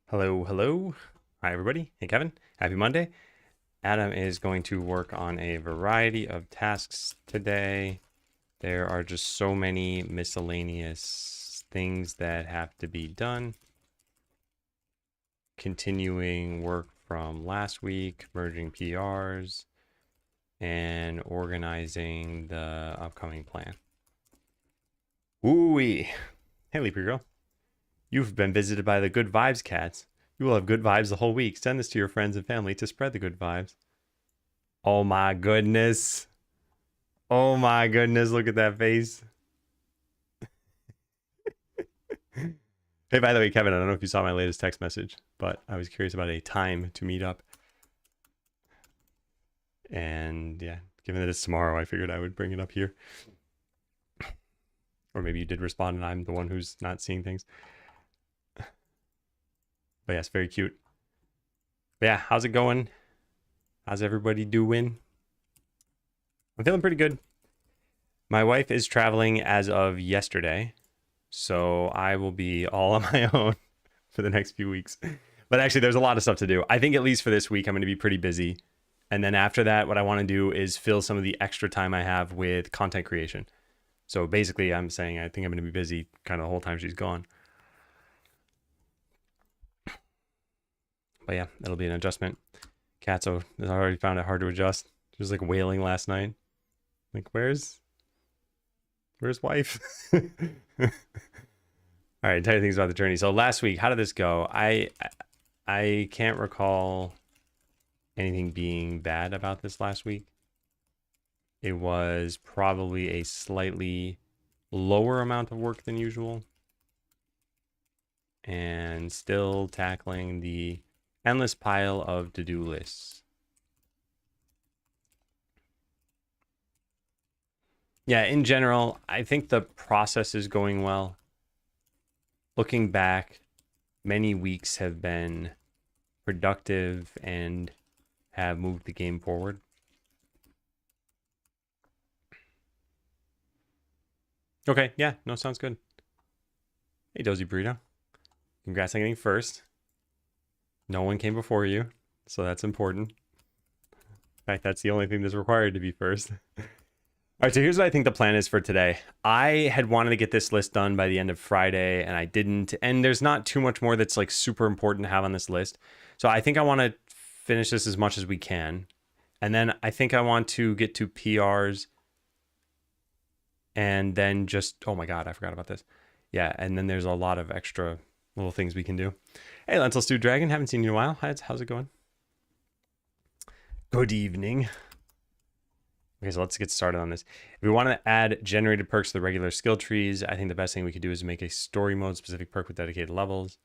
Hello, hello. Hi, everybody. Hey, Kevin. Happy Monday. Adam is going to work on a variety of tasks today. There are just so many miscellaneous things that have to be done. Continuing work from last week, merging PRs, and organizing the upcoming plan. Ooh-wee. Hey, Leaper Girl. You've been visited by the Good Vibes cats. You will have good vibes the whole week. Send this to your friends and family to spread the good vibes. Oh my goodness. Oh my goodness. Look at that face. Hey, by the way, Kevin, I don't know if you saw my latest text message, but I was curious about a time to meet up. And yeah, given that it's tomorrow, I figured I would bring it up here. Or maybe you did respond and I'm the one who's not seeing things. But yes, very cute. But yeah, how's it going? How's everybody doing? I'm feeling pretty good. My wife is traveling as of yesterday, so I will be all on my own for the next few weeks. But actually, there's a lot of stuff to do. I think at least for this week, I'm going to be pretty busy. And then after that, what I want to do is fill some of the extra time I have with content creation. So basically, I'm saying I think I'm going to be busy kind of the whole time she's gone. But yeah, it'll be an adjustment. Katso has already found it hard to adjust. She was like wailing last night. Like, where's wife? All right, tell you things about the journey. So last week, how did this go? I can't recall anything being bad about this last week. It was probably a slightly lower amount of work than usual. And still tackling the endless pile of to-do lists. Yeah, in general, I think the process is going well. Looking back, many weeks have been productive and have moved the game forward. Okay, yeah, no, sounds good. Hey, Dozy Burrito. Congrats on getting first. No one came before you, so that's important. In fact, that's the only thing that's required to be first. All right, so here's what I think the plan is for today. I had wanted to get this list done by the end of Friday, and I didn't. And there's not too much more that's like super important to have on this list. So I think I want to finish this as much as we can. And then I think I want to get to PRs. And then just, oh my God, I forgot about this. Yeah, and then there's a lot of extra little things we can do. Hey, Lentil Stew Dragon, haven't seen you in a while. How's it going? Good evening. Okay, so let's get started on this. If we want to add generated perks to the regular skill trees, I think the best thing we could do is make a story mode specific perk with dedicated levels.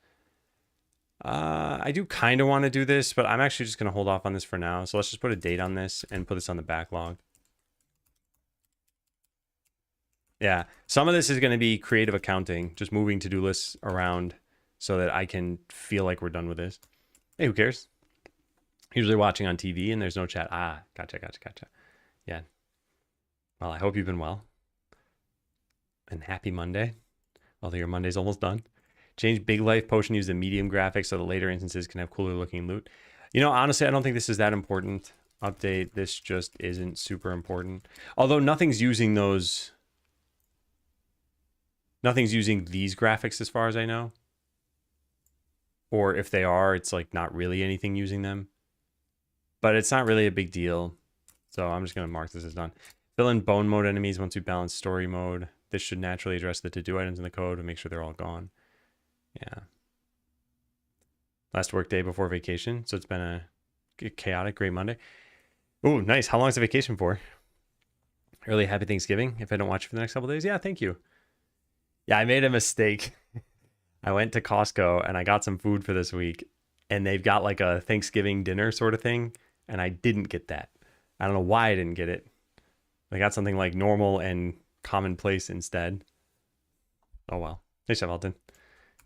I do kind of want to do this, but I'm actually just going to hold off on this for now. So let's just put a date on this and put this on the backlog. Yeah, some of this is going to be creative accounting, just moving to-do lists around so that I can feel like we're done with this. Hey, who cares? Usually watching on TV and there's no chat. Ah, gotcha. Yeah. Well, I hope you've been well. And happy Monday. Although your Monday's almost done. Change Big Life Potion, use the medium graphics so the later instances can have cooler looking loot. You know, honestly, I don't think this is that important. Update, this just isn't super important. Although nothing's using those... Nothing's using these graphics as far as I know. Or if they are, it's like not really anything using them. But it's not really a big deal. So I'm just going to mark this as done. Fill in bone mode enemies once we balance story mode. This should naturally address the to-do items in the code and make sure they're all gone. Yeah. Last work day before vacation. So it's been a chaotic, great Monday. Ooh, nice. How long is the vacation for? Early happy Thanksgiving. If I don't watch you for the next couple of days. Yeah, thank you. Yeah, I made a mistake. I went to Costco and I got some food for this week. And they've got like a Thanksgiving dinner sort of thing. And I didn't get that. I don't know why I didn't get it. I got something like normal and commonplace instead. Oh well. Hey, Chef Alton.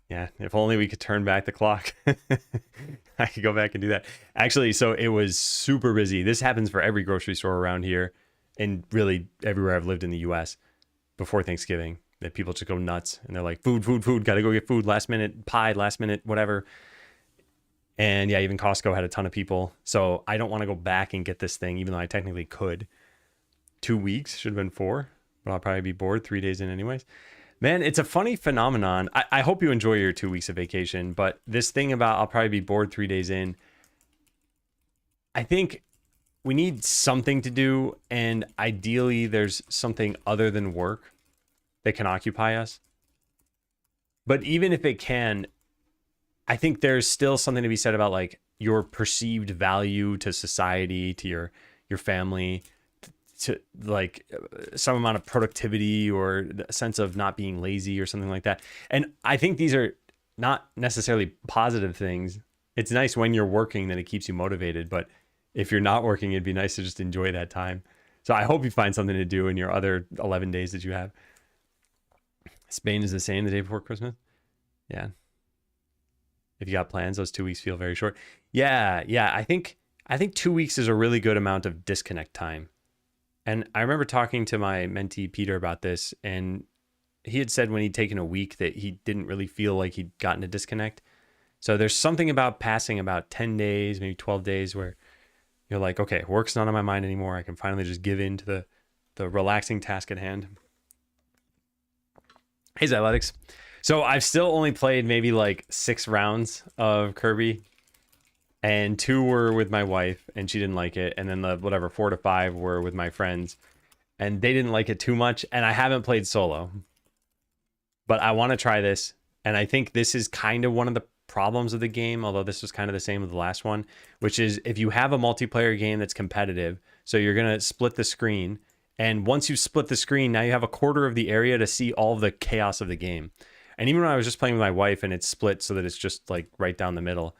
Yeah, if only we could turn back the clock. I could go back and do that. Actually, so it was super busy. This happens for every grocery store around here and really everywhere I've lived in the US before Thanksgiving. That people just go nuts and they're like, food, gotta go get food, last minute pie, last minute whatever. And yeah, even Costco had a ton of people. So I don't want to go back and get this thing, even though I technically could. 2 weeks, should have been 4, but I'll probably be bored 3 days in anyways. Man, it's a funny phenomenon. I hope you enjoy your 2 weeks of vacation, but this thing about I'll probably be bored 3 days in, I think we need something to do, and ideally there's something other than work that can occupy us. But even if it can, I think there's still something to be said about like your perceived value to society, to your family, to like some amount of productivity or a sense of not being lazy or something like that. And I think these are not necessarily positive things. It's nice when you're working that it keeps you motivated, but if you're not working, it'd be nice to just enjoy that time. So I hope you find something to do in your other 11 days that you have. Spain is the same the day before Christmas. Yeah. If you got plans, those 2 weeks feel very short. Yeah. I think 2 weeks is a really good amount of disconnect time. And I remember talking to my mentee, Peter, about this, and he had said when he'd taken a week that he didn't really feel like he'd gotten a disconnect. So there's something about passing about 10 days, maybe 12 days where you're like, okay, work's not on my mind anymore. I can finally just give in to the relaxing task at hand. Hey, Xyletics. So I've still only played maybe like 6 rounds of Kirby, and 2 were with my wife and she didn't like it. And then the whatever 4 to 5 were with my friends and they didn't like it too much. And I haven't played solo, but I want to try this. And I think this is kind of one of the problems of the game, although this was kind of the same with the last one, which is if you have a multiplayer game that's competitive, so you're going to split the screen. And once you split the screen, now you have a quarter of the area to see all of the chaos of the game. And even when I was just playing with my wife and it's split so that it's just like right down the middle,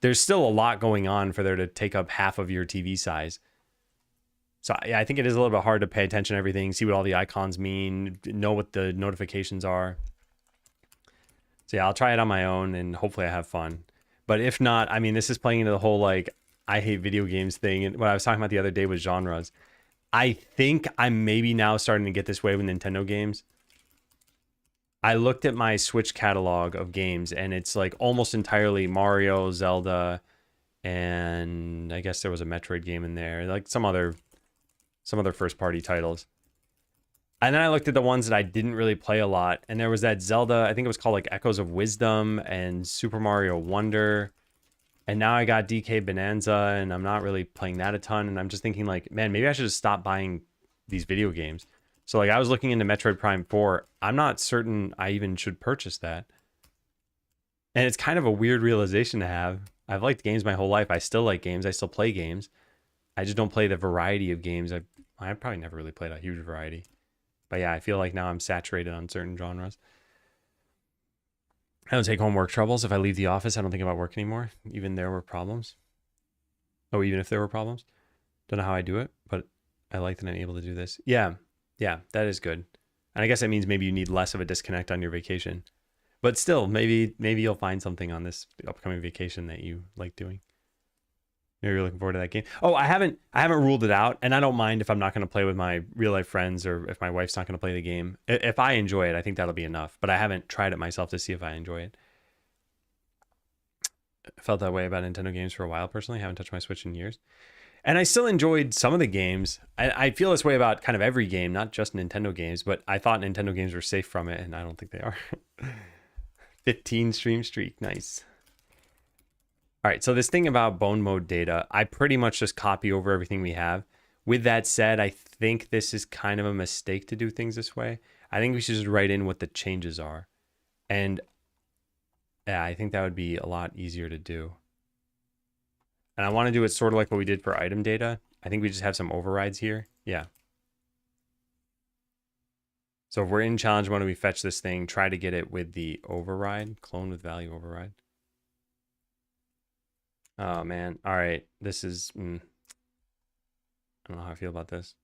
there's still a lot going on for there to take up half of your TV size. So yeah, I think it is a little bit hard to pay attention to everything, see what all the icons mean, know what the notifications are. So yeah, I'll try it on my own and hopefully I have fun. But if not, I mean, this is playing into the whole like I hate video games thing. And what I was talking about the other day was genres. I think I'm maybe now starting to get this way with Nintendo games. I looked at my Switch catalog of games and it's like almost entirely Mario, Zelda, and I guess there was a Metroid game in there, like some other first party titles. And then I looked at the ones that I didn't really play a lot, and there was that Zelda, I think it was called like Echoes of Wisdom, and Super Mario Wonder. And now I got DK Bonanza and I'm not really playing that a ton, and I'm just thinking like, man, maybe I should just stop buying these video games. So like I was looking into Metroid Prime 4. I'm not certain I even should purchase that. And it's kind of a weird realization to have. I've liked games my whole life. I still like games. I still play games. I just don't play the variety of games. I probably never really played a huge variety. But yeah, I feel like now I'm saturated on certain genres. I don't take home work troubles. If I leave the office, I don't think about work anymore. Even there were problems. Oh, even if there were problems. Don't know how I do it, but I like that I'm able to do this. Yeah, that is good. And I guess that means maybe you need less of a disconnect on your vacation. But still, maybe you'll find something on this upcoming vacation that you like doing. Maybe you're looking forward to that game. Oh, I haven't ruled it out, and I don't mind if I'm not going to play with my real life friends or if my wife's not going to play the game. If I enjoy it, I think that'll be enough. But I haven't tried it myself to see if I enjoy it. I felt that way about Nintendo games for a while personally. I haven't touched my Switch in years. And I still enjoyed some of the games. I feel this way about kind of every game, not just Nintendo games, but I thought Nintendo games were safe from it, and I don't think they are. 15 stream streak, nice. All right, so this thing about bone mode data, I pretty much just copy over everything we have. With that said, I think this is kind of a mistake to do things this way. I think we should just write in what the changes are. And yeah, I think that would be a lot easier to do. And I want to do it sort of like what we did for item data. I think we just have some overrides here. Yeah. So if we're in challenge mode and we fetch this thing, try to get it with the override, clone with value override. Oh man. All right. This is, I don't know how I feel about this.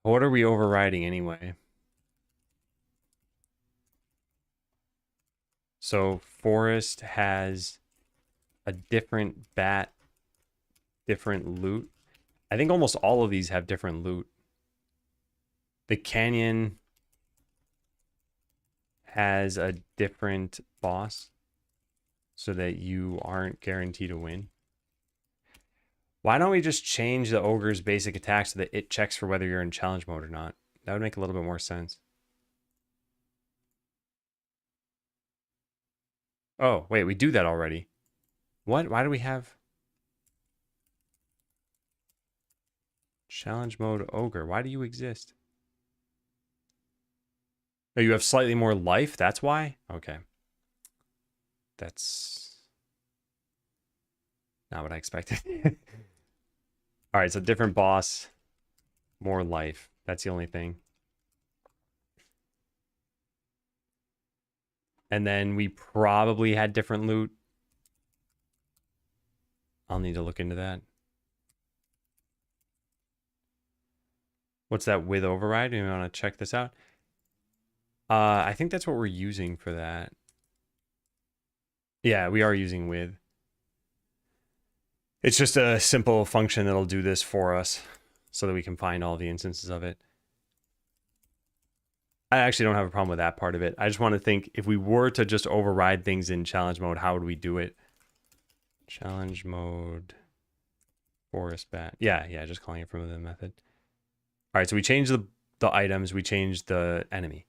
What are we overriding anyway? So forest has a different bat, different loot. I think almost all of these have different loot. The canyon has a different boss so that you aren't guaranteed to win. Why don't we just change the ogre's basic attack so that it checks for whether you're in challenge mode or not? That would make a little bit more sense. Oh, wait, we do that already. What? Why do we have challenge mode ogre? Why do you exist? Oh, you have slightly more life? That's why? Okay. That's not what I expected. All right, so different boss, more life. That's the only thing. And then we probably had different loot. I'll need to look into that. What's that with override? Do you want to check this out? I think that's what we're using for that. Yeah, we are using with. It's just a simple function that'll do this for us so that we can find all the instances of it. I actually don't have a problem with that part of it. I just want to think, if we were to just override things in challenge mode, how would we do it? Challenge mode, forest bat. Yeah, just calling it from the method. All right, so we changed the items. We changed the enemy.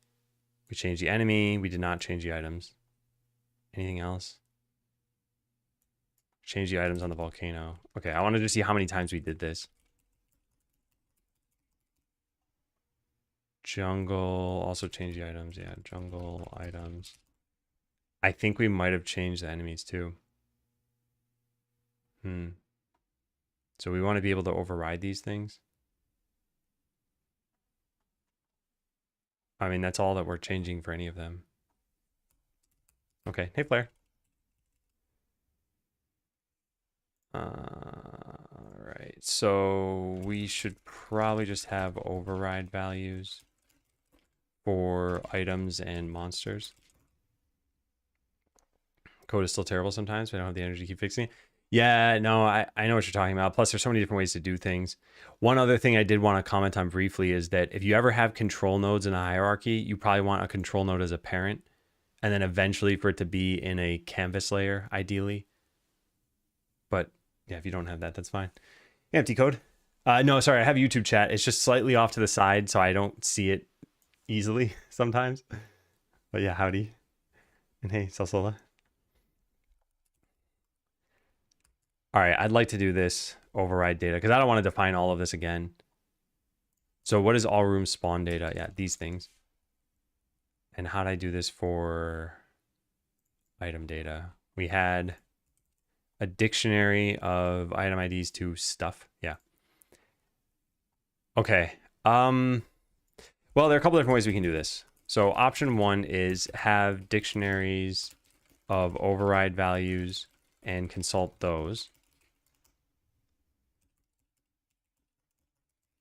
We changed the enemy. We did not change the items. Anything else? Change the items on the volcano. Okay, I wanted to see how many times we did this. Jungle, also change the items. Yeah, jungle items. I think we might have changed the enemies too. So we want to be able to override these things. I mean, that's all that we're changing for any of them. Okay, hey Flare. All right, so we should probably just have override values for items and monsters. Code is still terrible sometimes. We don't have the energy to keep fixing it. Yeah, no, I know what you're talking about. Plus, there's so many different ways to do things. One other thing I did want to comment on briefly is that if you ever have control nodes in a hierarchy, you probably want a control node as a parent, and then eventually for it to be in a canvas layer, ideally. But yeah, if you don't have that, that's fine. Empty code. No, sorry, I have YouTube chat. It's just slightly off to the side, so I don't see it easily sometimes. But yeah, howdy. And hey, Salsola. All right, I'd like to do this override data because I don't want to define all of this again. So what is all room spawn data? Yeah, these things. And how do I do this for item data? We had a dictionary of item IDs to stuff. Yeah. Okay. Well, there are a couple different ways we can do this. So option one is have dictionaries of override values and consult those.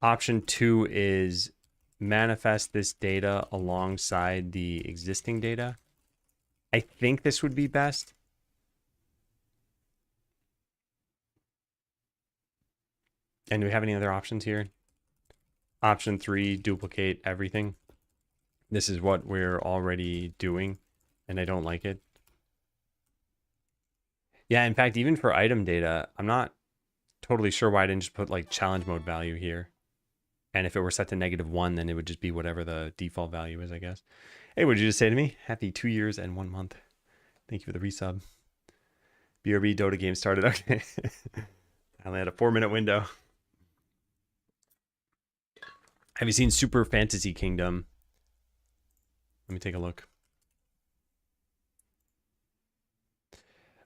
Option two is manifest this data alongside the existing data. I think this would be best. And do we have any other options here? Option three, duplicate everything. This is what we're already doing, and I don't like it. Yeah, in fact, even for item data, I'm not totally sure why I didn't just put like challenge mode value here. And if it were set to -1, then it would just be whatever the default value is, I guess. Hey, what did you just say to me? Happy 2 years and 1 month. Thank you for the resub. BRB Dota game started. Okay. I only had a 4-minute window. Have you seen Super Fantasy Kingdom? Let me take a look.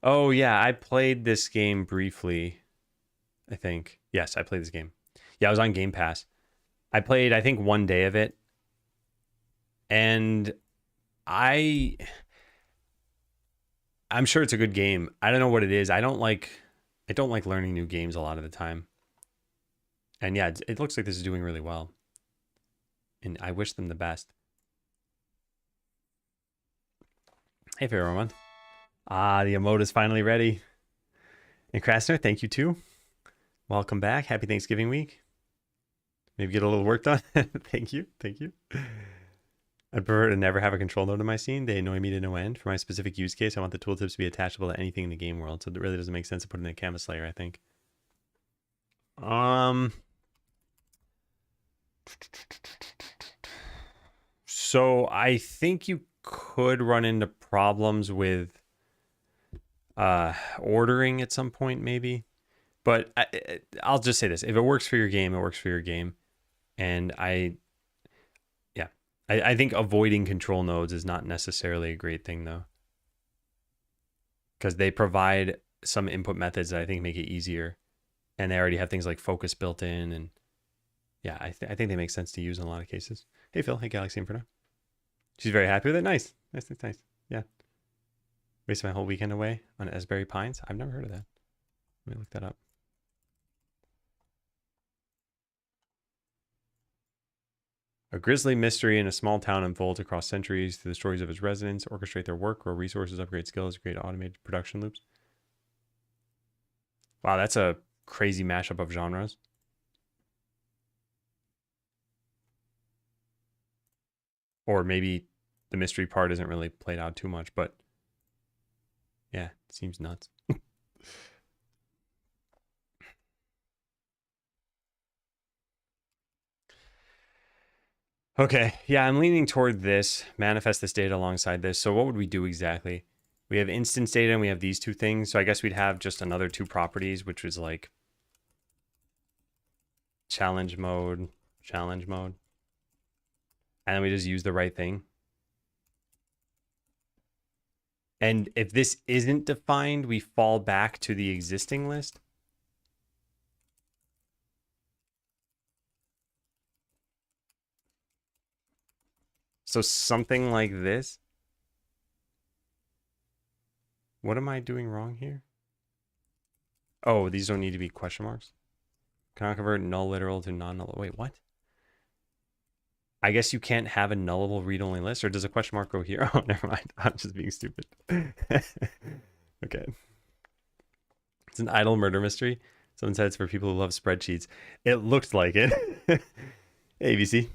Oh, yeah. I played this game briefly, I think. Yes, I played this game. Yeah, I was on Game Pass. I played, I think, 1 day of it. And I'm sure it's a good game. I don't know what it is. I don't like learning new games a lot of the time. And yeah, it looks like this is doing really well. And I wish them the best. Hey, fair everyone. Ah, the emote is finally ready. And Krasner, thank you too. Welcome back. Happy Thanksgiving week. Maybe get a little work done. Thank you. Thank you. I'd prefer to never have a control node in my scene. They annoy me to no end. For my specific use case, I want the tooltips to be attachable to anything in the game world. So it really doesn't make sense to put in a canvas layer, I think. So I think you could run into problems with ordering at some point, maybe. But I'll just say this: if it works for your game, it works for your game. And I think avoiding control nodes is not necessarily a great thing, though, because they provide some input methods that I think make it easier, and they already have things like focus built in, and yeah, I think they make sense to use in a lot of cases. Hey Phil, hey Galaxy Inferno. She's very happy with it. Nice. Yeah. Wasted my whole weekend away on Esbury Pines. I've never heard of that. Let me look that up. A grisly mystery in a small town unfolds across centuries through the stories of its residents, orchestrate their work, grow resources, upgrade skills, create automated production loops. Wow, that's a crazy mashup of genres. Or maybe the mystery part isn't really played out too much, but yeah, it seems nuts. Okay, yeah, I'm leaning toward this. Manifest this data alongside this. So what would we do exactly? We have instance data and we have these two things. So I guess we'd have just another two properties, which was like challenge mode. And then we just use the right thing. And if this isn't defined, we fall back to the existing list. So something like this. What am I doing wrong here? Oh, these don't need to be question marks. Cannot convert null literal to non-null. Wait, what? I guess you can't have a nullable read-only list, or does a question mark go here? Oh, never mind. I'm just being stupid. Okay. It's an idle murder mystery. Someone said it's for people who love spreadsheets. It looked like it. Hey, ABC.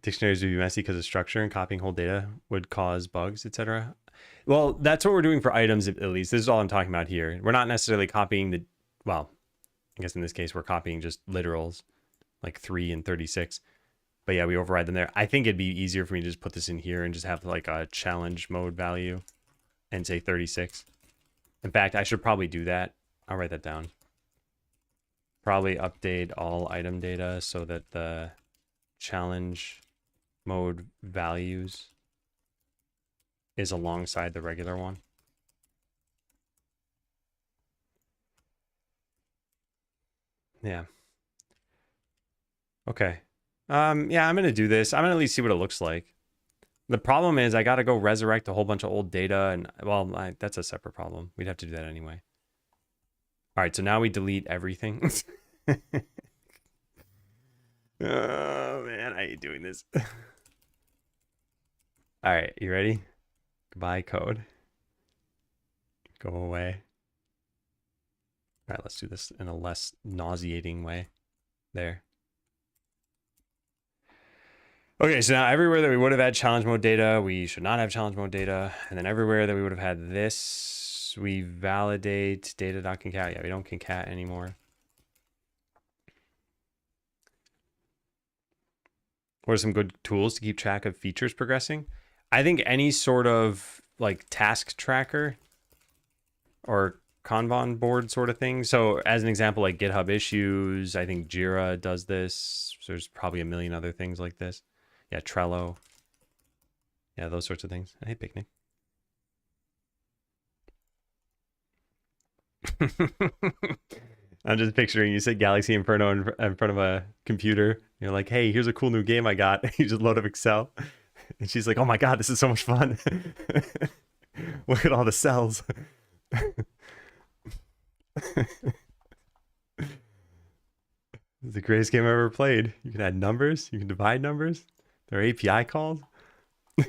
Dictionaries would be messy because of structure, and copying whole data would cause bugs, etc. Well, that's what we're doing for items, at least. This is all I'm talking about here. We're not necessarily copying the, well, I guess in this case, we're copying just literals, like 3 and 36. But yeah, we override them there. I think it'd be easier for me to just put this in here and just have like a challenge mode value and say 36. In fact, I should probably do that. I'll write that down. Probably update all item data so that the challenge mode values is alongside the regular one. Yeah. Okay. Yeah, I'm gonna do this. I'm gonna at least see what it looks like. The problem is I gotta go resurrect a whole bunch of old data, and well, that's a separate problem. We'd have to do that anyway. All right, so now we delete everything. Oh man, I hate doing this. All right, you ready? Goodbye, code. Go away. All right, let's do this in a less nauseating way. There. Okay, so now everywhere that we would have had challenge mode data, we should not have challenge mode data. And then everywhere that we would have had this, we validate data.concat. Yeah, we don't concat anymore. What are some good tools to keep track of features progressing? I think any sort of like task tracker or Kanban board sort of thing. So as an example, like GitHub issues, I think Jira does this. So there's probably a million other things like this. Yeah, Trello. Yeah, those sorts of things. Hey, Picnic. I'm just picturing you said Galaxy Inferno in front of a computer. You're like, hey, here's a cool new game I got. You just load up Excel. And she's like, oh my God, this is so much fun. Look at all the cells. It's the greatest game I've ever played. You can add numbers. You can divide numbers. There are API calls. All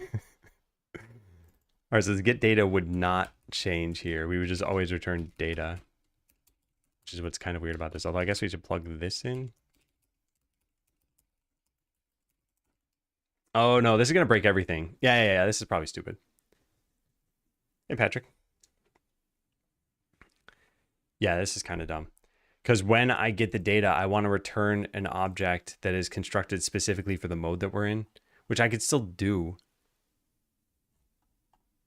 right, so the get data would not change here. We would just always return data, which is what's kind of weird about this. Although I guess we should plug this in. Oh no, this is gonna break everything. Yeah. This is probably stupid. Hey, Patrick. Yeah, this is kind of dumb. Because when I get the data, I want to return an object that is constructed specifically for the mode that we're in, which I could still do.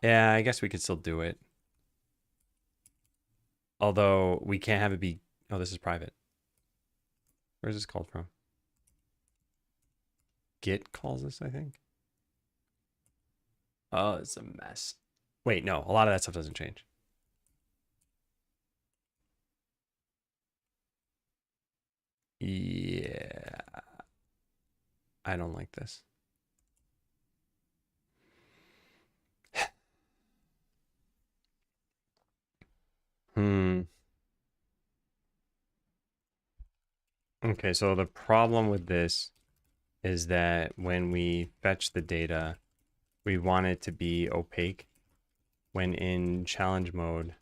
Yeah, I guess we could still do it. Although we can't have it be... Oh, this is private. Where's this called from? Git calls this, I think. Oh, it's a mess. Wait, no, a lot of that stuff doesn't change. Yeah. I don't like this. Okay, so the problem with this is that when we fetch the data, we want it to be opaque. When in challenge mode,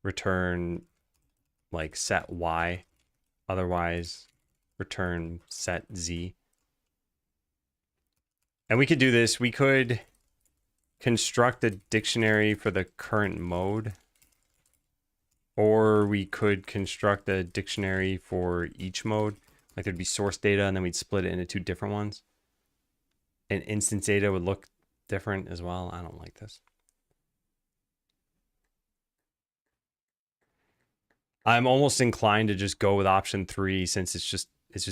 return like set Y, otherwise return set Z. And we could do this. We could construct a dictionary for the current mode, or we could construct a dictionary for each mode. Like there'd be source data and then we'd split it into two different ones. And instance data would look different as well. I don't like this. I'm almost inclined to just go with option 3 since it's just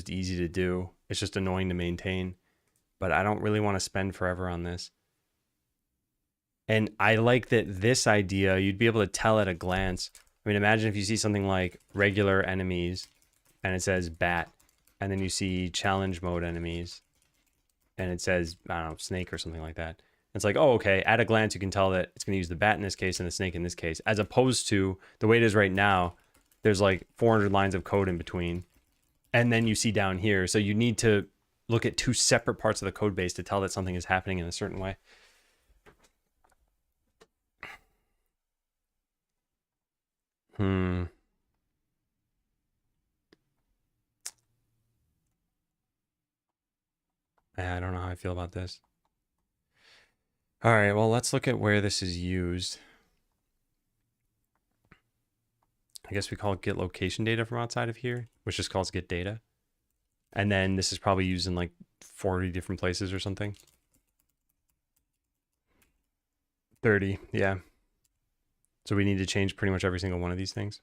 easy to do. It's just annoying to maintain, but I don't really want to spend forever on this. And I like that this idea, you'd be able to tell at a glance. I mean, imagine if you see something like regular enemies and it says bat, and then you see challenge mode enemies and it says, I don't know, snake or something like that. It's like, oh, okay, at a glance, you can tell that it's going to use the bat in this case and the snake in this case, as opposed to the way it is right now. There's like 400 lines of code in between. And then you see down here. So you need to look at two separate parts of the code base to tell that something is happening in a certain way. I don't know how I feel about this. All right, well, let's look at where this is used. I guess we call it get location data from outside of here, which just calls get data. And then this is probably used in like 40 different places or something. 30, yeah. So we need to change pretty much every single one of these things.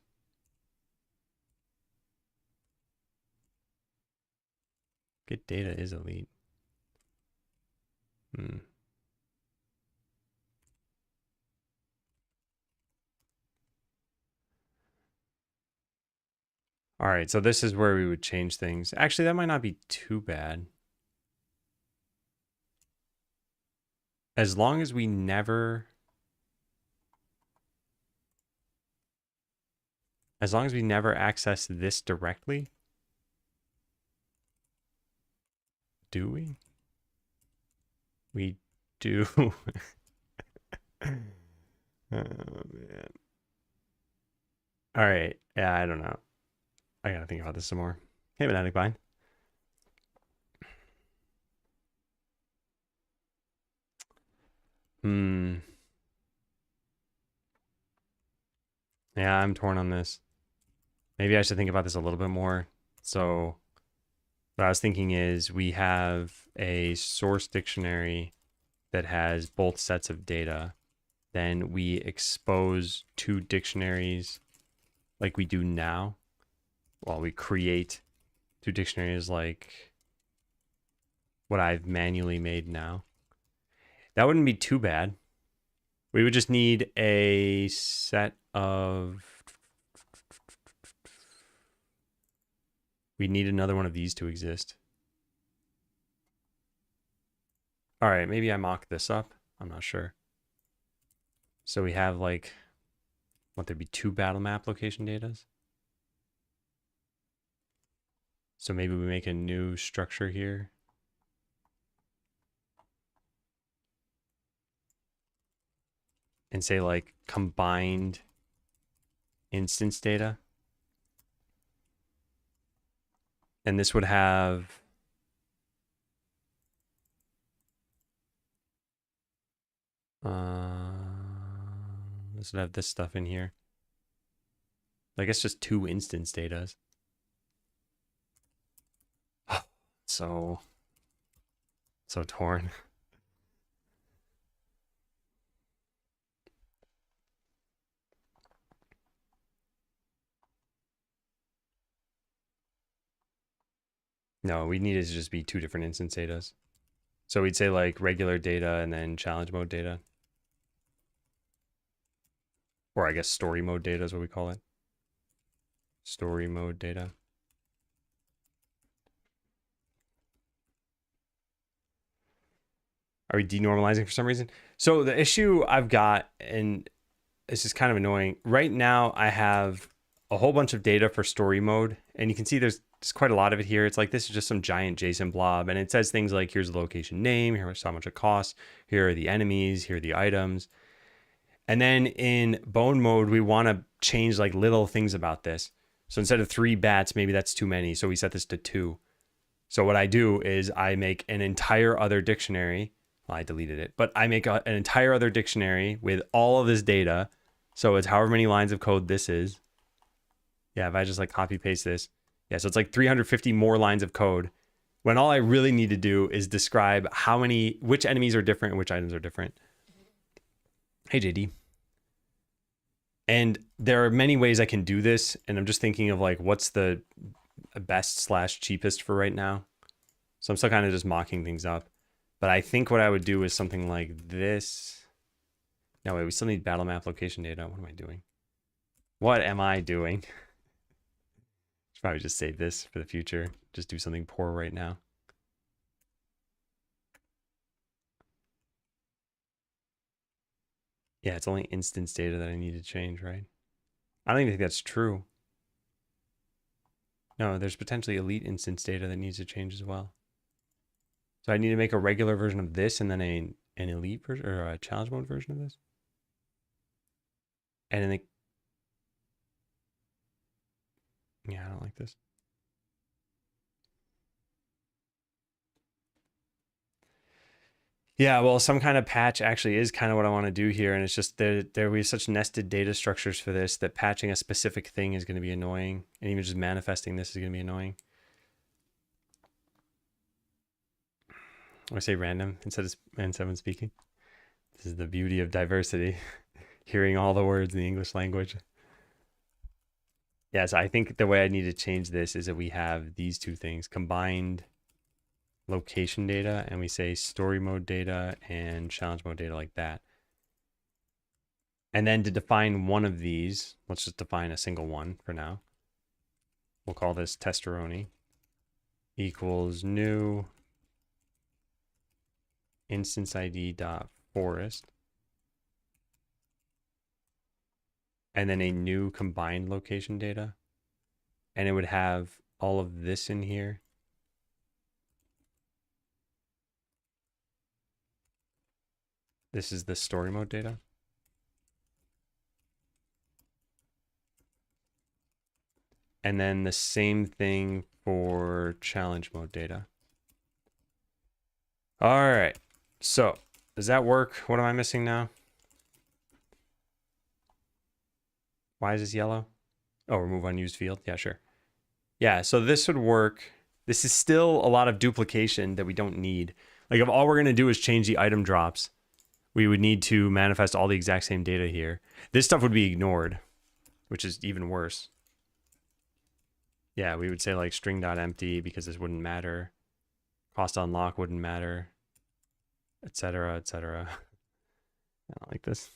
Get data is elite. All right, so this is where we would change things. Actually, that might not be too bad. As long as we never... access this directly. Do we? We do. Oh, man. All right. Yeah, I don't know. I gotta think about this some more. Hey, Banana Vine. Yeah, I'm torn on this. Maybe I should think about this a little bit more. So what I was thinking is we have a source dictionary that has both sets of data. Then we expose two dictionaries like we do now. Well, we create two dictionaries like what I've manually made now. That wouldn't be too bad. We would just need a set of... We need another one of these to exist. All right, maybe I mock this up. I'm not sure. So we have like, what, there'd be two battle map location datas? So maybe we make a new structure here. And say like combined instance data. And this would have This would have this stuff in here. I guess just 2 instance datas. So torn. No, we need it to just be 2 different instance datas. So we'd say like regular data and then challenge mode data. Or I guess story mode data is what we call it. Story mode data. Are we denormalizing for some reason? So the issue I've got, and this is kind of annoying. Right now I have a whole bunch of data for story mode, and you can see there's quite a lot of it here. It's like this is just some giant JSON blob, and it says things like here's the location name, here's how much it costs, here are the enemies, here are the items. And then in bone mode, we want to change like little things about this. So instead of 3 bats, maybe that's too many. So we set this to 2. So what I do is I make an entire other dictionary. Well, I deleted it, but I make an entire other dictionary with all of this data. So it's however many lines of code this is. Yeah, if I just like copy paste this. Yeah, so it's like 350 more lines of code. When all I really need to do is describe which enemies are different and which items are different. Hey, JD. And there are many ways I can do this. And I'm just thinking of like, what's the best / cheapest for right now. So I'm still kind of just mocking things up. But I think what I would do is something like this. No, wait, we still need battle map location data. What am I doing? What am I doing? Should probably just save this for the future. Just do something poor right now. Yeah, it's only instance data that I need to change, right? I don't even think that's true. No, there's potentially elite instance data that needs to change as well. So I need to make a regular version of this and then an elite version or a challenge mode version of this. And then yeah, I don't like this. Yeah, well, some kind of patch actually is kind of what I want to do here. And it's just there we have such nested data structures for this that patching a specific thing is going to be annoying. And even just manifesting this is going to be annoying. Or say random instead of someone speaking. This is the beauty of diversity. Hearing all the words in the English language. Yeah, so I think the way I need to change this is that we have these 2 things, combined location data, and we say story mode data and challenge mode data like that. And then to define one of these, let's just define a single one for now. We'll call this testeroni equals new instance ID dot forest, and then a new combined location data, and it would have all of this in here. This is the story mode data. And then the same thing for challenge mode data. All right. So does that work? What am I missing now? Why is this yellow? Oh, remove unused field. Yeah, sure. Yeah, so this would work. This is still a lot of duplication that we don't need. Like if all we're going to do is change the item drops, we would need to manifest all the exact same data here. This stuff would be ignored, which is even worse. Yeah, we would say like string.empty because this wouldn't matter. Cost unlock wouldn't matter, etc., etc. I don't like this.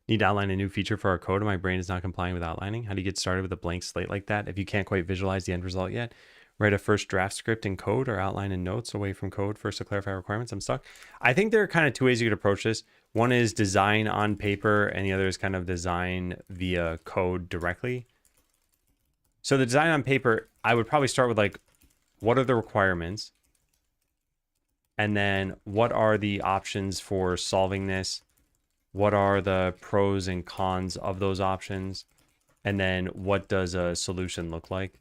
Need to outline a new feature for our code and my brain is not complying with outlining. How do you get started with a blank slate like that? If you can't quite visualize the end result yet, write a first draft script in code or outline in notes away from code first to clarify requirements. I'm stuck. I think there are kind of 2 ways you could approach this. One is design on paper and the other is kind of design via code directly. So the design on paper, I would probably start with like, what are the requirements? And then what are the options for solving this? What are the pros and cons of those options? And then what does a solution look like?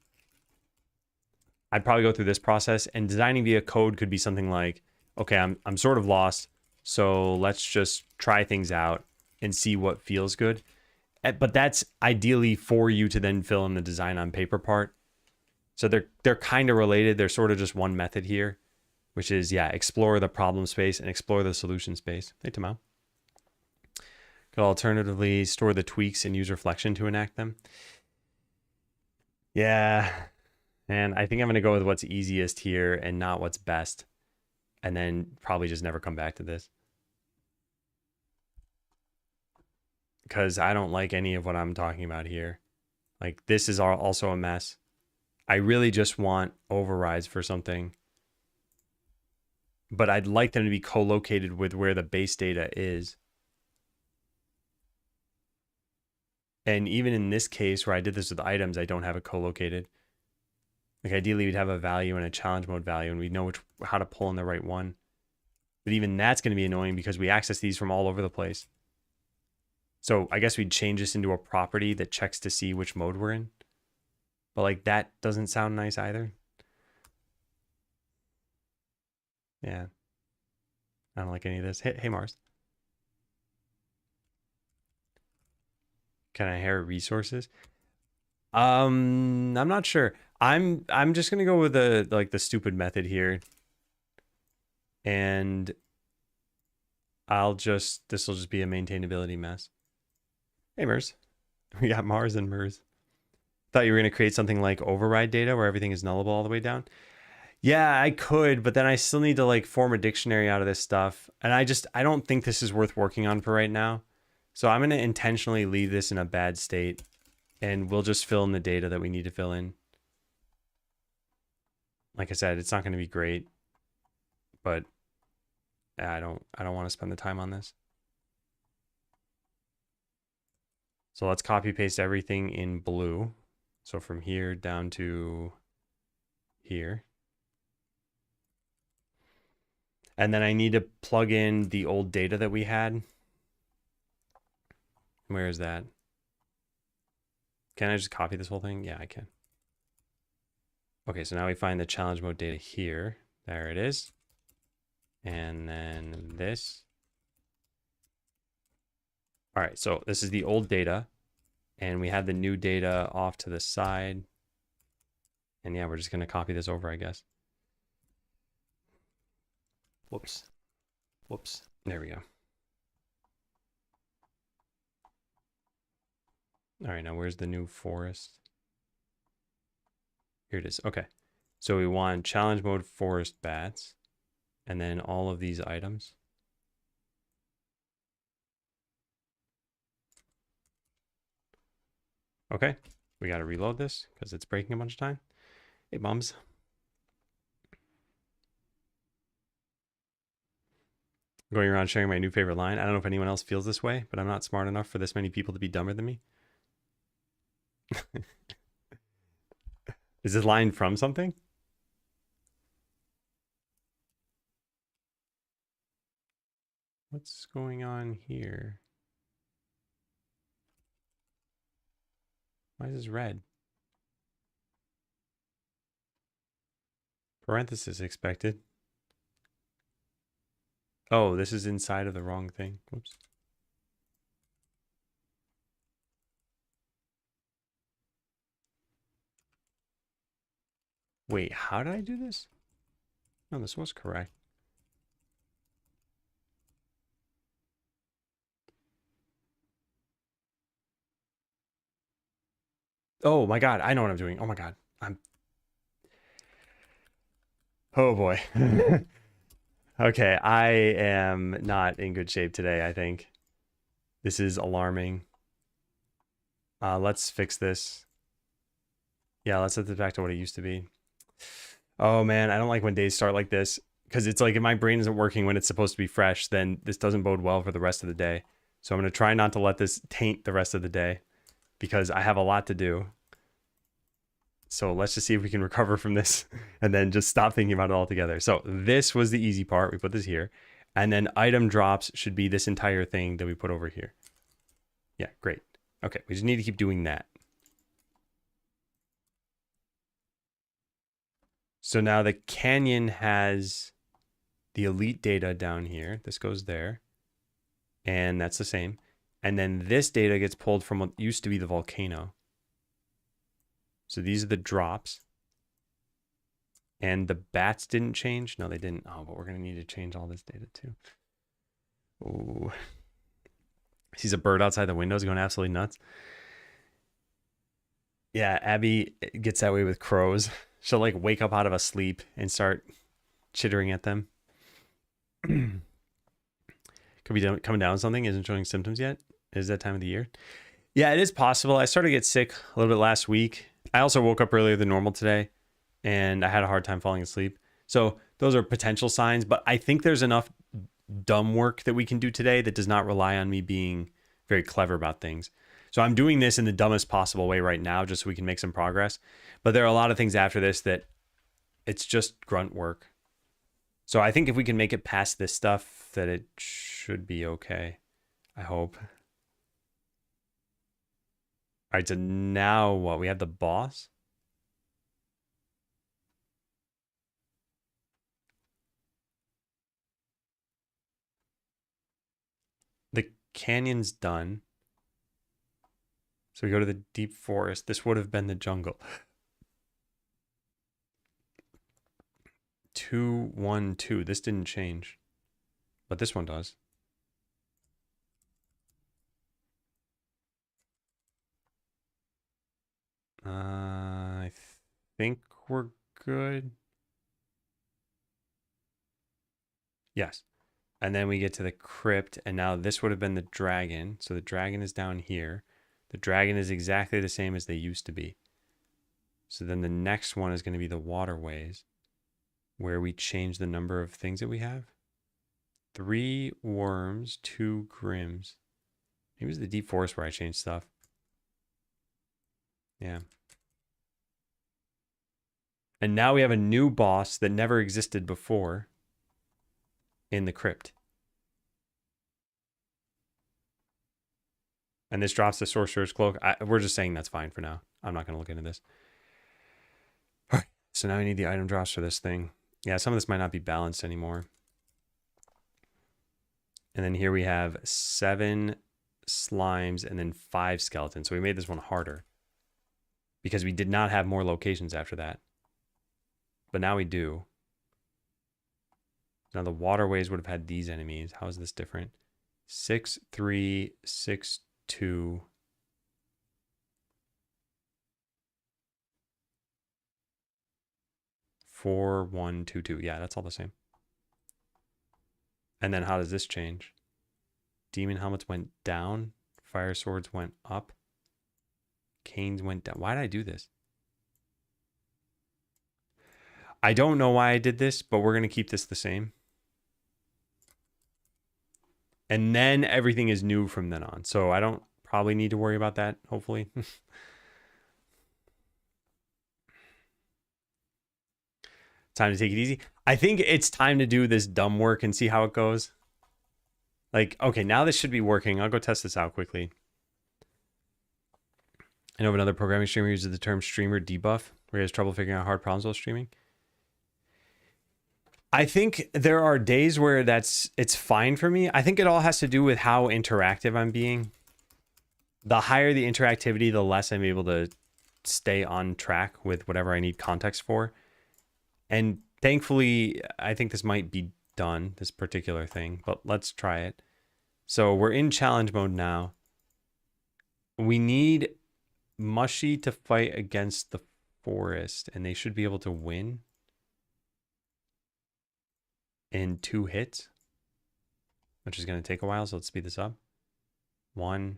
I'd probably go through this process, and designing via code could be something like, okay, I'm sort of lost. So let's just try things out and see what feels good. But that's ideally for you to then fill in the design on paper part. So they're kind of related. They're sort of just one method here, which is, yeah, explore the problem space and explore the solution space. Hey, Tamao. Could alternatively store the tweaks and use reflection to enact them. Yeah, and I think I'm going to go with what's easiest here and not what's best. And then probably just never come back to this. Because I don't like any of what I'm talking about here. Like, this is also a mess. I really just want overrides for something. But I'd like them to be co-located with where the base data is. And even in this case where I did this with items, I don't have it co-located. Like ideally we'd have a value and a challenge mode value and we'd know how to pull in the right one. But even that's going to be annoying because we access these from all over the place. So I guess we'd change this into a property that checks to see which mode we're in. But like that doesn't sound nice either. Yeah. I don't like any of this. Hey Mars. Can I inherit resources? I'm not sure. I'm just gonna go with the stupid method here. And this will just be a maintainability mess. Hey Mers. We got Mars and Mers. Thought you were gonna create something like override data where everything is nullable all the way down. Yeah, I could, but then I still need to like form a dictionary out of this stuff. And I don't think this is worth working on for right now. So I'm going to intentionally leave this in a bad state and we'll just fill in the data that we need to fill in. Like I said, it's not going to be great, but I don't want to spend the time on this. So let's copy paste everything in blue. So from here down to here. And then I need to plug in the old data that we had. Where is that? Can I just copy this whole thing? Yeah, I can. Okay, so now we find the challenge mode data here. There it is. And then this. All right, so this is the old data. And we have the new data off to the side. And yeah, we're just going to copy this over, I guess. Whoops. Whoops. There we go. All right, now where's the new forest? Here it is. Okay. So we want challenge mode forest bats and then all of these items. Okay. We got to reload this because it's breaking a bunch of time. Hey, moms. Going around sharing my new favorite line. I don't know if anyone else feels this way, but I'm not smart enough for this many people to be dumber than me. Is this line from something? What's going on here? Why is this red? Parenthesis expected. Oh, this is inside of the wrong thing. Whoops. Wait, how did I do this? No, this was correct. Oh my God, I know what I'm doing. Oh my God, oh boy. Okay, I am not in good shape today, I think. This is alarming. Let's fix this. Yeah, let's set this back to what it used to be. Oh man, I don't like when days start like this because it's like if my brain isn't working when it's supposed to be fresh, then this doesn't bode well for the rest of the day. So I'm going to try not to let this taint the rest of the day because I have a lot to do. So let's just see if we can recover from this and then just stop thinking about it altogether. So this was the easy part. We put this here. And then item drops should be this entire thing that we put over here. Yeah, great. Okay, we just need to keep doing that. So now the canyon has the elite data down here. This goes there. And that's the same. And then this data gets pulled from what used to be the volcano. So these are the drops. And the bats didn't change. No, they didn't. Oh, but we're going to need to change all this data too. Oh, sees a bird outside the windows going absolutely nuts. Yeah, Abby gets that way with crows. She'll like wake up out of a sleep and start chittering at them. Could be coming down with something. Isn't showing symptoms yet. Is that time of the year? Yeah, it is possible. I started to get sick a little bit last week. I also woke up earlier than normal today, and I had a hard time falling asleep. So those are potential signs, but I think there's enough dumb work that we can do today that does not rely on me being very clever about things. So I'm doing this in the dumbest possible way right now, just so we can make some progress. But there are a lot of things after this that it's just grunt work. So I think if we can make it past this stuff, that it should be okay. I hope. All right, so now what? We have the boss. The canyon's done. So we go to the deep forest. This would have been the jungle. 2, 1, 2. This didn't change, but this one does. I think we're good. Yes. And then we get to the crypt, and now this would have been the dragon. So the dragon is down here. The dragon is exactly the same as they used to be. So then the next one is going to be the waterways, where we change the number of things that we have. 3 worms, 2 grims. Maybe it was the deep forest where I changed stuff. Yeah. And now we have a new boss that never existed before in the crypt. And this drops the sorcerer's cloak. We're just saying that's fine for now. I'm not going to look into this. All right. So now we need the item drops for this thing. Yeah, some of this might not be balanced anymore. And then here we have 7 slimes and then 5 skeletons. So we made this one harder because we did not have more locations after that. But now we do. Now the waterways would have had these enemies. How is this different? 6, 3, 6, 2. 4, 1, 2, 2. Yeah, that's all the same. And then how does this change? Demon helmets went down. Fire swords went up. Canes went down. Why did I do this? I don't know why I did this, but we're going to keep this the same. And then everything is new from then on. So I don't probably need to worry about that, hopefully. Time to take it easy. I think it's time to do this dumb work and see how it goes. Like, okay, now this should be working. I'll go test this out quickly. I know of another programming streamer uses the term streamer debuff, where he has trouble figuring out hard problems while streaming. I think there are days where it's fine for me. I think it all has to do with how interactive I'm being. The higher the interactivity, the less I'm able to stay on track with whatever I need context for. And thankfully, I think this might be done, this particular thing, but let's try it. So we're in challenge mode now. We need Mushy to fight against the forest, and they should be able to win in 2 hits, which is going to take a while. So let's speed this up. 1,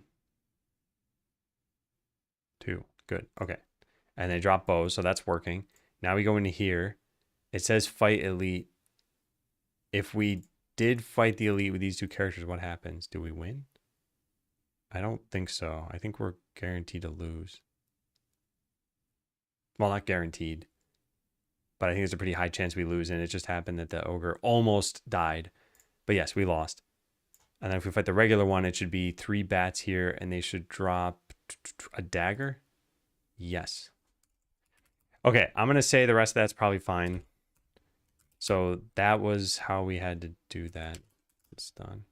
2. Good. Okay. And they drop bows, so that's working. Now we go into here. It says fight elite. If we did fight the elite with these 2 characters, what happens? Do we win? I don't think so. I think we're guaranteed to lose. Well, not guaranteed, but I think there's a pretty high chance we lose, and it just happened that the ogre almost died. But yes, we lost. And then if we fight the regular one, it should be 3 bats here, and they should drop a dagger. Yes. Okay, I'm going to say the rest of that's probably fine. So that was how we had to do that. It's done.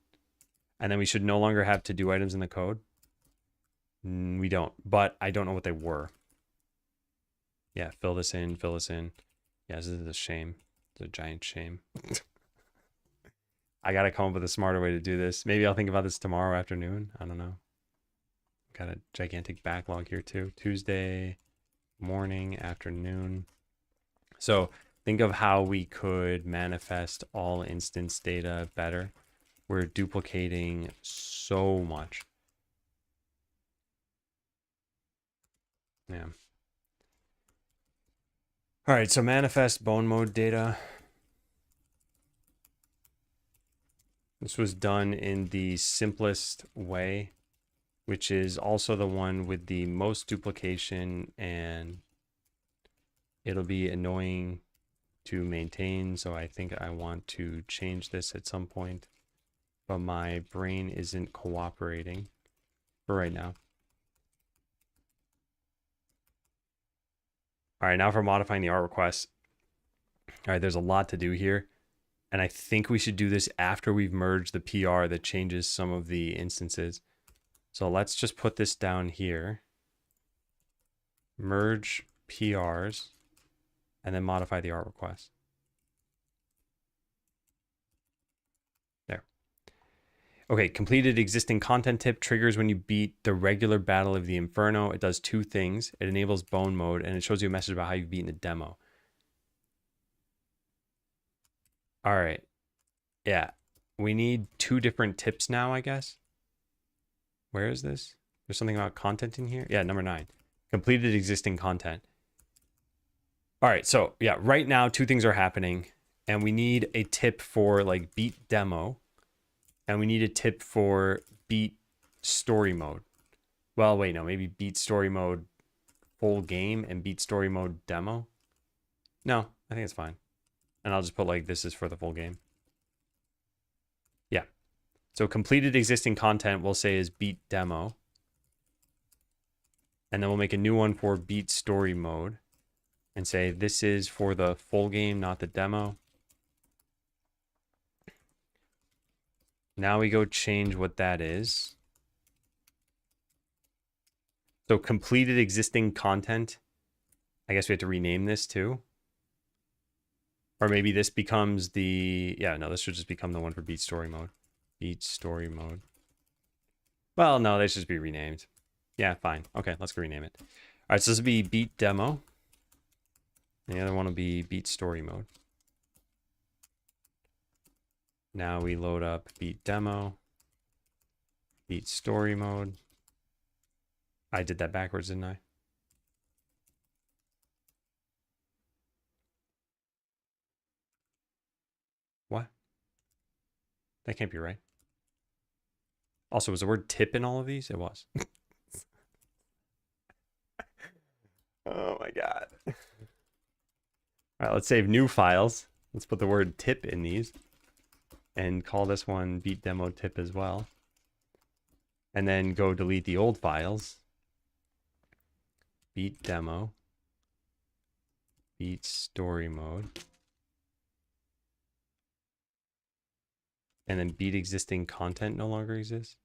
And then we should no longer have to-do items in the code. We don't, but I don't know what they were. Yeah, fill this in, fill this in. Yeah, this is a shame. It's a giant shame. I gotta come up with a smarter way to do this. Maybe I'll think about this tomorrow afternoon. I don't know. Got a gigantic backlog here too. Tuesday morning, afternoon. So think of how we could manifest all instance data better. We're duplicating so much. Yeah. All right, so manifest bone mode data. This was done in the simplest way, which is also the one with the most duplication, and it'll be annoying to maintain. So I think I want to change this at some point, but my brain isn't cooperating for right now. All right, now for modifying the art request. All right, there's a lot to do here. And I think we should do this after we've merged the PR that changes some of the instances. So let's just put this down here. Merge PRs, and then modify the art request. There. Okay, completed existing content tip triggers when you beat the regular Battle of the Inferno. It does two things. It enables bone mode, and it shows you a message about how you've beaten the demo. All right. Yeah. We need two different tips now, I guess. Where is this? There's something about content in here. Yeah, number 9. Completed existing content. All right. So yeah, right now, two things are happening. And we need a tip for like beat demo. And we need a tip for beat story mode. Well, wait, no, maybe beat story mode full game and beat story mode demo. No, I think it's fine. And I'll just put like, this is for the full game. Yeah. So completed existing content we'll say is beat demo. And then we'll make a new one for beat story mode and say this is for the full game, not the demo. Now we go change what that is. So completed existing content. I guess we have to rename this too. Or maybe this becomes the, yeah, no, this should just become the one for beat story mode. Beat story mode. Well, no, they should just be renamed. Yeah, fine. Okay, let's go rename it. All right, so this will be beat demo. And the other one will be beat story mode. Now we load up beat demo, beat story mode. I did that backwards, didn't I? What? That can't be right. Also, was the word tip in all of these? It was. Oh my God. All right, let's save new files. Let's put the word tip in these and call this one beat demo tip as well. And then go delete the old files. Beat demo. Beat story mode. And then beat existing content no longer exists.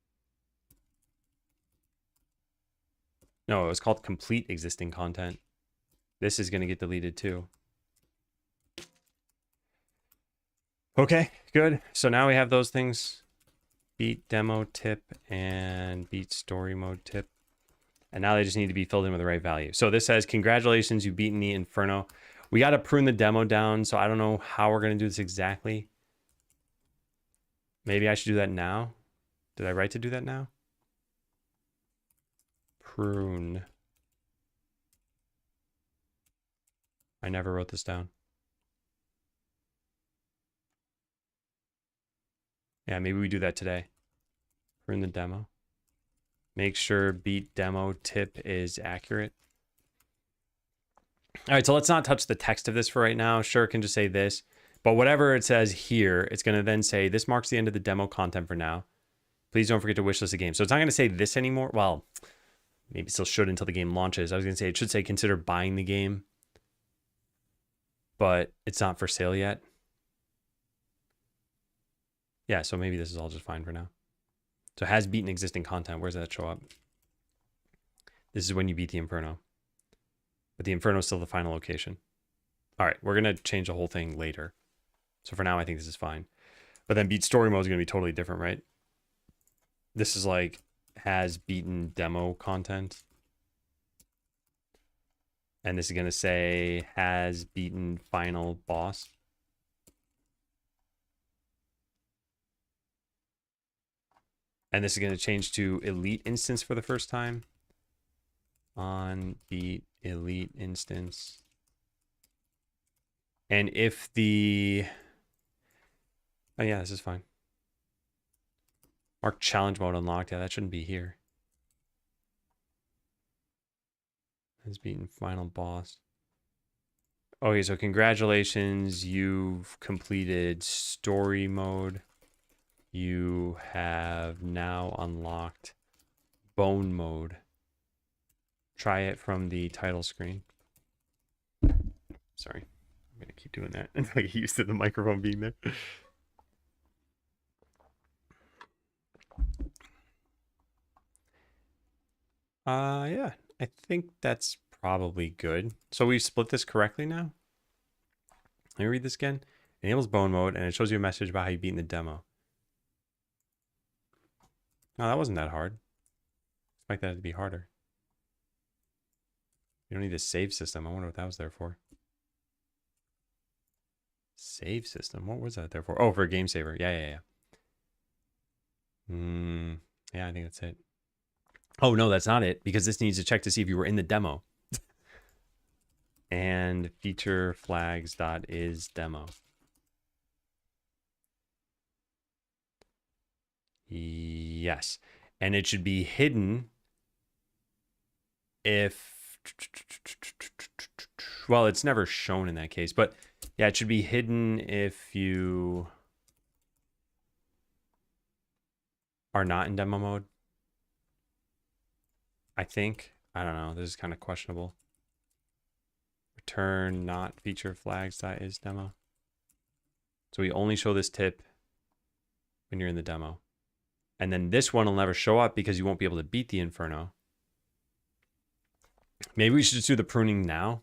No, it was called complete existing content. This is going to get deleted too. Okay, good. So now we have those things. Beat demo tip and beat story mode tip. And now they just need to be filled in with the right value. So this says, congratulations, you've beaten the Inferno. We got to prune the demo down, so I don't know how we're going to do this exactly. Maybe I should do that now. Did I write to do that now? Prune. I never wrote this down. Yeah, maybe we do that today. Prune the demo. Make sure beat demo tip is accurate. All right, so let's not touch the text of this for right now. Sure, it can just say this. But whatever it says here, it's going to then say, this marks the end of the demo content for now. Please don't forget to wishlist the game. So it's not going to say this anymore. Well, maybe it still should until the game launches. I was going to say, it should say consider buying the game. But it's not for sale yet. Yeah, so maybe this is all just fine for now. So has beaten existing content. Where's that show up? This is when you beat the Inferno. But the Inferno is still the final location. All right, we're going to change the whole thing later. So for now, I think this is fine. But then beat story mode is going to be totally different, right? This is like has beaten demo content. And this is going to say has beaten final boss. And this is going to change to elite instance for the first time. On beat elite instance. And if the... Oh yeah, this is fine. Mark challenge mode unlocked. Yeah, that shouldn't be here. Has beaten final boss. Okay, so congratulations. You've completed story mode. You have now unlocked bone mode. Try it from the title screen. Sorry. I'm going to keep doing that until I get used to the microphone being there. Yeah, I think that's probably good. So we split this correctly now. Let me read this again. Enables bone mode, and it shows you a message about how you beat in the demo. No, that wasn't that hard. Expect that to be harder. You don't need a save system. I wonder what that was there for. Save system? What was that there for? Oh, for a game saver. Yeah. Yeah, I think that's it. Oh, no, that's not it, because this needs to check to see if you were in the demo. And feature flags dot is demo. Yes. And it should be hidden if... Well, it's never shown in that case, but yeah, it should be hidden if you are not in demo mode. I think. I don't know. This is kind of questionable. Return not feature flags that is demo. So we only show this tip when you're in the demo. And then this one will never show up because you won't be able to beat the Inferno. Maybe we should just do the pruning now.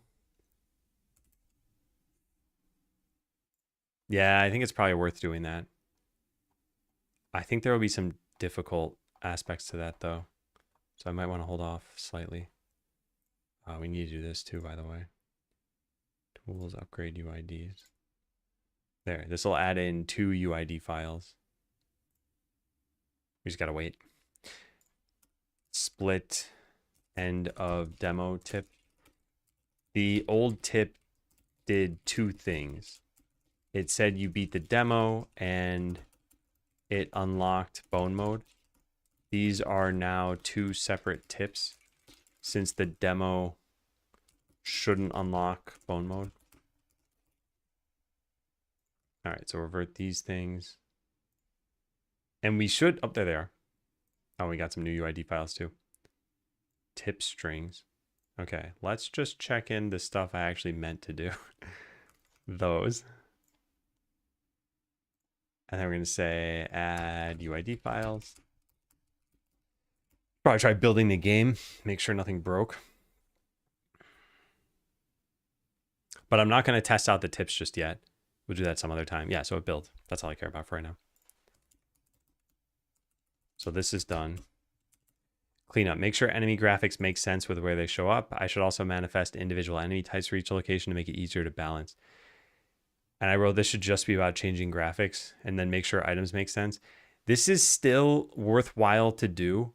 Yeah, I think it's probably worth doing that. I think there will be some difficult aspects to that though. So I might want to hold off slightly. We need to do this too, by the way. Tools, upgrade UIDs. There, this will add in 2 UID files. We just gotta wait. Split end of demo tip. The old tip did 2 things. It said you beat the demo and it unlocked bone mode. These are now 2 separate tips since the demo shouldn't unlock bone mode. All right, so revert these things. And we should, oh, there they are. Oh, we got some new UID files too. Tip strings. Okay, let's just check in the stuff I actually meant to do. Those. And then we're going to say add UID files. Probably try building the game, make sure nothing broke. But I'm not going to test out the tips just yet. We'll do that some other time. Yeah, so it built. That's all I care about for right now. So this is done. Cleanup. Make sure enemy graphics make sense with where they show up. I should also manifest individual enemy types for each location to make it easier to balance. And I wrote this should just be about changing graphics and then make sure items make sense. This is still worthwhile to do,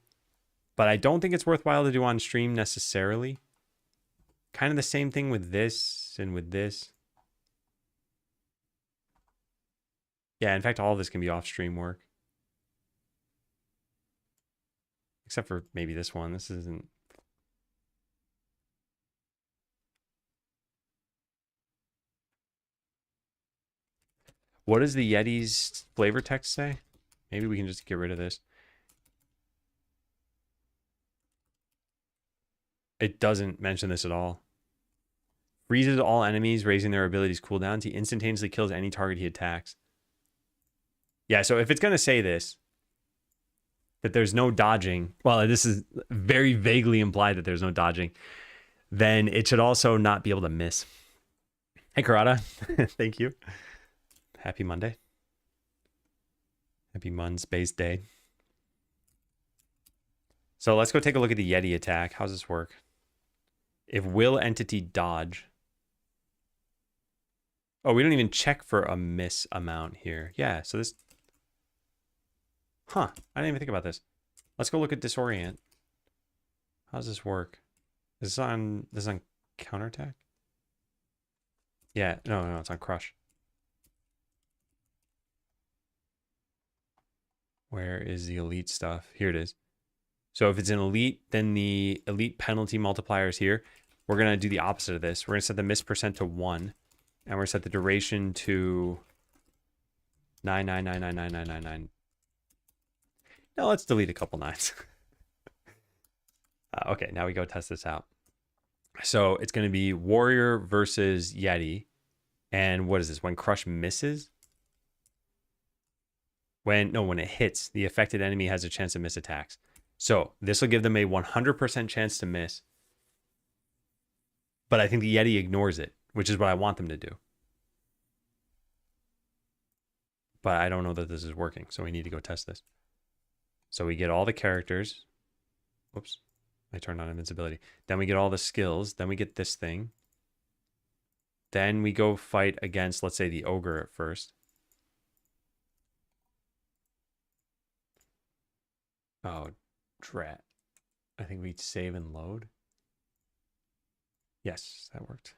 but I don't think it's worthwhile to do on stream necessarily. Kind of the same thing with this and with this. Yeah, in fact, all of this can be off-stream work. Except for maybe this one. This isn't... What does the Yeti's flavor text say? Maybe we can just get rid of this. It doesn't mention this at all. Freezes all enemies, raising their abilities cooldowns. He instantaneously kills any target he attacks. Yeah, so if it's going to say this, that there's no dodging, well, this is very vaguely implied that there's no dodging, then it should also not be able to miss. Hey, Karada. Thank you. Happy Monday. Happy Mon-Space Day. So let's go take a look at the Yeti attack. How's this work? If will entity dodge. Oh, we don't even check for a miss amount here. Yeah, so this... Huh, I didn't even think about this. Let's go look at disorient. How does this work? Is this on counterattack? Yeah, no, it's on crush. Where is the elite stuff? Here it is. So if it's an elite, then the elite penalty multiplier is here. We're going to do the opposite of this. We're going to set the miss percent to 1. And we're going to set the duration to 9999999. Now let's delete a couple nines. Okay, now we go test this out. So it's going to be Warrior versus Yeti. And what is this? When Crush misses? When it hits, the affected enemy has a chance to miss attacks. So this will give them a 100% chance to miss. But I think the Yeti ignores it, which is what I want them to do. But I don't know that this is working, so we need to go test this. So we get all the characters. Whoops, I turned on invincibility. Then we get all the skills. Then we get this thing. Then we go fight against, let's say, the ogre at first. Oh, drat. I think we save and load. Yes, that worked.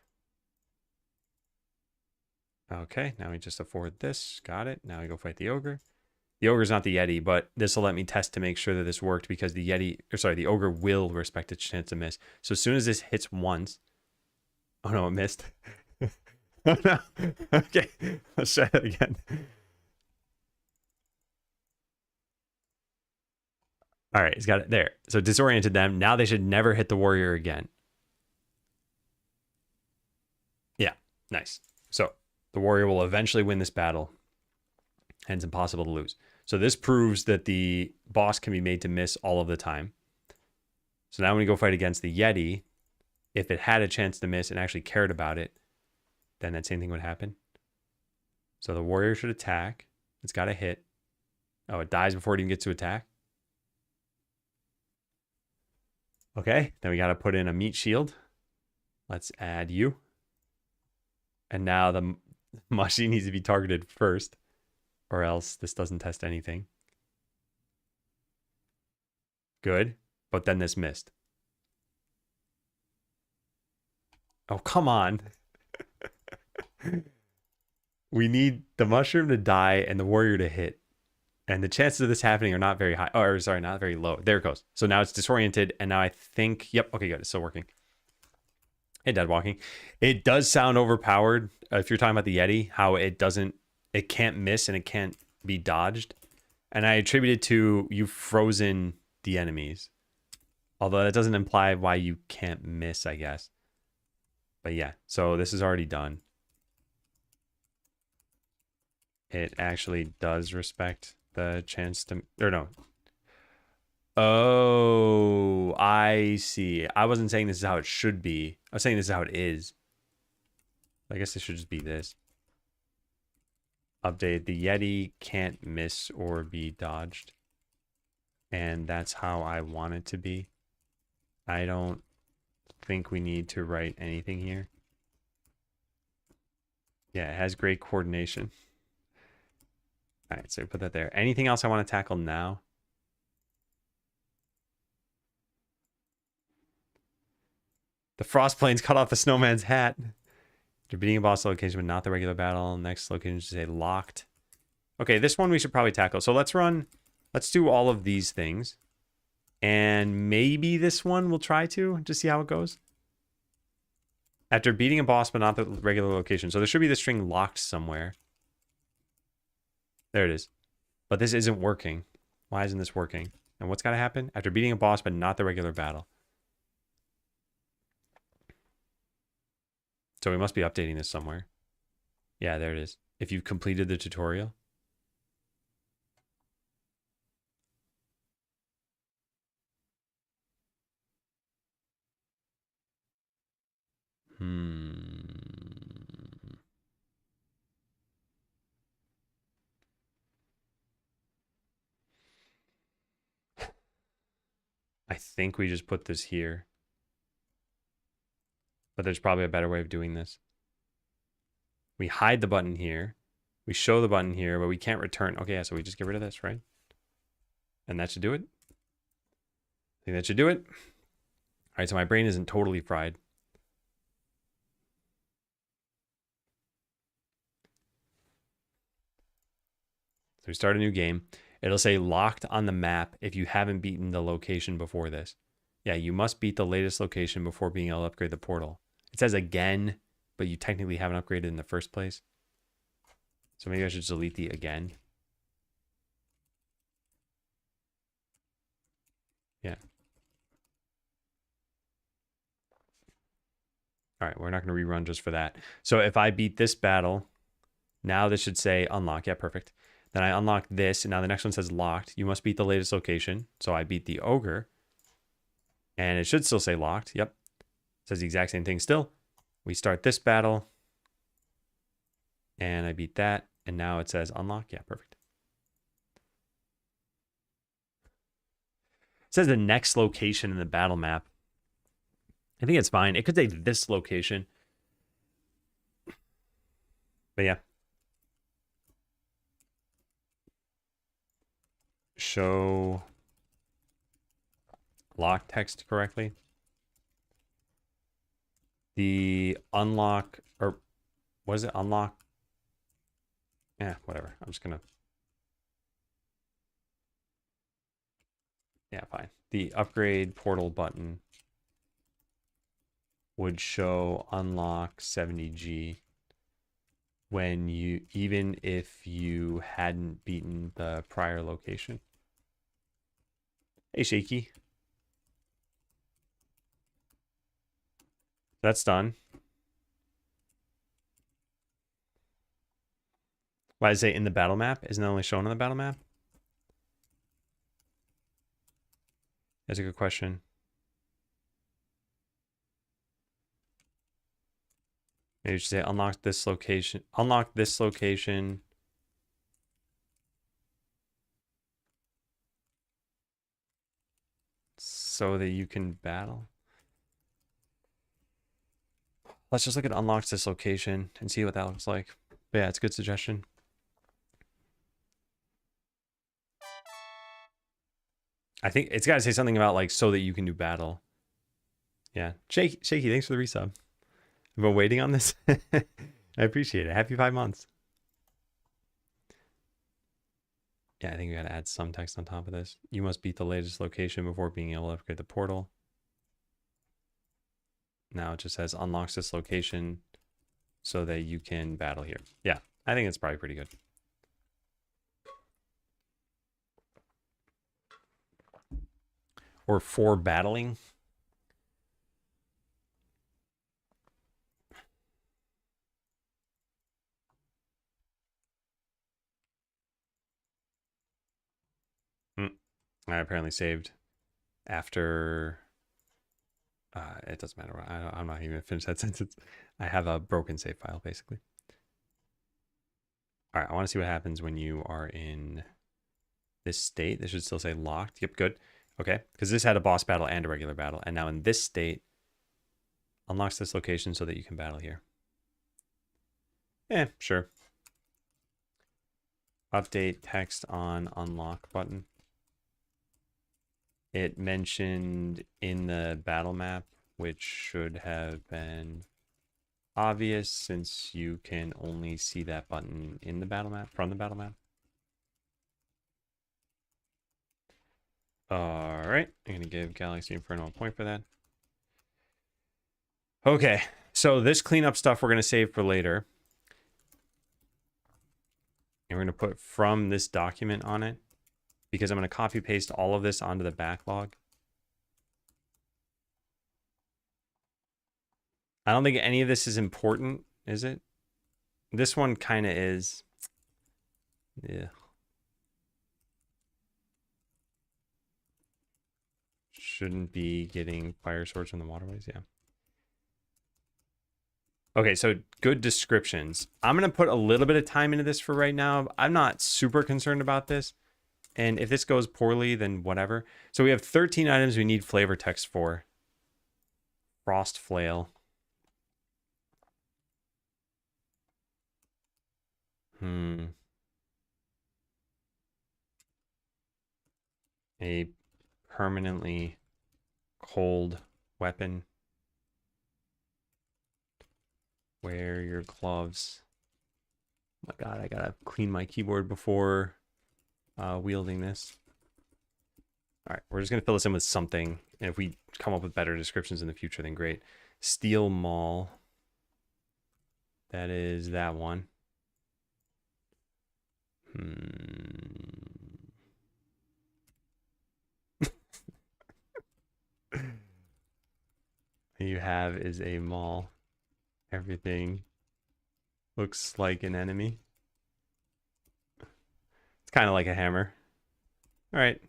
Okay, now we just afford this. Got it. Now we go fight the ogre. The ogre's not the Yeti, but this will let me test to make sure that this worked because the Yeti, or sorry, the ogre will respect its chance to miss. So as soon as this hits once, oh no, it missed. Oh no. Okay, let's try that again. All right, he's got it there. So disoriented them. Now they should never hit the warrior again. Yeah, nice. So the warrior will eventually win this battle. Hence impossible to lose. So this proves that the boss can be made to miss all of the time. So now when we go fight against the Yeti, if it had a chance to miss and actually cared about it, then that same thing would happen. So the warrior should attack. It's got to hit. Oh, it dies before it even gets to attack. Okay, then we got to put in a meat shield. Let's add you. And now the machine needs to be targeted first, or else this doesn't test anything. Good, but then this missed. Oh, come on. We need the mushroom to die and the warrior to hit. And the chances of this happening are not very high. Or sorry, not very low. There it goes. So now it's disoriented. And now I think, yep. Okay, good. It's still working. Hey, dead walking. It does sound overpowered. If you're talking about the Yeti, how it can't miss and it can't be dodged. And I attribute it to you've frozen the enemies. Although that doesn't imply why you can't miss, I guess. But yeah, so this is already done. It actually does respect the chance to, or no. Oh, I see. I wasn't saying this is how it should be. I was saying this is how it is. I guess it should just be this. Update. The Yeti can't miss or be dodged. And that's how I want it to be. I don't think we need to write anything here. Yeah, it has great coordination. All right, so put that there. Anything else I want to tackle now? The frost planes cut off the snowman's hat. You're beating a boss location, but not the regular battle. Next location should say locked. Okay, this one we should probably tackle. So let's do all of these things. And maybe this one we'll try to just see how it goes. After beating a boss, but not the regular location. So there should be the string locked somewhere. There it is. But this isn't working. Why isn't this working? And what's got to happen? After beating a boss, but not the regular battle. So we must be updating this somewhere. Yeah, there it is. If you've completed the tutorial. I think we just put this here. But there's probably a better way of doing this. We hide the button here. We show the button here, but we can't return. Okay, yeah, so we just get rid of this, right? And that should do it. I think that should do it. All right, so my brain isn't totally fried. So we start a new game. It'll say locked on the map if you haven't beaten the location before this. Yeah, you must beat the latest location before being able to upgrade the portal. It says again, but you technically haven't upgraded in the first place. So maybe I should delete the again. Yeah. All right, we're not going to rerun just for that. So if I beat this battle, now this should say unlock. Yeah, perfect. Then I unlock this, and now the next one says locked. You must beat the latest location. So I beat the ogre. And it should still say locked. Yep. It says the exact same thing still. We start this battle. And I beat that. And now it says unlock. Yeah, perfect. It says the next location in the battle map. I think it's fine. It could say this location. But yeah. Show lock text correctly. The unlock, or was it unlock? Yeah, whatever. I'm just gonna. Yeah, fine. The upgrade portal button would show unlock 70G when you, even if you hadn't beaten the prior location. Hey, Shaky. That's done. Why does it say in the battle map? Isn't it only shown on the battle map? That's a good question. Maybe you should say unlock this location. Unlock this location. So that you can battle. Let's just look at unlocks this location and see what that looks like. But yeah, it's a good suggestion. I think it's got to say something about like so that you can do battle. Yeah. Shaky, thanks for the resub. I've been waiting on this. I appreciate it. Happy 5 months. Yeah, I think we got to add some text on top of this. You must beat the latest location before being able to upgrade the portal. Now it just says unlocks this location so that you can battle here. Yeah, I think it's probably pretty good. Or for battling. I apparently saved after. It doesn't matter. I'm not even gonna finish that sentence. I have a broken save file, basically. All right, I want to see what happens when you are in this state. This should still say locked. Yep, good. Okay, because this had a boss battle and a regular battle. And now in this state, unlocks this location so that you can battle here. Sure. Update text on unlock button. It mentioned in the battle map, which should have been obvious since you can only see that button in the battle map, from the battle map. All right, I'm going to give Galaxy Inferno a point for that. Okay, so this cleanup stuff we're going to save for later. And we're going to put from this document on it, because I'm going to copy paste all of this onto the backlog. I don't think any of this is important, is it? This one kind of is. Yeah. Shouldn't be getting fire swords from the waterways, yeah. Okay, so good descriptions. I'm going to put a little bit of time into this for right now. I'm not super concerned about this. And if this goes poorly, then whatever. So we have 13 items we need flavor text for. Frost flail. A permanently cold weapon. Wear your gloves. Oh my god, I gotta clean my keyboard before wielding this. All right, we're just gonna fill this in with something, and if we come up with better descriptions in the future, then great. Steel maul. That is that one. You have is a maul. Everything looks like an enemy. It's kind of like a hammer. All right.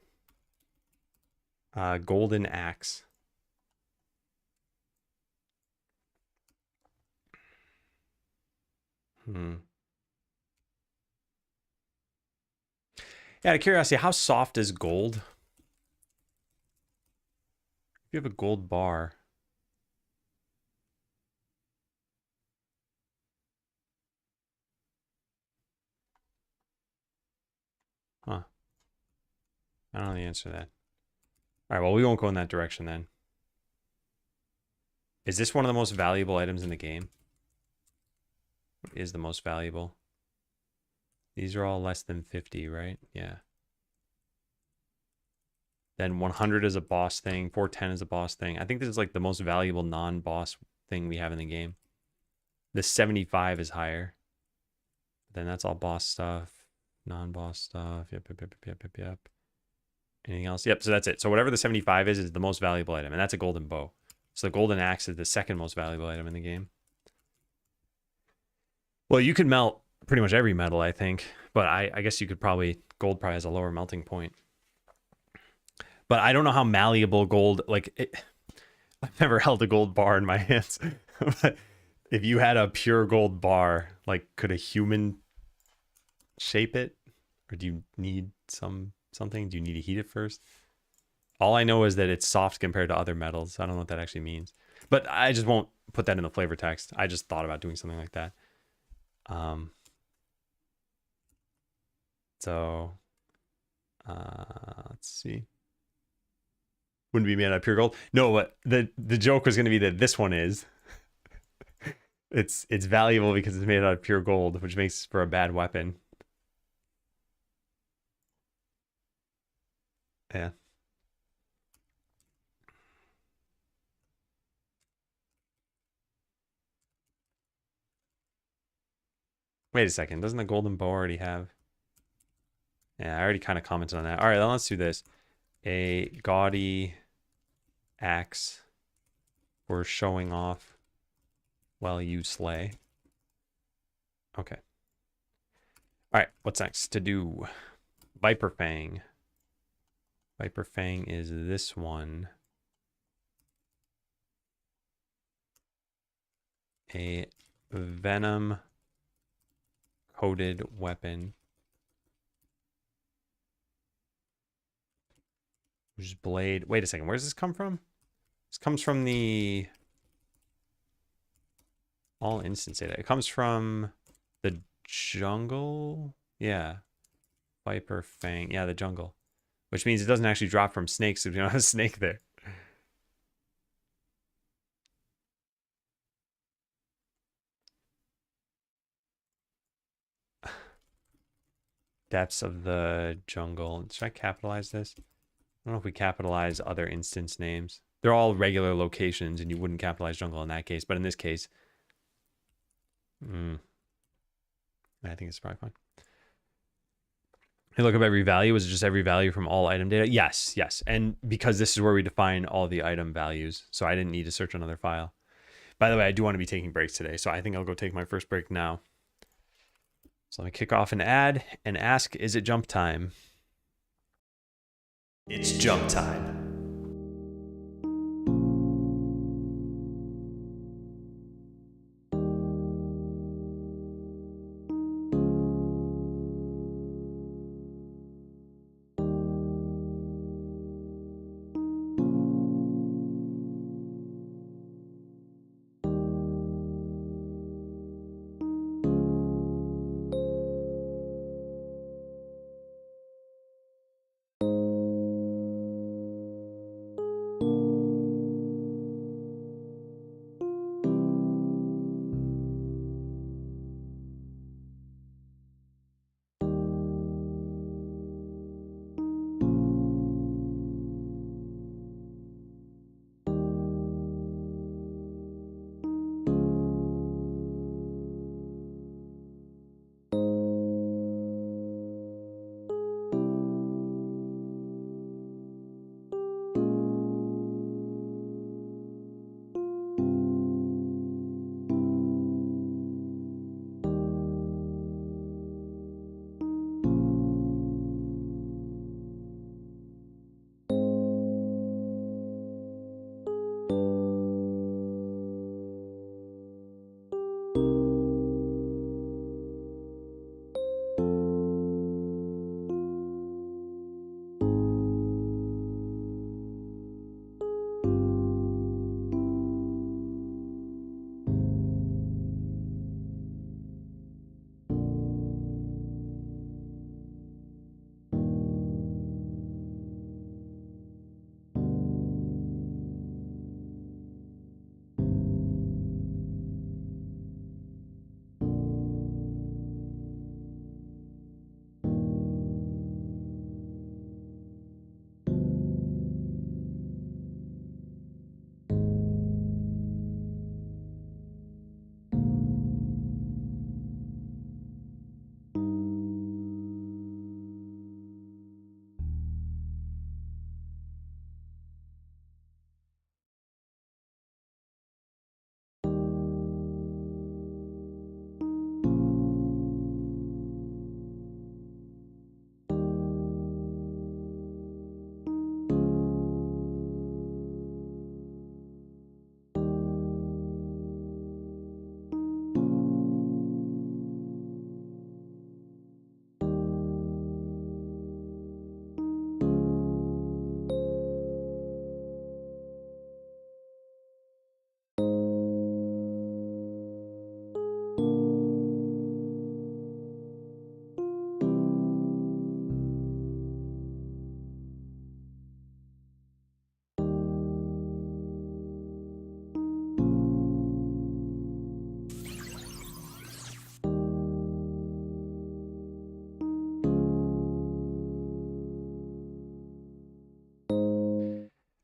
Golden axe. Yeah, out of curiosity, how soft is gold? If you have a gold bar. Huh. I don't know the answer to that. All right, well, we won't go in that direction then. Is this one of the most valuable items in the game? What is the most valuable? These are all less than 50, right? Yeah. Then 100 is a boss thing. 410 is a boss thing. I think this is like the most valuable non-boss thing we have in the game. The 75 is higher. Then that's all boss stuff. Non-boss stuff. Yep. Anything else? Yep, so that's it. So whatever the 75 is the most valuable item. And that's a golden bow. So the golden axe is the second most valuable item in the game. Well, you could melt pretty much every metal, I think. But I guess you could probably... Gold probably has a lower melting point. But I don't know how malleable gold... Like, I've never held a gold bar in my hands. But if you had a pure gold bar, like, could a human shape it? Or do you need something? Do you need to heat it first? All I know is that it's soft compared to other metals. I don't know what that actually means. But I just won't put that in the flavor text. I just thought about doing something like that. So, let's see. Wouldn't be made out of pure gold. No, but the joke was going to be that this one is. It's valuable because it's made out of pure gold, which makes for a bad weapon. Yeah. Wait a second. Doesn't the golden bow already have? Yeah, I already kind of commented on that. All right, then let's do this. A gaudy axe for showing off while you slay. Okay. All right, what's next to do? Viper Fang. Viper Fang is this one. A venom coated weapon. Whose blade... Wait a second, where does this come from? This comes from the... All instance data. It comes from the jungle? Yeah. Viper Fang. Yeah, the jungle. Which means it doesn't actually drop from snakes if you don't have a snake there. Depths of the jungle. Should I capitalize this? I don't know if we capitalize other instance names. They're all regular locations, and you wouldn't capitalize jungle in that case. But in this case, I think it's probably fine. Hey, look up every value. Is it just every value from all item data? Yes, yes. And because this is where we define all the item values, so I didn't need to search another file. By the way, I do want to be taking breaks today, so I think I'll go take my first break now. So let me kick off an ad and ask, is it jump time? It's jump time.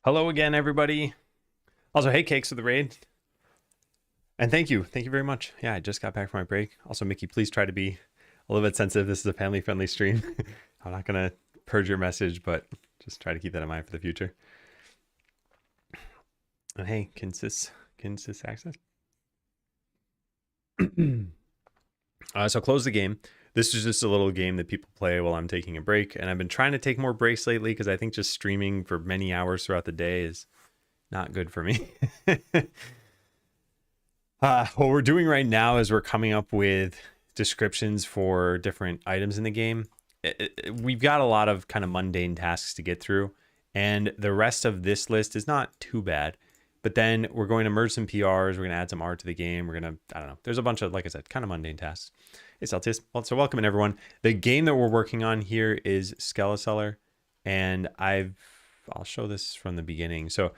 Hello again, everybody. Also, hey, Cakes with the raid. And thank you. Thank you very much. Yeah, I just got back from my break. Also, Mickey, please try to be a little bit sensitive. This is a family-friendly stream. I'm not going to purge your message, but just try to keep that in mind for the future. And hey, Kinsis access. So close the game. This is just a little game that people play while I'm taking a break. And I've been trying to take more breaks lately because I think just streaming for many hours throughout the day is not good for me. What we're doing right now is we're coming up with descriptions for different items in the game. We've got a lot of kind of mundane tasks to get through. And the rest of this list is not too bad. But then we're going to merge some PRs. We're going to add some art to the game. We're going to, I don't know. There's a bunch of, like I said, kind of mundane tasks. Hey, Celtius. Well, so welcome in, everyone. The game that we're working on here is Skeleseller. And I'll show this from the beginning. So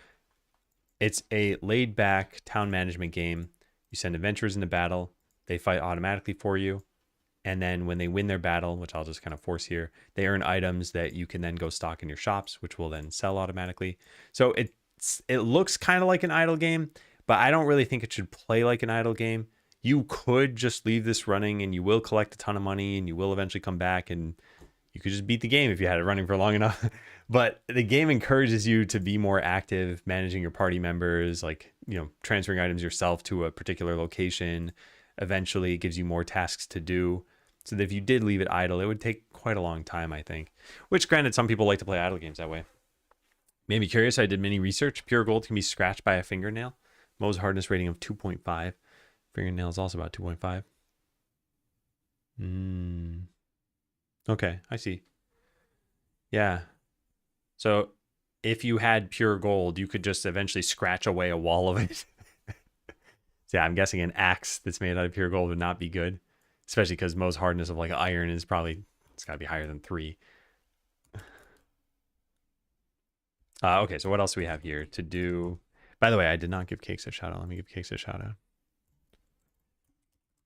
it's a laid back town management game. You send adventurers into battle. They fight automatically for you. And then when they win their battle, which I'll just kind of force here, they earn items that you can then go stock in your shops, which will then sell automatically. So it looks kind of like an idle game, but I don't really think it should play like an idle game. You could just leave this running and you will collect a ton of money and you will eventually come back and you could just beat the game if you had it running for long enough. But the game encourages you to be more active, managing your party members, like, you know, transferring items yourself to a particular location. Eventually it gives you more tasks to do. So that if you did leave it idle, it would take quite a long time, I think. Which, granted, some people like to play idle games that way. Made me curious. I did mini research. Pure gold can be scratched by a fingernail. Mohs hardness rating of 2.5. Fingernail is also about 2.5. Okay, I see. Yeah. So if you had pure gold, you could just eventually scratch away a wall of it. So yeah, I'm guessing an axe that's made out of pure gold would not be good. Especially because Mohs hardness of like iron is probably, it's got to be higher than 3. Okay, so what else do we have here to do? By the way, I did not give Cakes a shout out. Let me give Cakes a shout out.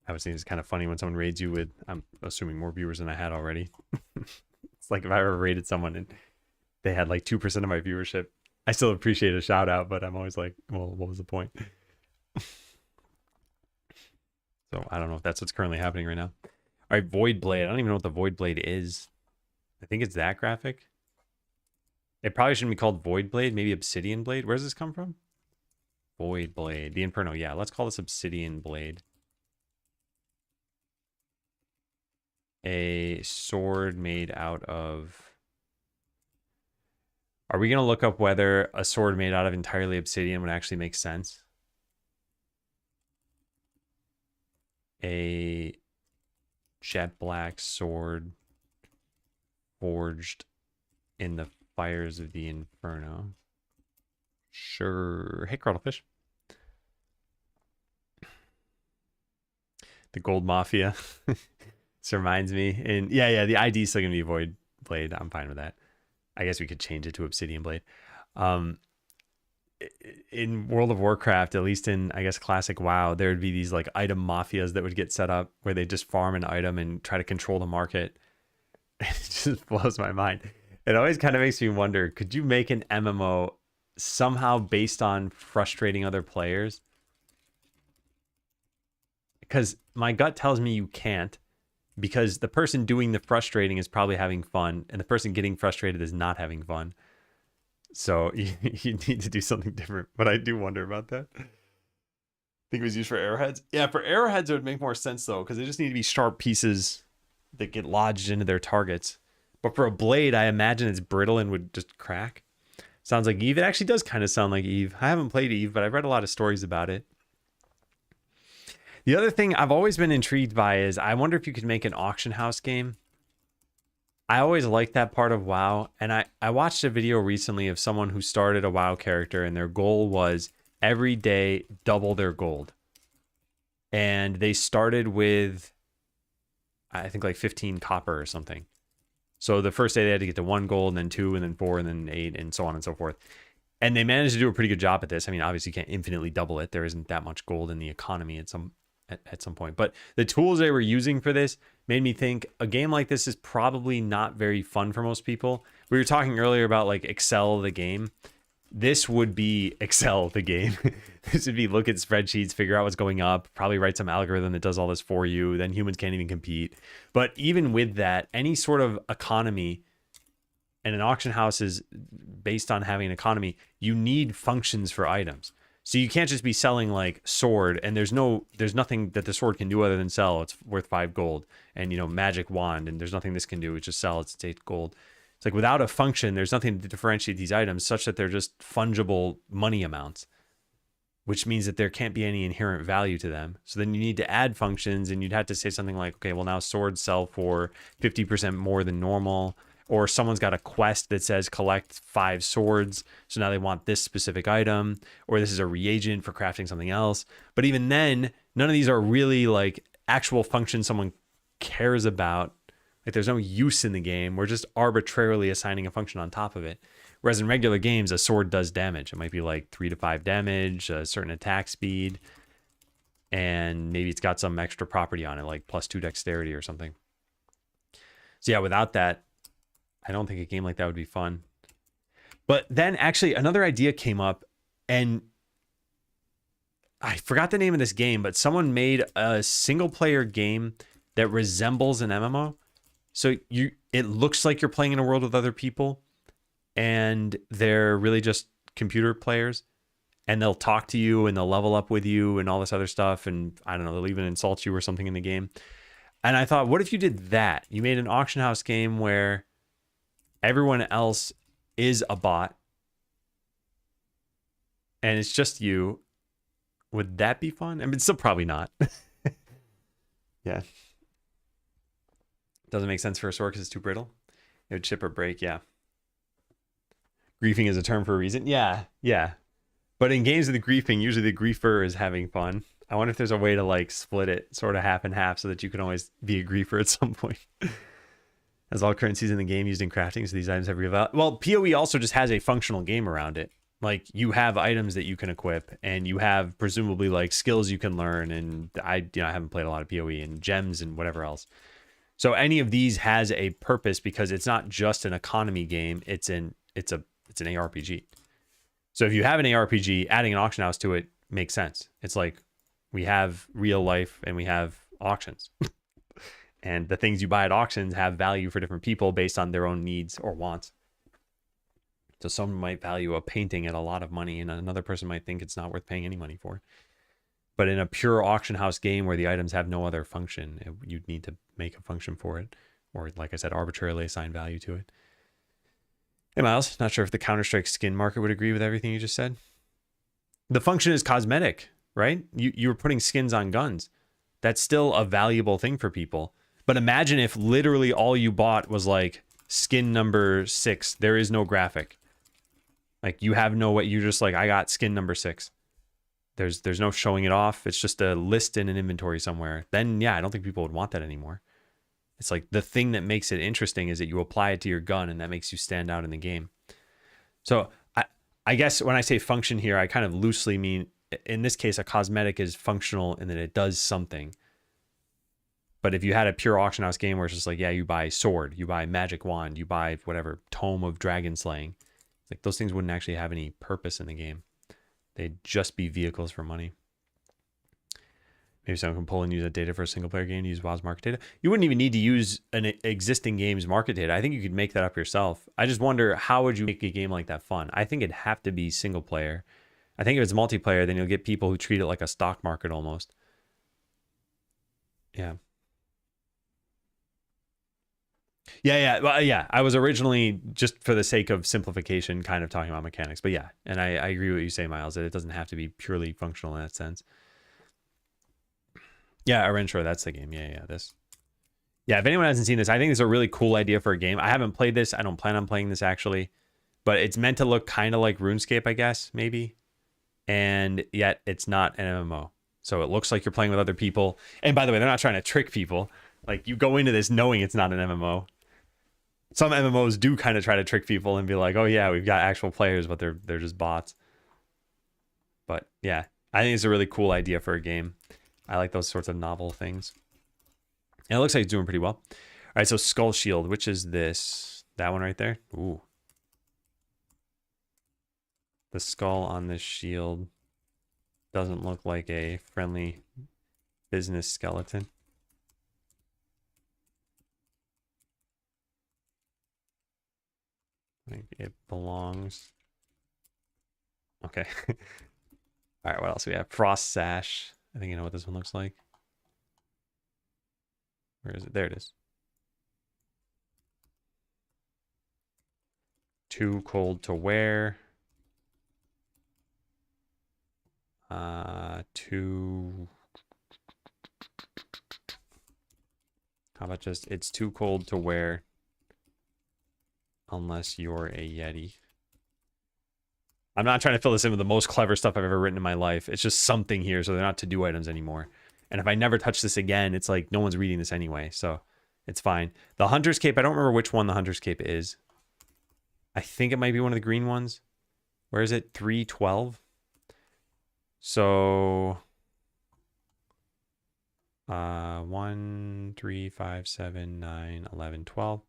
I was thinking it's kind of funny when someone raids you with, I'm assuming, more viewers than I had already. It's like if I ever raided someone and they had like 2% of my viewership, I still appreciate a shout out, but I'm always like, well, what was the point? So I don't know if that's what's currently happening right now. All right, Void Blade. I don't even know what the Void Blade is. I think it's that graphic. It probably shouldn't be called Void Blade. Maybe Obsidian Blade. Where does this come from? Void Blade. The Inferno. Yeah, let's call this Obsidian Blade. A sword made out of... Are we going to look up whether a sword made out of entirely obsidian would actually make sense? A jet black sword forged in the fires of the Inferno. Sure. Hey, Curdlefish. The Gold Mafia. This reminds me. And yeah, the ID is still going to be Void Blade. I'm fine with that. I guess we could change it to Obsidian Blade. In World of Warcraft, at least in, I guess, classic WoW, there would be these like item mafias that would get set up where they just farm an item and try to control the market. It just blows my mind. It always kind of makes me wonder, could you make an MMO somehow based on frustrating other players? Because my gut tells me you can't, because the person doing the frustrating is probably having fun and the person getting frustrated is not having fun. So you need to do something different. But I do wonder about that. I think it was used for arrowheads. Yeah, for arrowheads, it would make more sense, though, because they just need to be sharp pieces that get lodged into their targets. But for a blade, I imagine it's brittle and would just crack. Sounds like Eve. It actually does kind of sound like Eve. I haven't played Eve, but I've read a lot of stories about it. The other thing I've always been intrigued by is I wonder if you could make an auction house game. I always liked that part of WoW, and I watched a video recently of someone who started a WoW character, and their goal was every day double their gold. And they started with, I think, like 15 copper or something. So the first day they had to get to 1 gold, and then 2, and then 4, and then 8, and so on and so forth. And they managed to do a pretty good job at this. I mean, obviously you can't infinitely double it. There isn't that much gold in the economy at some point. But the tools they were using for this made me think a game like this is probably not very fun for most people. We were talking earlier about like Excel the game. this would be Excel, the game. This would be look at spreadsheets, figure out what's going up, probably write some algorithm that does all this for you. Then humans can't even compete. But even with that, any sort of economy, and an auction house is based on having an economy, you need functions for items. So you can't just be selling like sword and there's nothing that the sword can do other than sell. It's worth 5 gold. And, you know, magic wand, and there's nothing this can do. It's just sell. It's 8 gold. It's like without a function, there's nothing to differentiate these items such that they're just fungible money amounts, which means that there can't be any inherent value to them. So then you need to add functions, and you'd have to say something like, okay, well now swords sell for 50% more than normal, or someone's got a quest that says collect 5 swords. So now they want this specific item, or this is a reagent for crafting something else. But even then, none of these are really like actual functions someone cares about. Like there's no use in the game. We're just arbitrarily assigning a function on top of it. Whereas in regular games, a sword does damage. It might be like 3 to 5 damage, a certain attack speed, and maybe it's got some extra property on it, like +2 dexterity or something. So yeah, without that, I don't think a game like that would be fun. But then actually another idea came up, and I forgot the name of this game, but someone made a single player game that resembles an MMO. So it looks like you're playing in a world with other people, and they're really just computer players, and they'll talk to you and they'll level up with you and all this other stuff. And I don't know, they'll even insult you or something in the game. And I thought, what if you did that? You made an auction house game where everyone else is a bot and it's just you. Would that be fun? I mean, still probably not. Yeah. Doesn't make sense for a sword because it's too brittle. It would chip or break, yeah. Griefing is a term for a reason. Yeah, yeah. But in games of the griefing, usually the griefer is having fun. I wonder if there's a way to like split it sort of half and half so that you can always be a griefer at some point. As all currencies in the game used in crafting, so these items have real value. Well, PoE also just has a functional game around it. Like you have items that you can equip, and you have presumably like skills you can learn. And I haven't played a lot of PoE, and gems and whatever else. So any of these has a purpose because it's not just an economy game. It's an ARPG. So if you have an ARPG, adding an auction house to it makes sense. It's like we have real life and we have auctions. And the things you buy at auctions have value for different people based on their own needs or wants. So someone might value a painting at a lot of money, and another person might think it's not worth paying any money for. But in a pure auction house game where the items have no other function, you'd need to make a function for it. Or like I said, arbitrarily assign value to it. Hey, Miles, not sure if the Counter-Strike skin market would agree with everything you just said. The function is cosmetic, right? You were putting skins on guns. That's still a valuable thing for people. But imagine if literally all you bought was like skin number 6. There is no graphic. Like you have no way. You're just like, I got skin number 6. There's no showing it off. It's just a list in an inventory somewhere. Then yeah, I don't think people would want that anymore. It's like the thing that makes it interesting is that you apply it to your gun, and that makes you stand out in the game. So I guess when I say function here, I kind of loosely mean, in this case, a cosmetic is functional in that it does something. But if you had a pure auction house game where it's just like, yeah, you buy sword, you buy magic wand, you buy whatever, tome of dragon slaying, like those things wouldn't actually have any purpose in the game. They'd just be vehicles for money. Maybe someone can pull and use that data for a single player game to use WoW's market data. You wouldn't even need to use an existing game's market data. I think you could make that up yourself. I just wonder, how would you make a game like that fun? I think it'd have to be single player. I think if it's multiplayer, then you'll get people who treat it like a stock market almost. Yeah. Yeah. Well, yeah. I was originally, just for the sake of simplification, kind of talking about mechanics. But yeah, and I agree with what you say, Miles, that it doesn't have to be purely functional in that sense. Yeah, Arentro, that's the game. Yeah, this. Yeah, if anyone hasn't seen this, I think it's a really cool idea for a game. I haven't played this. I don't plan on playing this, actually. But it's meant to look kind of like RuneScape, I guess, maybe. And yet, it's not an MMO. So it looks like you're playing with other people. And by the way, they're not trying to trick people. Like, you go into this knowing it's not an MMO. Some MMOs do kind of try to trick people and be like, oh yeah, we've got actual players, but they're just bots. But yeah, I think it's a really cool idea for a game. I like those sorts of novel things. And it looks like it's doing pretty well. All right, so Skull Shield, which is this? That one right there? Ooh. The skull on this shield doesn't look like a friendly business skeleton. I think it belongs. Okay. All right, what else do we have? Frost sash. I think you know what this one looks like. Where is it? There it is. Too cold to wear. Too. How about just it's too cold to wear unless you're a Yeti. I'm not trying to fill this in with the most clever stuff I've ever written in my life. It's just something here, so they're not to-do items anymore. And if I never touch this again, it's like no one's reading this anyway, so it's fine. The Hunter's Cape, I don't remember which one the Hunter's Cape is. I think it might be one of the green ones. Where is it? 312. So 1, 3, 5, 7, 9, 11, 12.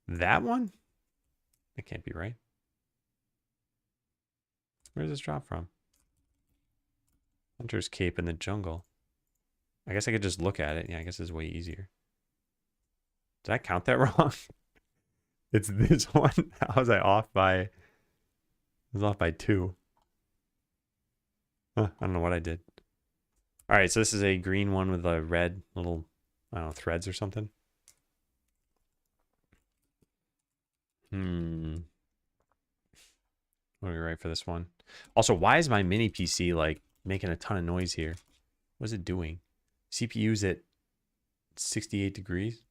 That one? That can't be right. Where does this drop from? Hunter's Cape in the jungle. I guess I could just look at it. Yeah, I guess it's way easier. Did I count that wrong? It's this one. How was I off by? I was off by 2. Huh, I don't know what I did. All right, so this is a green one with a red little, I don't know, threads or something. What do we write for this one? Also, why is my mini PC like making a ton of noise here? What is it doing? CPU's at 68 degrees.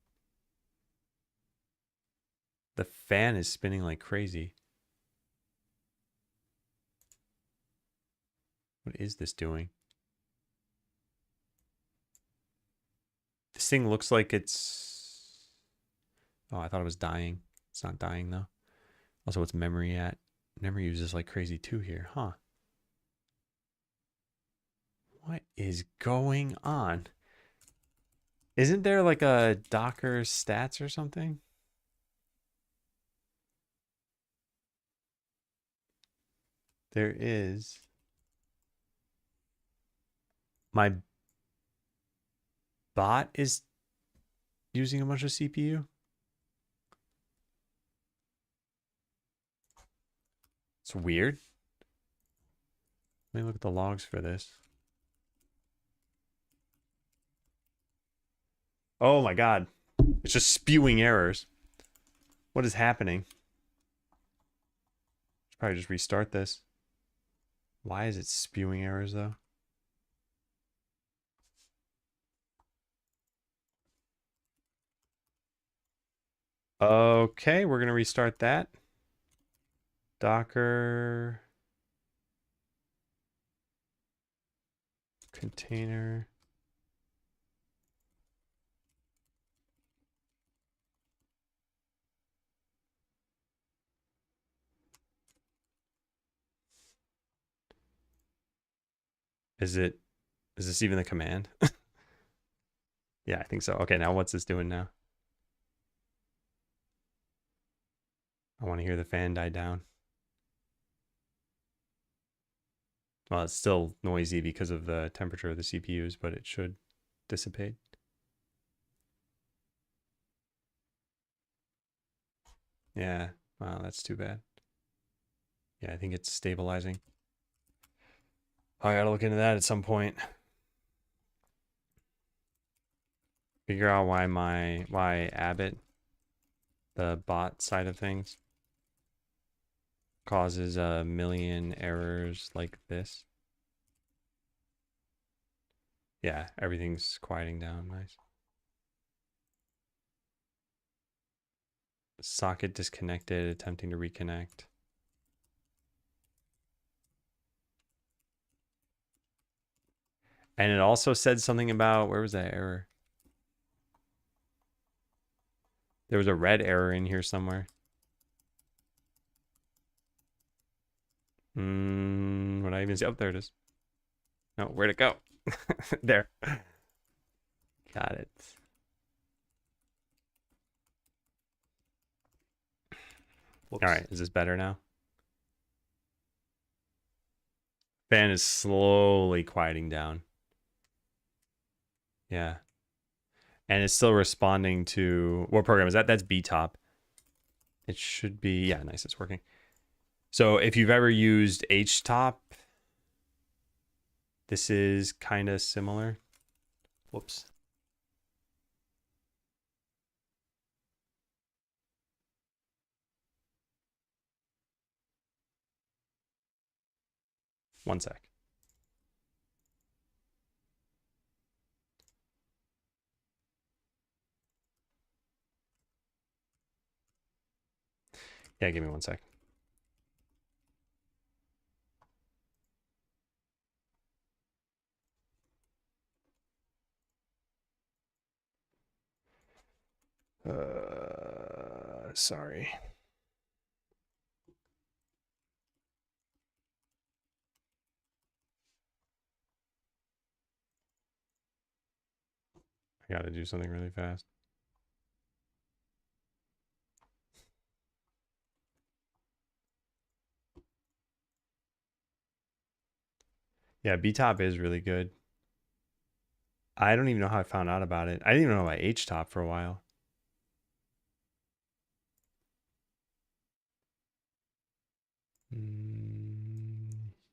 The fan is spinning like crazy. What is this doing? This thing looks like it's... Oh, I thought it was dying. It's not dying though. Also, what's memory at? Memory uses like crazy too here, huh? What is going on? Isn't there like a Docker stats or something? There is. My bot is using a bunch of CPU. It's weird. Let me look at the logs for this. Oh my god. It's just spewing errors. What is happening? Should probably just restart this. Why is it spewing errors though? Okay, we're gonna restart that. Docker container. Is this even the command? Yeah, I think so. Okay, now what's this doing now? I want to hear the fan die down. Well, it's still noisy because of the temperature of the CPUs, but it should dissipate. Yeah, wow, that's too bad. Yeah, I think it's stabilizing. Oh, I gotta look into that at some point. Figure out why Abbott, the bot side of things, causes a million errors like this. Yeah, everything's quieting down. Nice. Socket disconnected, attempting to reconnect. And it also said something about, where was that error? There was a red error in here somewhere. Would I even see? Oh, there it is. No, where'd it go? There. Got it. Whoops. All right, is this better now? Fan is slowly quieting down. Yeah. And it's still responding to, what program is that? That's BTOP. It should be, yeah, nice, it's working. So if you've ever used HTOP, this is kind of similar. Whoops. One sec. Yeah, give me one sec. Sorry. I gotta do something really fast. Yeah, BTOP is really good. I don't even know how I found out about it. I didn't even know about HTOP for a while.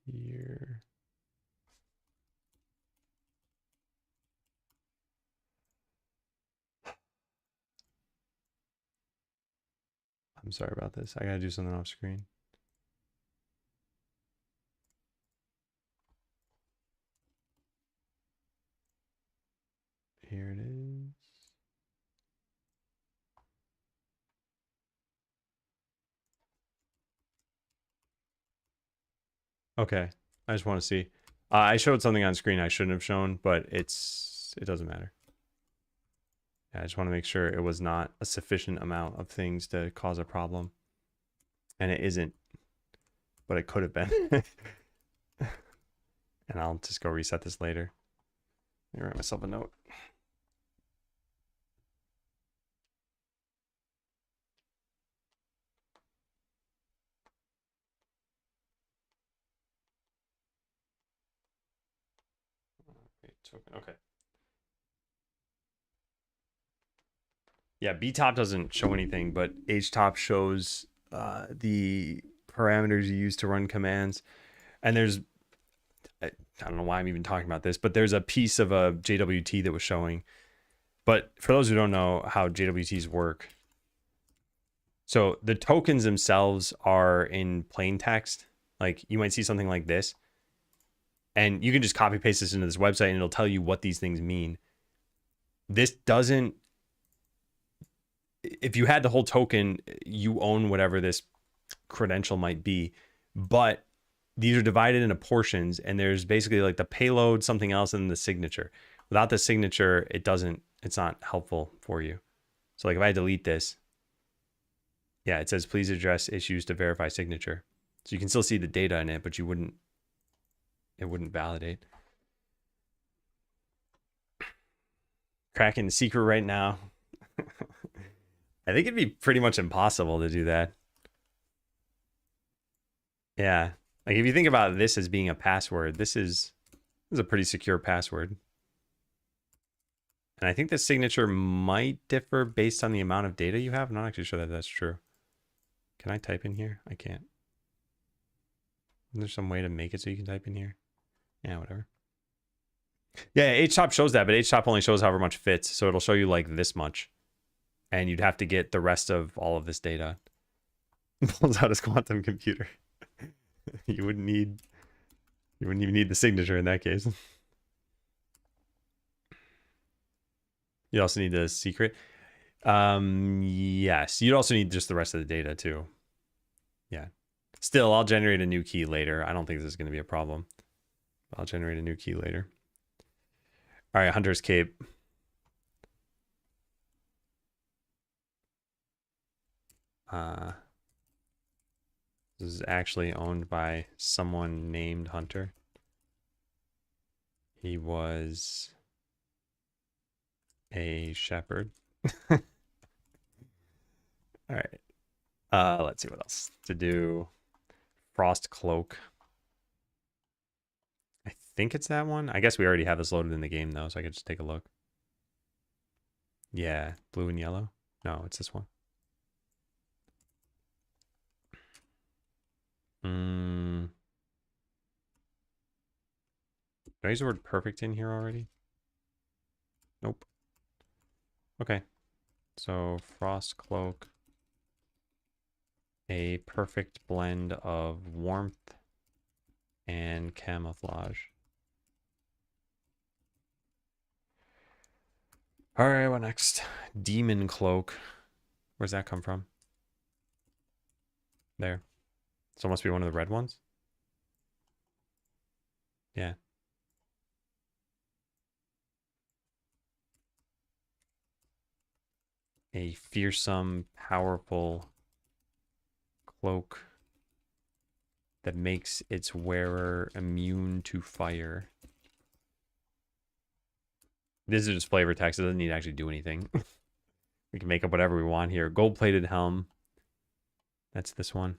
Here. I'm sorry about this. I gotta do something off screen. Here it is. Okay. I just want to see. I showed something on screen I shouldn't have shown, but it doesn't matter. Yeah, I just want to make sure it was not a sufficient amount of things to cause a problem. And it isn't, but it could have been. And I'll just go reset this later. Let me write myself a note. Okay. Yeah, BTOP doesn't show anything, but HTOP shows the parameters you use to run commands. And there's, I don't know why I'm even talking about this, but there's a piece of a JWT that was showing. But for those who don't know how JWTs work, so the tokens themselves are in plain text. Like you might see something like this, and you can just copy paste this into this website and it'll tell you what these things mean. This doesn't, if you had the whole token, you own whatever this credential might be, but these are divided into portions and there's basically like the payload, something else, and the signature. Without the signature, it's not helpful for you. So like if I delete this, yeah, it says please address issues to verify signature. So you can still see the data in it, but it wouldn't validate. Cracking the secret right now. I think it'd be pretty much impossible to do that. Yeah. Like if you think about this as being a password, this is a pretty secure password. And I think the signature might differ based on the amount of data you have. I'm not actually sure that that's true. Can I type in here? I can't. Is there some way to make it so you can type in here? Yeah, whatever. Yeah, HTOP shows that, but HTOP only shows however much fits. So it'll show you like this much. And you'd have to get the rest of all of this data. Pulls out his quantum computer. You wouldn't even need the signature in that case. You also need the secret. Yes, you'd also need just the rest of the data too. Yeah. Still, I'll generate a new key later. I don't think this is going to be a problem. I'll generate a new key later. All right, Hunter's Cape. This is actually owned by someone named Hunter. He was a shepherd. All right. Let's see what else to do. Frost Cloak. think it's that one. I guess we already have this loaded in the game though, so I could just take a look. Yeah, blue and yellow. No, it's this one. Did I use the word perfect in here already? Nope. Okay. So frost cloak. A perfect blend of warmth and camouflage. All right, what next? Demon cloak. Where's that come from? There. So it must be one of the red ones? Yeah. A fearsome, powerful cloak that makes its wearer immune to fire. This is just flavor text. It doesn't need to actually do anything. We can make up whatever we want here. Gold-plated helm. That's this one.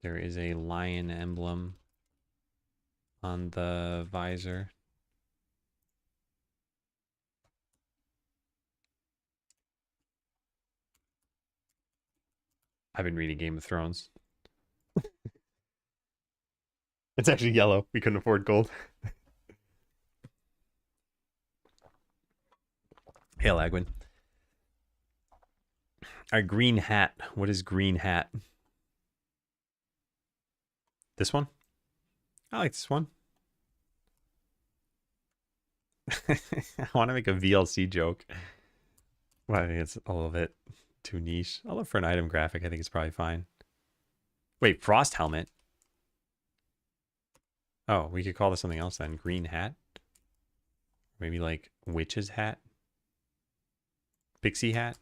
There is a lion emblem on the visor. I've been reading Game of Thrones. It's actually yellow. We couldn't afford gold. Hail, Agwin. Our green hat. What is green hat? This one? I like this one. I want to make a VLC joke. But I think it's a little bit too niche. I'll look for an item graphic. I think it's probably fine. Wait, frost helmet? Oh, we could call this something else then. Green hat? Maybe like witch's hat? Pixie hat?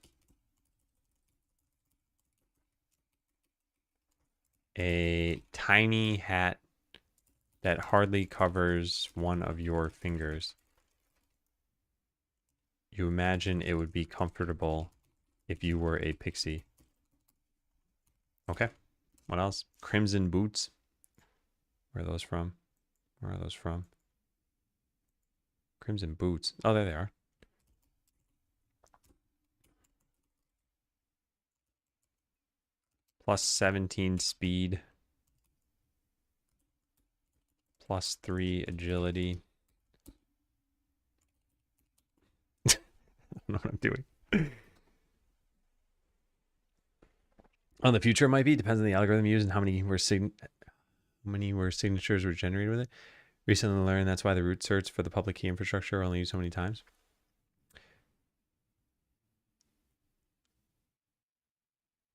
A tiny hat that hardly covers one of your fingers. You imagine it would be comfortable if you were a pixie. Okay. What else? Crimson boots. Where are those from? Where are those from? Crimson boots. Oh, there they are. Plus 17 speed. Plus 3 agility. I don't know what I'm doing. On the future, it might be. Depends on the algorithm used and how many signatures were generated with it. Recently learned that's why the root certs for the public key infrastructure are only used so many times.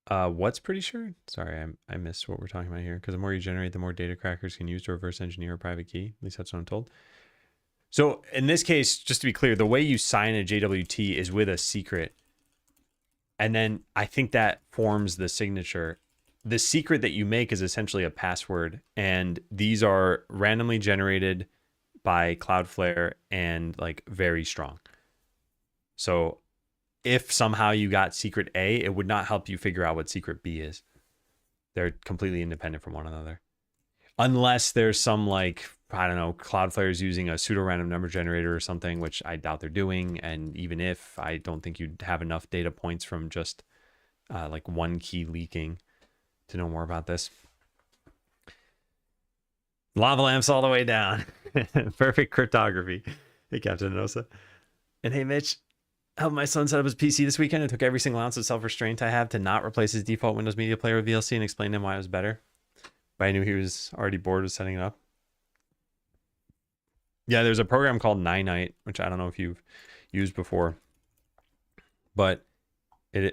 What's pretty sure? Sorry, I missed what we're talking about here. Because the more you generate, the more data crackers can use to reverse engineer a private key. At least that's what I'm told. So in this case, just to be clear, the way you sign a JWT is with a secret. And then I think that forms the signature. The secret that you make is essentially a password. And these are randomly generated by Cloudflare and like very strong. So if somehow you got secret A, it would not help you figure out what secret B is. They're completely independent from one another. Unless there's some like, I don't know, Cloudflare is using a pseudo-random number generator or something, which I doubt they're doing. And even if, I don't think you'd have enough data points from just like one key leaking to know more about this. Lava lamps all the way down. Perfect cryptography. Hey, Captain Nosa. And hey, Mitch. Helped my son set up his PC this weekend and took every single ounce of self-restraint I have to not replace his default Windows Media Player with VLC and explained to him why it was better. But I knew he was already bored with setting it up. Yeah, there's a program called Ninite, which I don't know if you've used before. But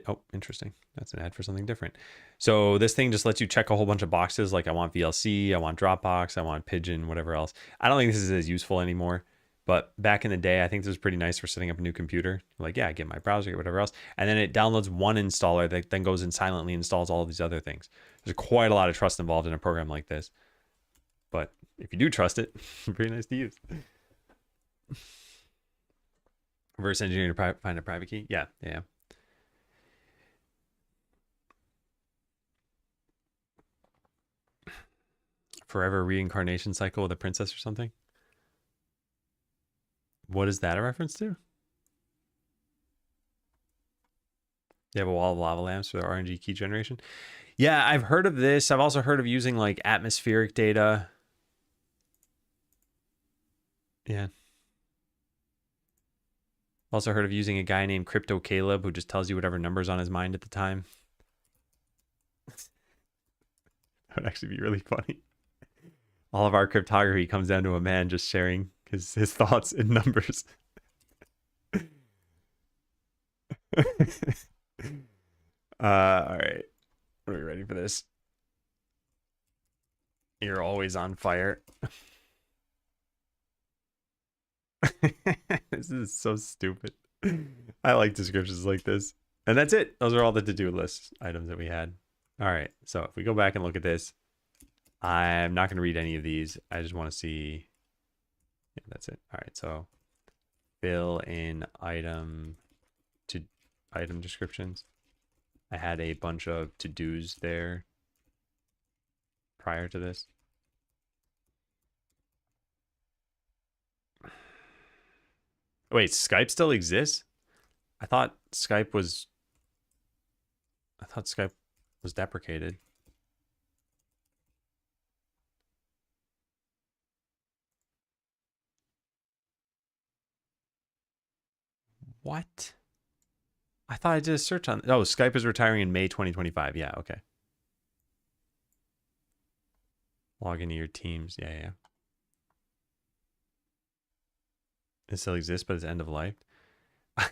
oh, interesting. That's an ad for something different. So this thing just lets you check a whole bunch of boxes. Like I want VLC, I want Dropbox, I want Pigeon, whatever else. I don't think this is as useful anymore. But back in the day, I think this was pretty nice for setting up a new computer. Like, yeah, get my browser, get whatever else. And then it downloads one installer that then goes and silently installs all of these other things. There's quite a lot of trust involved in a program like this. But if you do trust it, pretty nice to use. Reverse engineering to find a private key? Yeah. forever reincarnation cycle with a princess or something. What is that a reference to? You have a wall of lava lamps for the RNG key generation. Yeah, I've heard of this. I've also heard of using like atmospheric data. Yeah. Also heard of using a guy named Crypto Caleb who just tells you whatever number's on his mind at the time. That would actually be really funny. All of our cryptography comes down to a man just sharing his thoughts in numbers. All right. Are we ready for this? You're always on fire. This is so stupid. I like descriptions like this. And that's it. Those are all the to-do list items that we had. All right. So if we go back and look at this, I'm not going to read any of these. I just want to see. Yeah, that's it. All right. So fill in item descriptions. I had a bunch of to-dos there prior to this. Wait, Skype still exists? I thought Skype was deprecated. What? I thought I did a search on... Oh, Skype is retiring in May 2025. Yeah, okay. Log into your Teams. Yeah, yeah. It still exists, but it's end of life.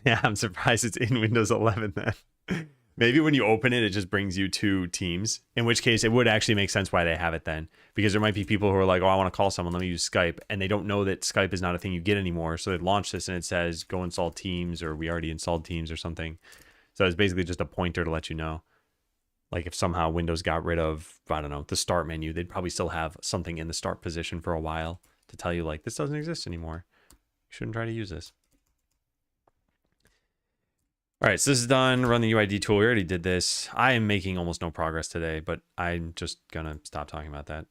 Yeah, I'm surprised it's in Windows 11 then. Maybe when you open it, it just brings you to Teams, in which case it would actually make sense why they have it then. Because there might be people who are like, oh, I want to call someone, let me use Skype. And they don't know that Skype is not a thing you get anymore. So they launch this and it says, go install Teams, or we already installed Teams or something. So it's basically just a pointer to let you know. Like if somehow Windows got rid of, I don't know, the start menu, they'd probably still have something in the start position for a while to tell you like, this doesn't exist anymore. You shouldn't try to use this. All right, so this is done. Run the UID tool. We already did this. I am making almost no progress today, but I'm just going to stop talking about that.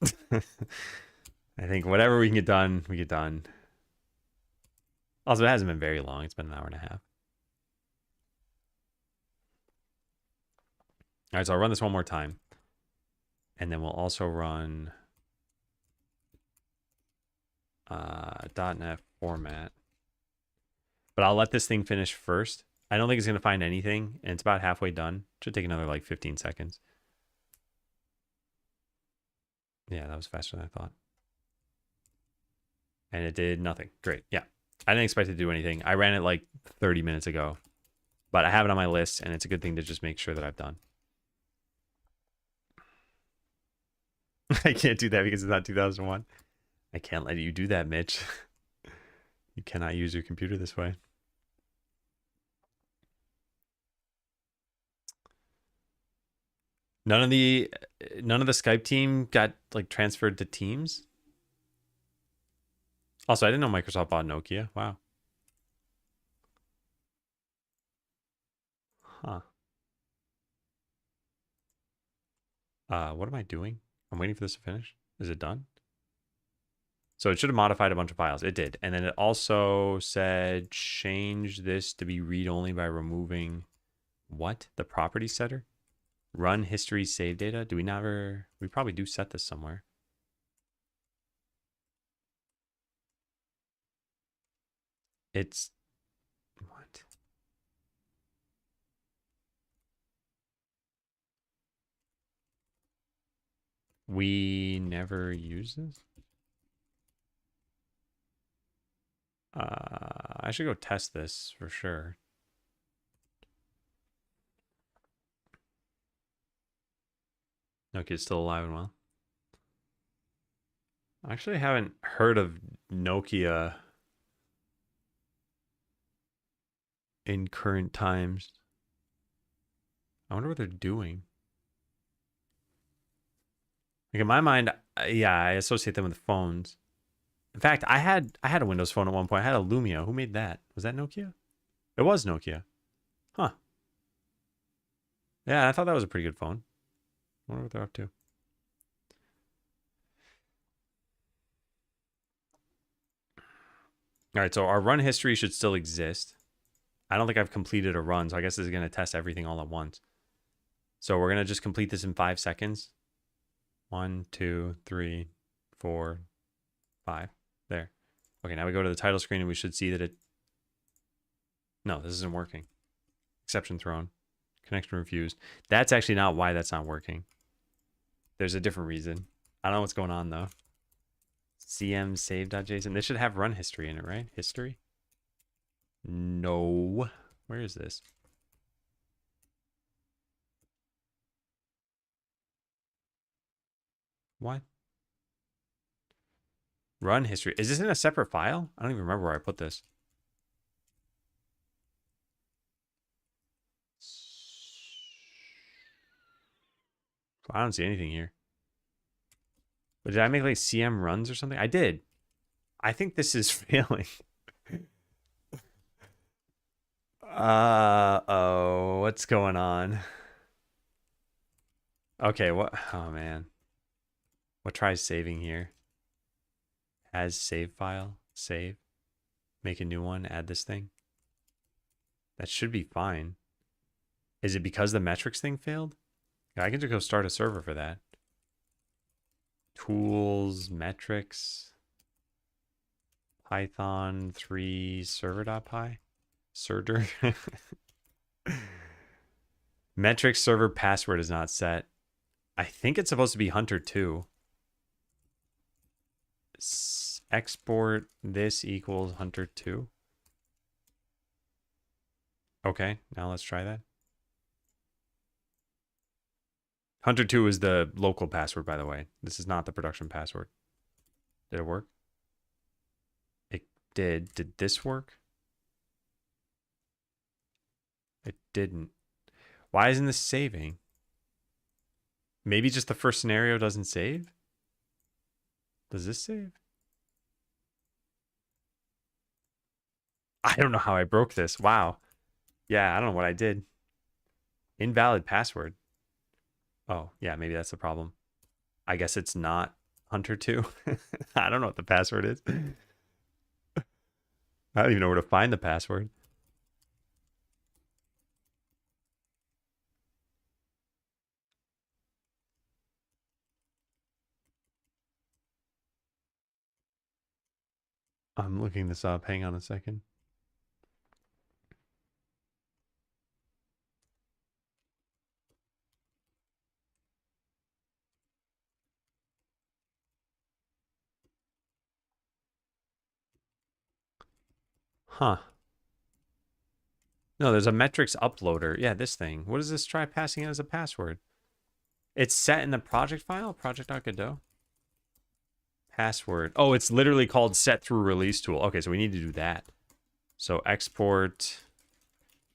I think whatever we can get done, we get done. Also, it hasn't been very long. It's been an hour and a half. All right, so I'll run this one more time. And then we'll also run .NET format. But I'll let this thing finish first. I don't think it's going to find anything, and it's about halfway done. Should take another like 15 seconds. Yeah, that was faster than I thought. And it did nothing. Great. Yeah. I didn't expect it to do anything. I ran it like 30 minutes ago, but I have it on my list, and it's a good thing to just make sure that I've done. I can't do that because it's not 2001. I can't let you do that, Mitch. You cannot use your computer this way. None of the Skype team got like transferred to Teams. Also, I didn't know Microsoft bought Nokia. Wow. Huh. What am I doing? I'm waiting for this to finish. Is it done? So it should have modified a bunch of files. It did. And then it also said change this to be read-only by removing what? The property setter? Run history save data? Do we never... We probably do set this somewhere. It's... What? We never use this? I should go test this for sure. Nokia's still alive and well. I actually haven't heard of Nokia in current times. I wonder what they're doing. Like in my mind, yeah, I associate them with phones. In fact, I had a Windows phone at one point. I had a Lumia. Who made that? Was that Nokia? It was Nokia. Huh. Yeah, I thought that was a pretty good phone. I wonder what they're up to. All right, so our run history should still exist. I don't think I've completed a run, so I guess this is going to test everything all at once. So we're going to just complete this in 5 seconds. 1, 2, 3, 4, 5. There. Okay, now we go to the title screen and we should see that it... No, this isn't working. Exception thrown. Connection refused. That's actually not why that's not working. There's a different reason. I don't know what's going on though. CM save.json. This should have run history in it, right? History? No. Where is this? What? Run history. Is this in a separate file? I don't even remember where I put this. I don't see anything here. But did I make like CM runs or something? I did. I think this is failing. Oh, what's going on? Okay, what? Oh man. What tries saving here? As save file, save. Make a new one, add this thing. That should be fine. Is it because the metrics thing failed? Yeah, I can just go start a server for that. Tools, metrics, Python 3 server.py. Server. Metrics server password is not set. I think it's supposed to be Hunter 2. Export this equals Hunter 2. Okay, now let's try that. Hunter 2 is the local password, by the way. This is not the production password. Did it work? It did. Did this work? It didn't. Why isn't this saving? Maybe just the first scenario doesn't save? Does this save? I don't know how I broke this. Wow. Yeah, I don't know what I did. Invalid password. Oh, yeah, maybe that's the problem. I guess it's not Hunter 2. I don't know what the password is. I don't even know where to find the password. I'm looking this up. Hang on a second. Huh. No, there's a metrics uploader. Yeah, this thing. What does this try passing in as a password? It's set in the project file, project.godot. Password. Oh, it's literally called set through release tool. Okay, so we need to do that. So export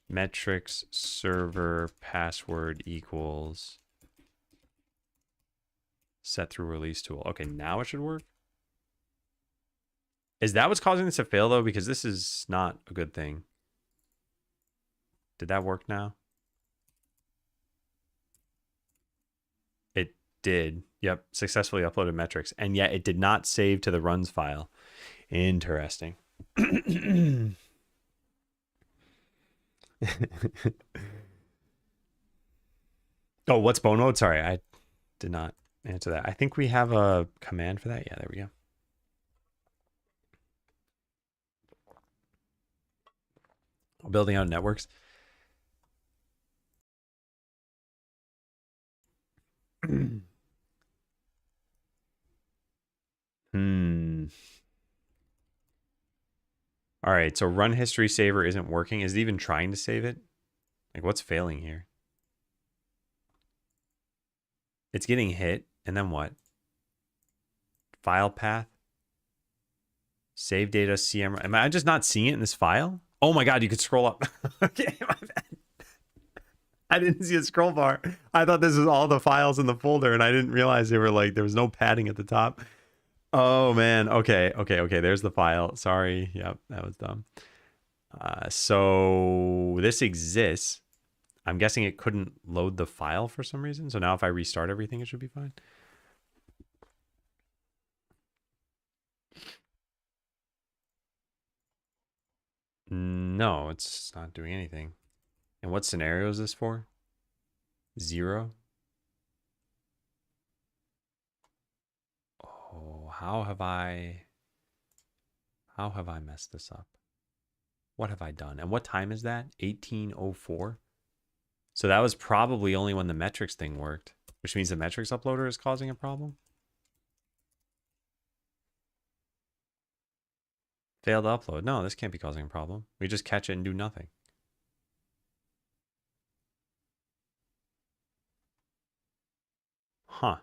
metrics server password equals set through release tool. Okay, now it should work. Is that what's causing this to fail though? Because this is not a good thing. Did that work now? It did. Yep, successfully uploaded metrics. And yet it did not save to the runs file. Interesting. Oh, what's bone mode? Sorry, I did not answer that. I think we have a command for that. Yeah, there we go. Building out networks. All right, so run history saver isn't working. Is it even trying to save it? Like, what's failing here? It's getting hit, and then what? File path. Save data, CM. Am I just not seeing it in this file? Oh my god, you could scroll up. Okay, my bad. I didn't see a scroll bar. I thought this was all the files in the folder, and I didn't realize they were like, there was no padding at the top. Oh man, okay. There's the file. Sorry. Yep, that was dumb. So this exists. I'm guessing it couldn't load the file for some reason. So now if I restart everything, it should be fine. No, it's not doing anything. And what scenario is this for? 0? Oh, how have I messed this up? What have I done? And what time is that? 18:04. So that was probably only when the metrics thing worked, which means the metrics uploader is causing a problem. Failed to upload. No, this can't be causing a problem. We just catch it and do nothing. Huh.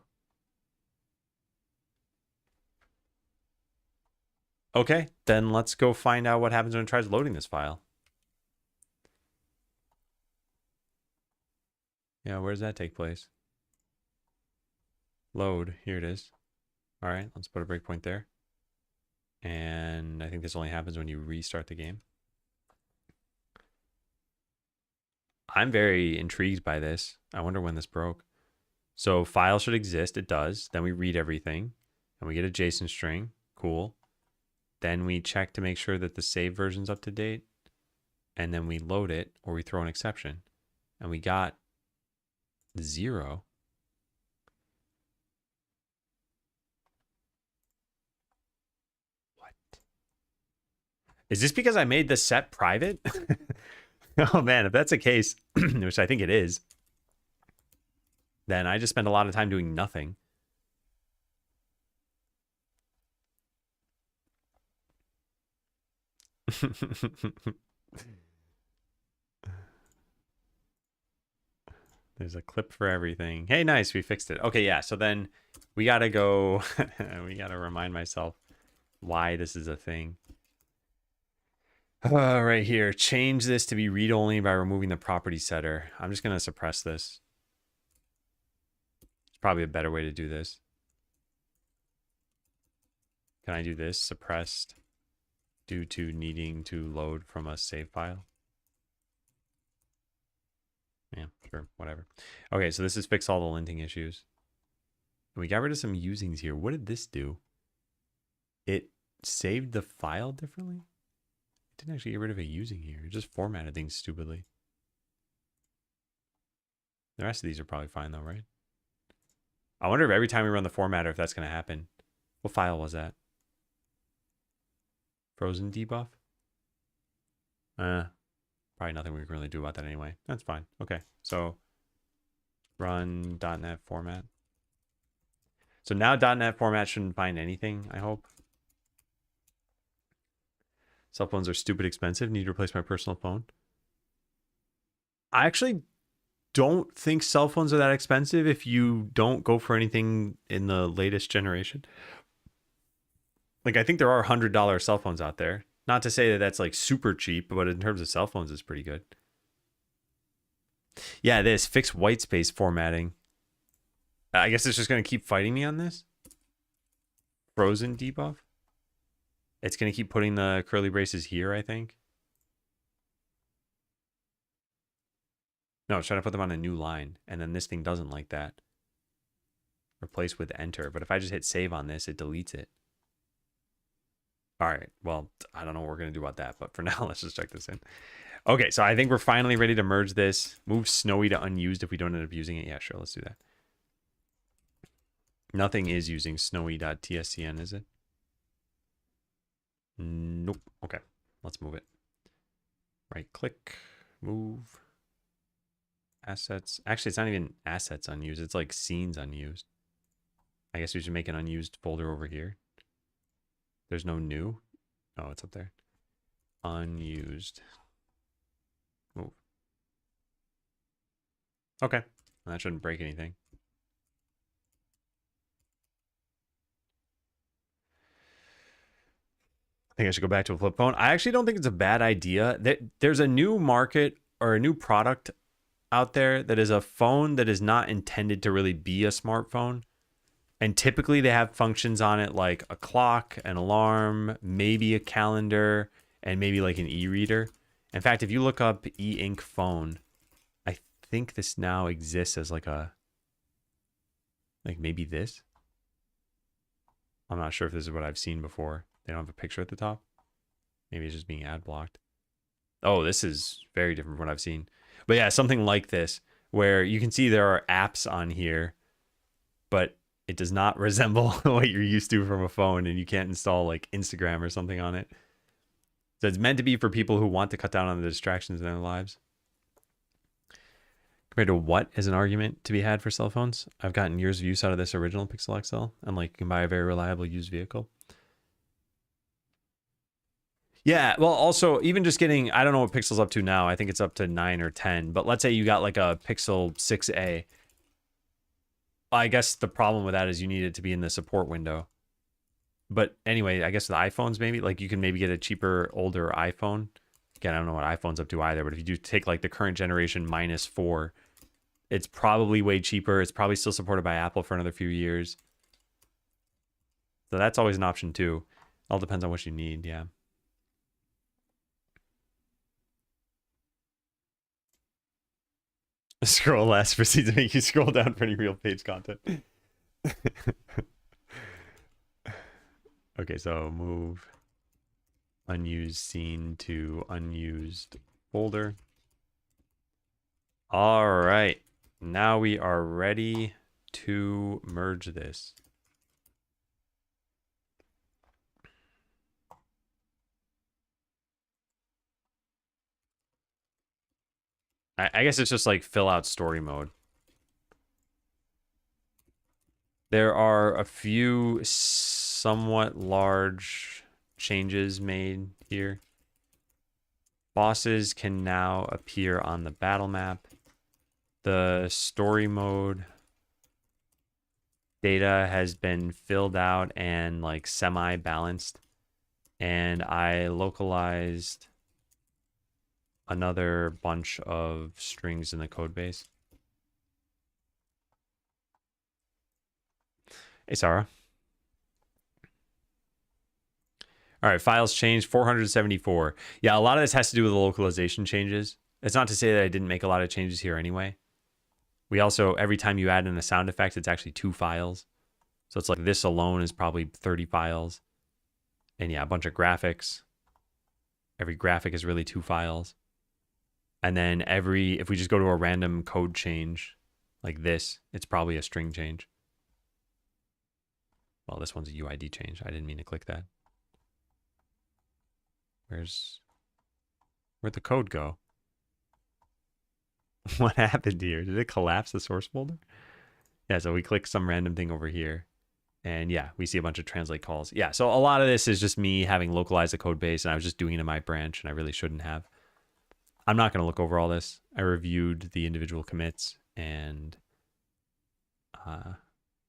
Okay, then let's go find out what happens when it tries loading this file. Yeah, where does that take place? Load. Here it is. All right, let's put a breakpoint there. And I think this only happens when you restart the game. I'm very intrigued by this. I wonder when this broke. So file should exist. It does. Then we read everything and we get a JSON string. Cool. Then we check to make sure that the save version's up to date. And then we load it or we throw an exception. And we got 0. What? Is this because I made the set private? Oh man, if that's the case, which I think it is, then I just spend a lot of time doing nothing. There's a clip for everything. Hey, nice, we fixed it. Okay, yeah, so then we gotta go, we gotta remind myself why this is a thing. Right here, change this to be read-only by removing the property setter. I'm just gonna suppress this. It's probably a better way to do this. Can I do this? Suppressed due to needing to load from a save file. Yeah, sure, whatever. Okay, so this is fix all the linting issues. And we got rid of some usings here. What did this do? It saved the file differently? It didn't actually get rid of a using here. It just formatted things stupidly. The rest of these are probably fine though, right? I wonder if every time we run the formatter, if that's going to happen. What file was that? Frozen debuff? Probably nothing we can really do about that anyway. That's fine. Okay, so run .NET format. So now .NET format shouldn't find anything, I hope. Cell phones are stupid expensive. Need to replace my personal phone. I actually don't think cell phones are that expensive if you don't go for anything in the latest generation. Like, I think there are $100 cell phones out there. Not to say that that's like super cheap, but in terms of cell phones, it's pretty good. Yeah, this fix white space formatting. I guess it's just going to keep fighting me on this. Frozen debuff. It's going to keep putting the curly braces here, I think. No, it's trying to put them on a new line. And then this thing doesn't like that. Replace with enter. But if I just hit save on this, it deletes it. All right. Well, I don't know what we're going to do about that. But for now, let's just check this in. Okay, so I think we're finally ready to merge this. Move Snowy to unused if we don't end up using it. Yeah, sure. Let's do that. Nothing is using snowy.tscn, is it? Nope. Okay, let's move it. Right click, move. Assets. Actually, it's not even assets unused. It's like scenes unused. I guess we should make an unused folder over here. There's no new. Oh, it's up there. Unused. Move. Okay. That shouldn't break anything. I think I should go back to a flip phone. I actually don't think it's a bad idea. There's a new market or a new product out there that is a phone that is not intended to really be a smartphone. And typically they have functions on it like a clock, an alarm, maybe a calendar, and maybe like an e-reader. In fact, if you look up e-ink phone, I think this now exists as like maybe this. I'm not sure if this is what I've seen before. They don't have a picture at the top. Maybe it's just being ad blocked. Oh, this is very different from what I've seen. But yeah, something like this where you can see there are apps on here, but it does not resemble what you're used to from a phone, and you can't install like Instagram or something on it. So it's meant to be for people who want to cut down on the distractions in their lives. Compared to what is an argument to be had for cell phones? I've gotten years of use out of this original Pixel XL, and like you can buy a very reliable used vehicle. Yeah, well, also even just getting, I don't know what Pixel's up to now. I think it's up to 9 or 10. But let's say you got like a Pixel 6a. I guess the problem with that is you need it to be in the support window. But anyway, I guess the iPhones maybe, like you can maybe get a cheaper, older iPhone. Again, I don't know what iPhone's up to either, but if you do take like the current generation -4, it's probably way cheaper. It's probably still supported by Apple for another few years. So that's always an option too. All depends on what you need, yeah. Scroll less proceeds to make you scroll down for any real page content. Okay, so move unused scene to unused folder. All right, now we are ready to merge this. I guess it's just like fill out story mode. There are a few somewhat large changes made here. Bosses can now appear on the battle map. The story mode data has been filled out and like semi-balanced. And I localized another bunch of strings in the code base. Hey, Sarah. All right, files changed 474. Yeah, a lot of this has to do with the localization changes. It's not to say that I didn't make a lot of changes here anyway. We also, every time you add in a sound effect, it's actually 2 files. So it's like this alone is probably 30 files. And yeah, a bunch of graphics. Every graphic is really 2 files. And then if we just go to a random code change like this, it's probably a string change. Well, this one's a UID change. I didn't mean to click that. Where'd the code go? What happened here? Did it collapse the source folder? Yeah, so we click some random thing over here. And yeah, we see a bunch of translate calls. Yeah, so a lot of this is just me having localized the code base, and I was just doing it in my branch, and I really shouldn't have. I'm not going to look over all this. I reviewed the individual commits, and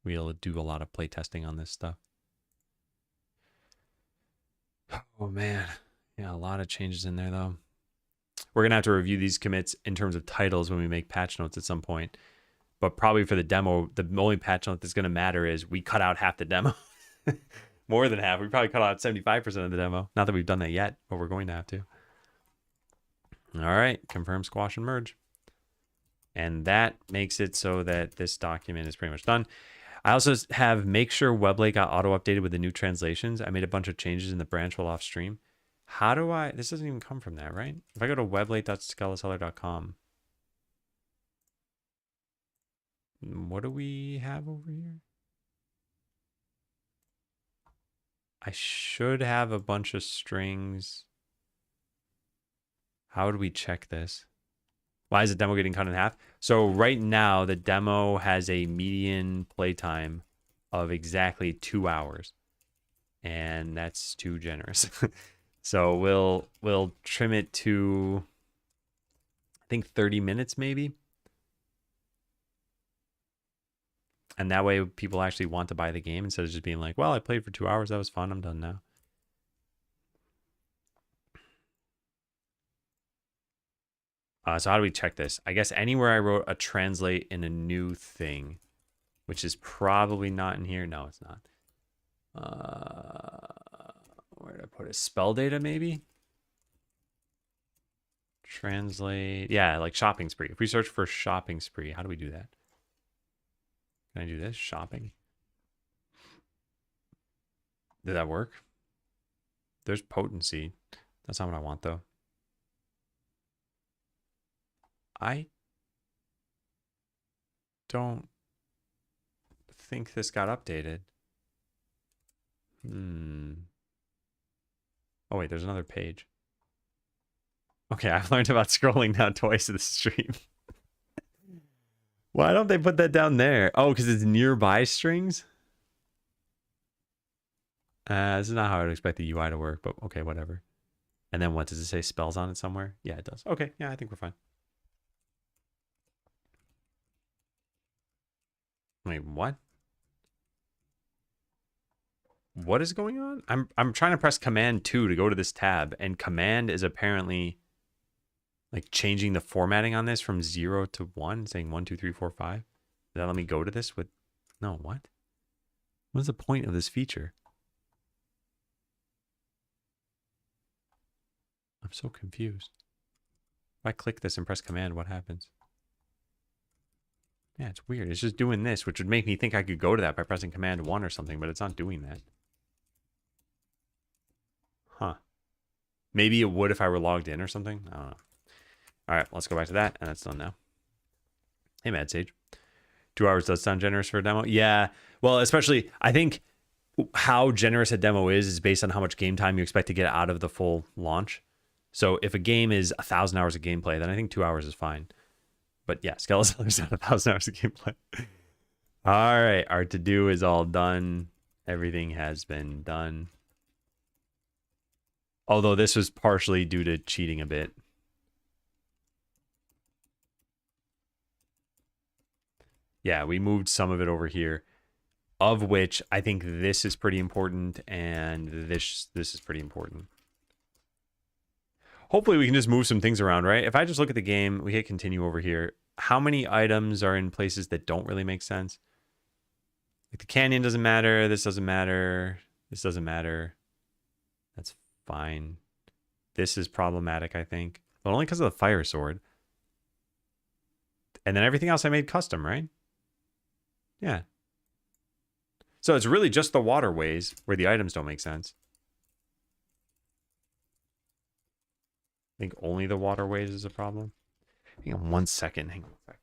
we'll do a lot of play testing on this stuff. Oh, man. Yeah, a lot of changes in there, though. We're going to have to review these commits in terms of titles when we make patch notes at some point. But probably for the demo, the only patch note that's going to matter is we cut out half the demo. More than half. We probably cut out 75% of the demo. Not that we've done that yet, but we're going to have to. All right, confirm, squash, and merge. And that makes it so that this document is pretty much done. I also have make sure Weblate got auto-updated with the new translations. I made a bunch of changes in the branch while off stream. How do I... This doesn't even come from that, right? If I go to weblate.scalaseller.com, what do we have over here? I should have a bunch of strings. How would we check this? Why is the demo getting cut in half? So right now, the demo has a median playtime of exactly 2 hours. And that's too generous. So we'll trim it to, I think, 30 minutes maybe. And that way people actually want to buy the game instead of just being like, well, I played for 2 hours. That was fun. I'm done now. So how do we check this? I guess anywhere I wrote a translate in a new thing, which is probably not in here. No, it's not. Where did I put it? Spell data, maybe? Translate. Yeah, like shopping spree. If we search for shopping spree, how do we do that? Can I do this? Shopping. Did that work? There's potency. That's not what I want, though. I don't think this got updated. Oh wait, there's another page. Okay, I've learned about scrolling down twice in the stream. Why don't they put that down there? Oh, because it's nearby strings? This is not how I'd expect the UI to work, but okay, whatever. And then what, does it say spells on it somewhere? Yeah, it does. Okay, yeah, I think we're fine. Wait, what? What is going on? I'm trying to press Command 2 to go to this tab, and Command is apparently like changing the formatting on this from 0 to 1, saying 1, 2, 3, 4, 5. Does that let me go to this with... No, what? What is the point of this feature? I'm so confused. If I click this and press Command, what happens? Yeah, it's weird. It's just doing this, which would make me think I could go to that by pressing Command 1 or something, but it's not doing that. Huh. Maybe it would if I were logged in or something. I don't know. All right, let's go back to that, and that's done now. Hey, Mad Sage. 2 hours does sound generous for a demo. Yeah, well, especially, I think how generous a demo is based on how much game time you expect to get out of the full launch. So if a game is 1,000 hours of gameplay, then I think 2 hours is fine. But yeah, Skeleton's not 1,000 hours of gameplay. All right, our to-do is all done. Everything has been done. Although this was partially due to cheating a bit. Yeah, we moved some of it over here, of which I think this is pretty important, and this is pretty important. Hopefully we can just move some things around, right? If I just look at the game, we hit continue over here. How many items are in places that don't really make sense? Like the canyon doesn't matter. This doesn't matter. This doesn't matter. That's fine. This is problematic, I think. But only because of the fire sword. And then everything else I made custom, right? Yeah. So it's really just the waterways where the items don't make sense. I think only the waterways is a problem. Hang on 1 second. Hang on 1 second.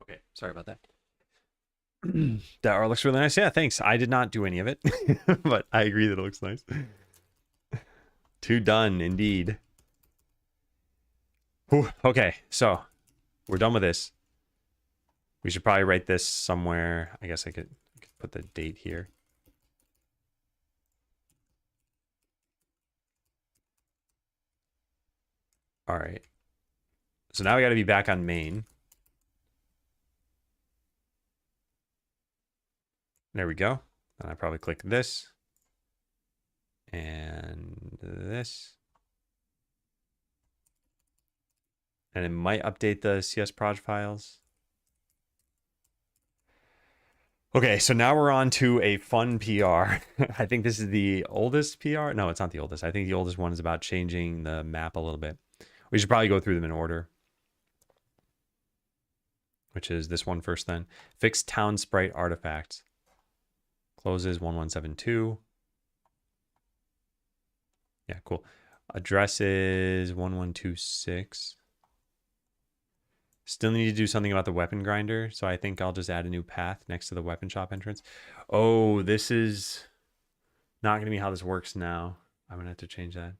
Okay, sorry about that. That art looks really nice. Yeah, thanks. I did not do any of it, but I agree that it looks nice. Too done, indeed. Whew, okay, so we're done with this. We should probably write this somewhere. I guess I could put the date here. All right. So now we got to be back on main. There we go. And I probably click this and this. And it might update the CS proj files. Okay, so now we're on to a fun PR. I think this is the oldest PR. No, it's not the oldest. I think the oldest one is about changing the map a little bit. We should probably go through them in order. Which is this one first then. Fix town sprite artifacts. Closes 1172. Yeah, cool. Address is 1126. Still need to do something about the weapon grinder, so I think I'll just add a new path next to the weapon shop entrance. Oh, this is not going to be how this works now. I'm going to have to change that.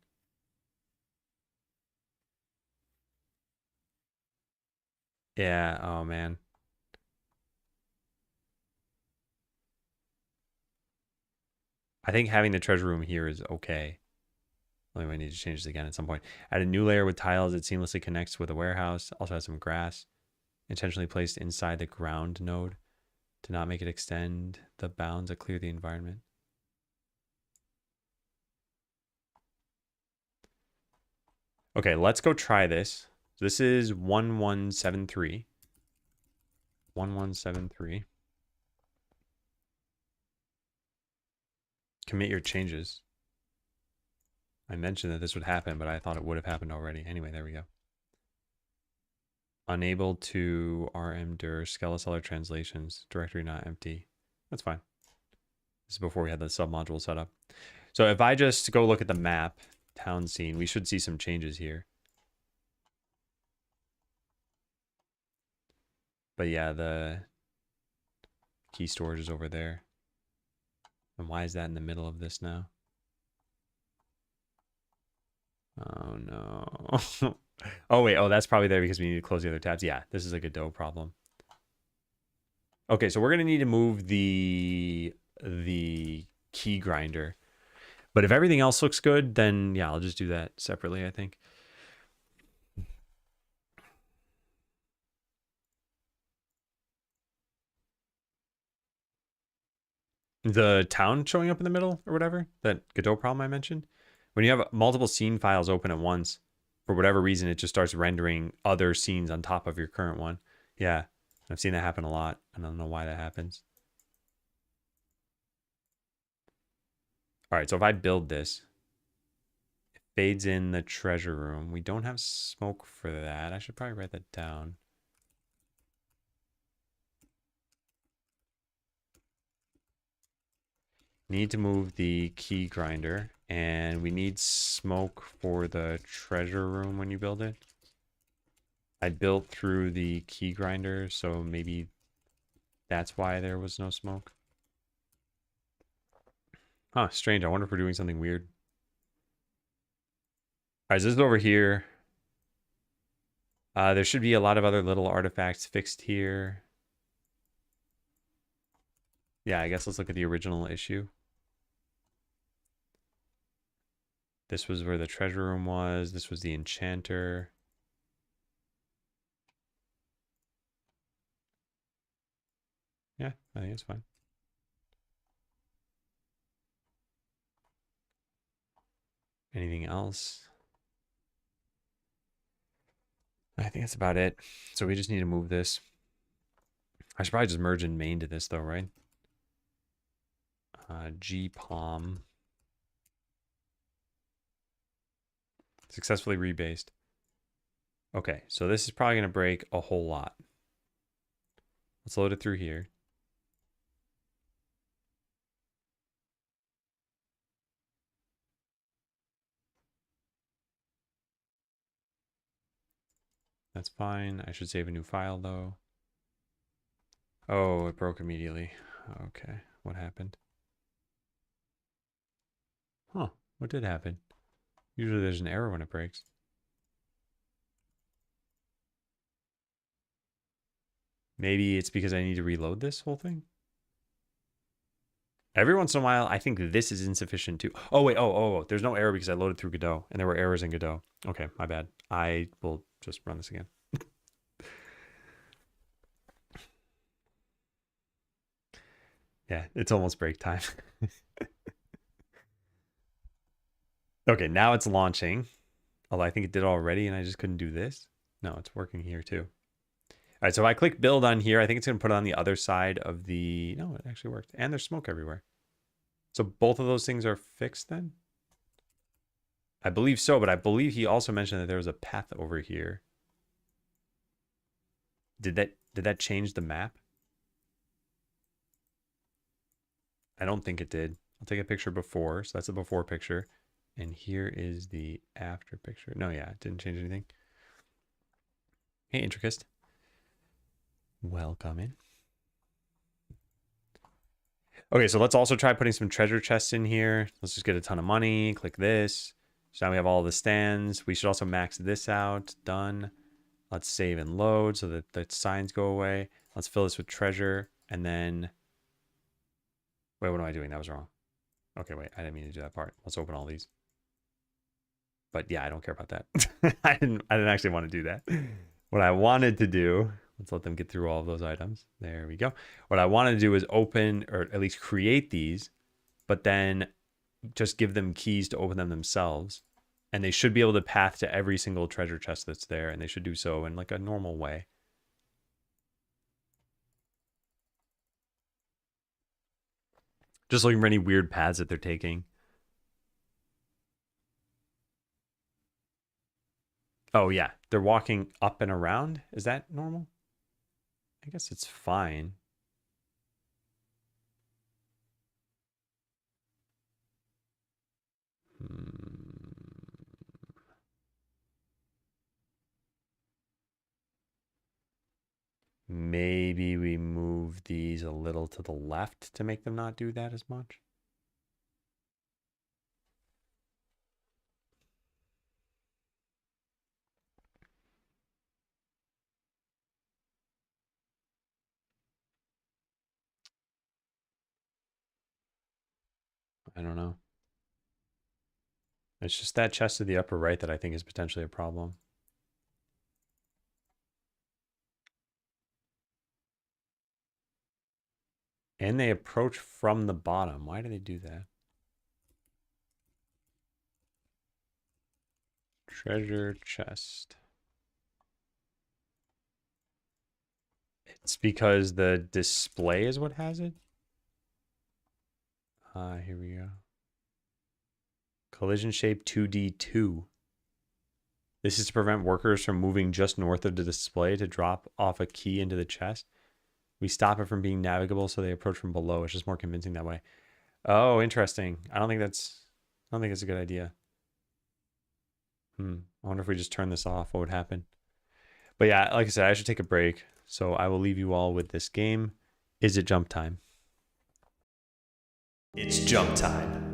Yeah, oh man. I think having the treasure room here is okay. Only we need to change this again at some point. Add a new layer with tiles that seamlessly connects with a warehouse. Also has some grass. Intentionally placed inside the ground node to not make it extend the bounds that clear the environment. Okay, let's go try this. This is 1173. 1173. Commit your changes. I mentioned that this would happen, but I thought it would have happened already. Anyway, there we go. Unable to rmdir skeleseller translations. Directory not empty. That's fine. This is before we had the submodule set up. So if I just go look at the map, town scene, we should see some changes here. But yeah, the key storage is over there. And why is that in the middle of this now? Oh no. Oh wait, oh that's probably there because we need to close the other tabs. Yeah, this is a Godot problem. Okay, so we're gonna need to move the key grinder. But if everything else looks good, then yeah, I'll just do that separately, I think. The town showing up in the middle or whatever, that Godot problem I mentioned. When you have multiple scene files open at once, for whatever reason, it just starts rendering other scenes on top of your current one. Yeah, I've seen that happen a lot. I don't know why that happens. All right, so if I build this, it fades in the treasure room. We don't have smoke for that. I should probably write that down. Need to move the key grinder, and we need smoke for the treasure room when you build it. I built through the key grinder, so maybe that's why there was no smoke. Huh, strange. I wonder if we're doing something weird. All right, so this is over here. There should be a lot of other little artifacts fixed here. Yeah, I guess let's look at the original issue. This was where the treasure room was. This was the enchanter. Yeah, I think it's fine. Anything else? I think that's about it. So we just need to move this. I should probably just merge in main to this though, right? GPOM. Successfully rebased. Okay, so this is probably going to break a whole lot. Let's load it through here. That's fine. I should save a new file though. Oh, it broke immediately. Okay, what happened? Huh, what did happen? Usually there's an error when it breaks. Maybe it's because I need to reload this whole thing? Every once in a while, I think this is insufficient too. Oh, wait. Oh. There's no error because I loaded through Godot and there were errors in Godot. Okay, my bad. I will just run this again. Yeah, it's almost break time. Okay, now it's launching. Although I think it did already and I just couldn't do this. No, it's working here too. All right, so if I click build on here, I think it's going to put it on the other side of the... No, it actually worked. And there's smoke everywhere. So both of those things are fixed then? I believe so, but I believe he also mentioned that there was a path over here. Did that change the map? I don't think it did. I'll take a picture before, so that's a before picture. And here is the after picture. No, yeah, it didn't change anything. Hey, Intricist. Welcome in. Okay, so let's also try putting some treasure chests in here. Let's just get a ton of money. Click this. So now we have all the stands. We should also max this out. Done. Let's save and load so that the signs go away. Let's fill this with treasure. And then... Wait, what am I doing? That was wrong. Okay, wait. I didn't mean to do that part. Let's open all these. But yeah, I don't care about that. I didn't actually want to do that. What I wanted to do... Let's let them get through all of those items. There we go. What I wanted to do is open, or at least create these, but then just give them keys to open them themselves. And they should be able to path to every single treasure chest that's there, and they should do so in like a normal way. Just looking for any weird paths that they're taking. Oh yeah, they're walking up and around. Is that normal? I guess it's fine. Maybe we move these a little to the left to make them not do that as much. I don't know. It's just that chest to the upper right that I think is potentially a problem. And they approach from the bottom. Why do they do that? Treasure chest. It's because the display is what has it. Here we go. Collision shape 2D2. This is to prevent workers from moving just north of the display to drop off a key into the chest. We stop it from being navigable, so they approach from below. It's just more convincing that way. Oh, interesting. I don't think it's a good idea. I wonder if we just turn this off, what would happen? But yeah, like I said, I should take a break. So I will leave you all with this game. Is it jump time? It's jump time.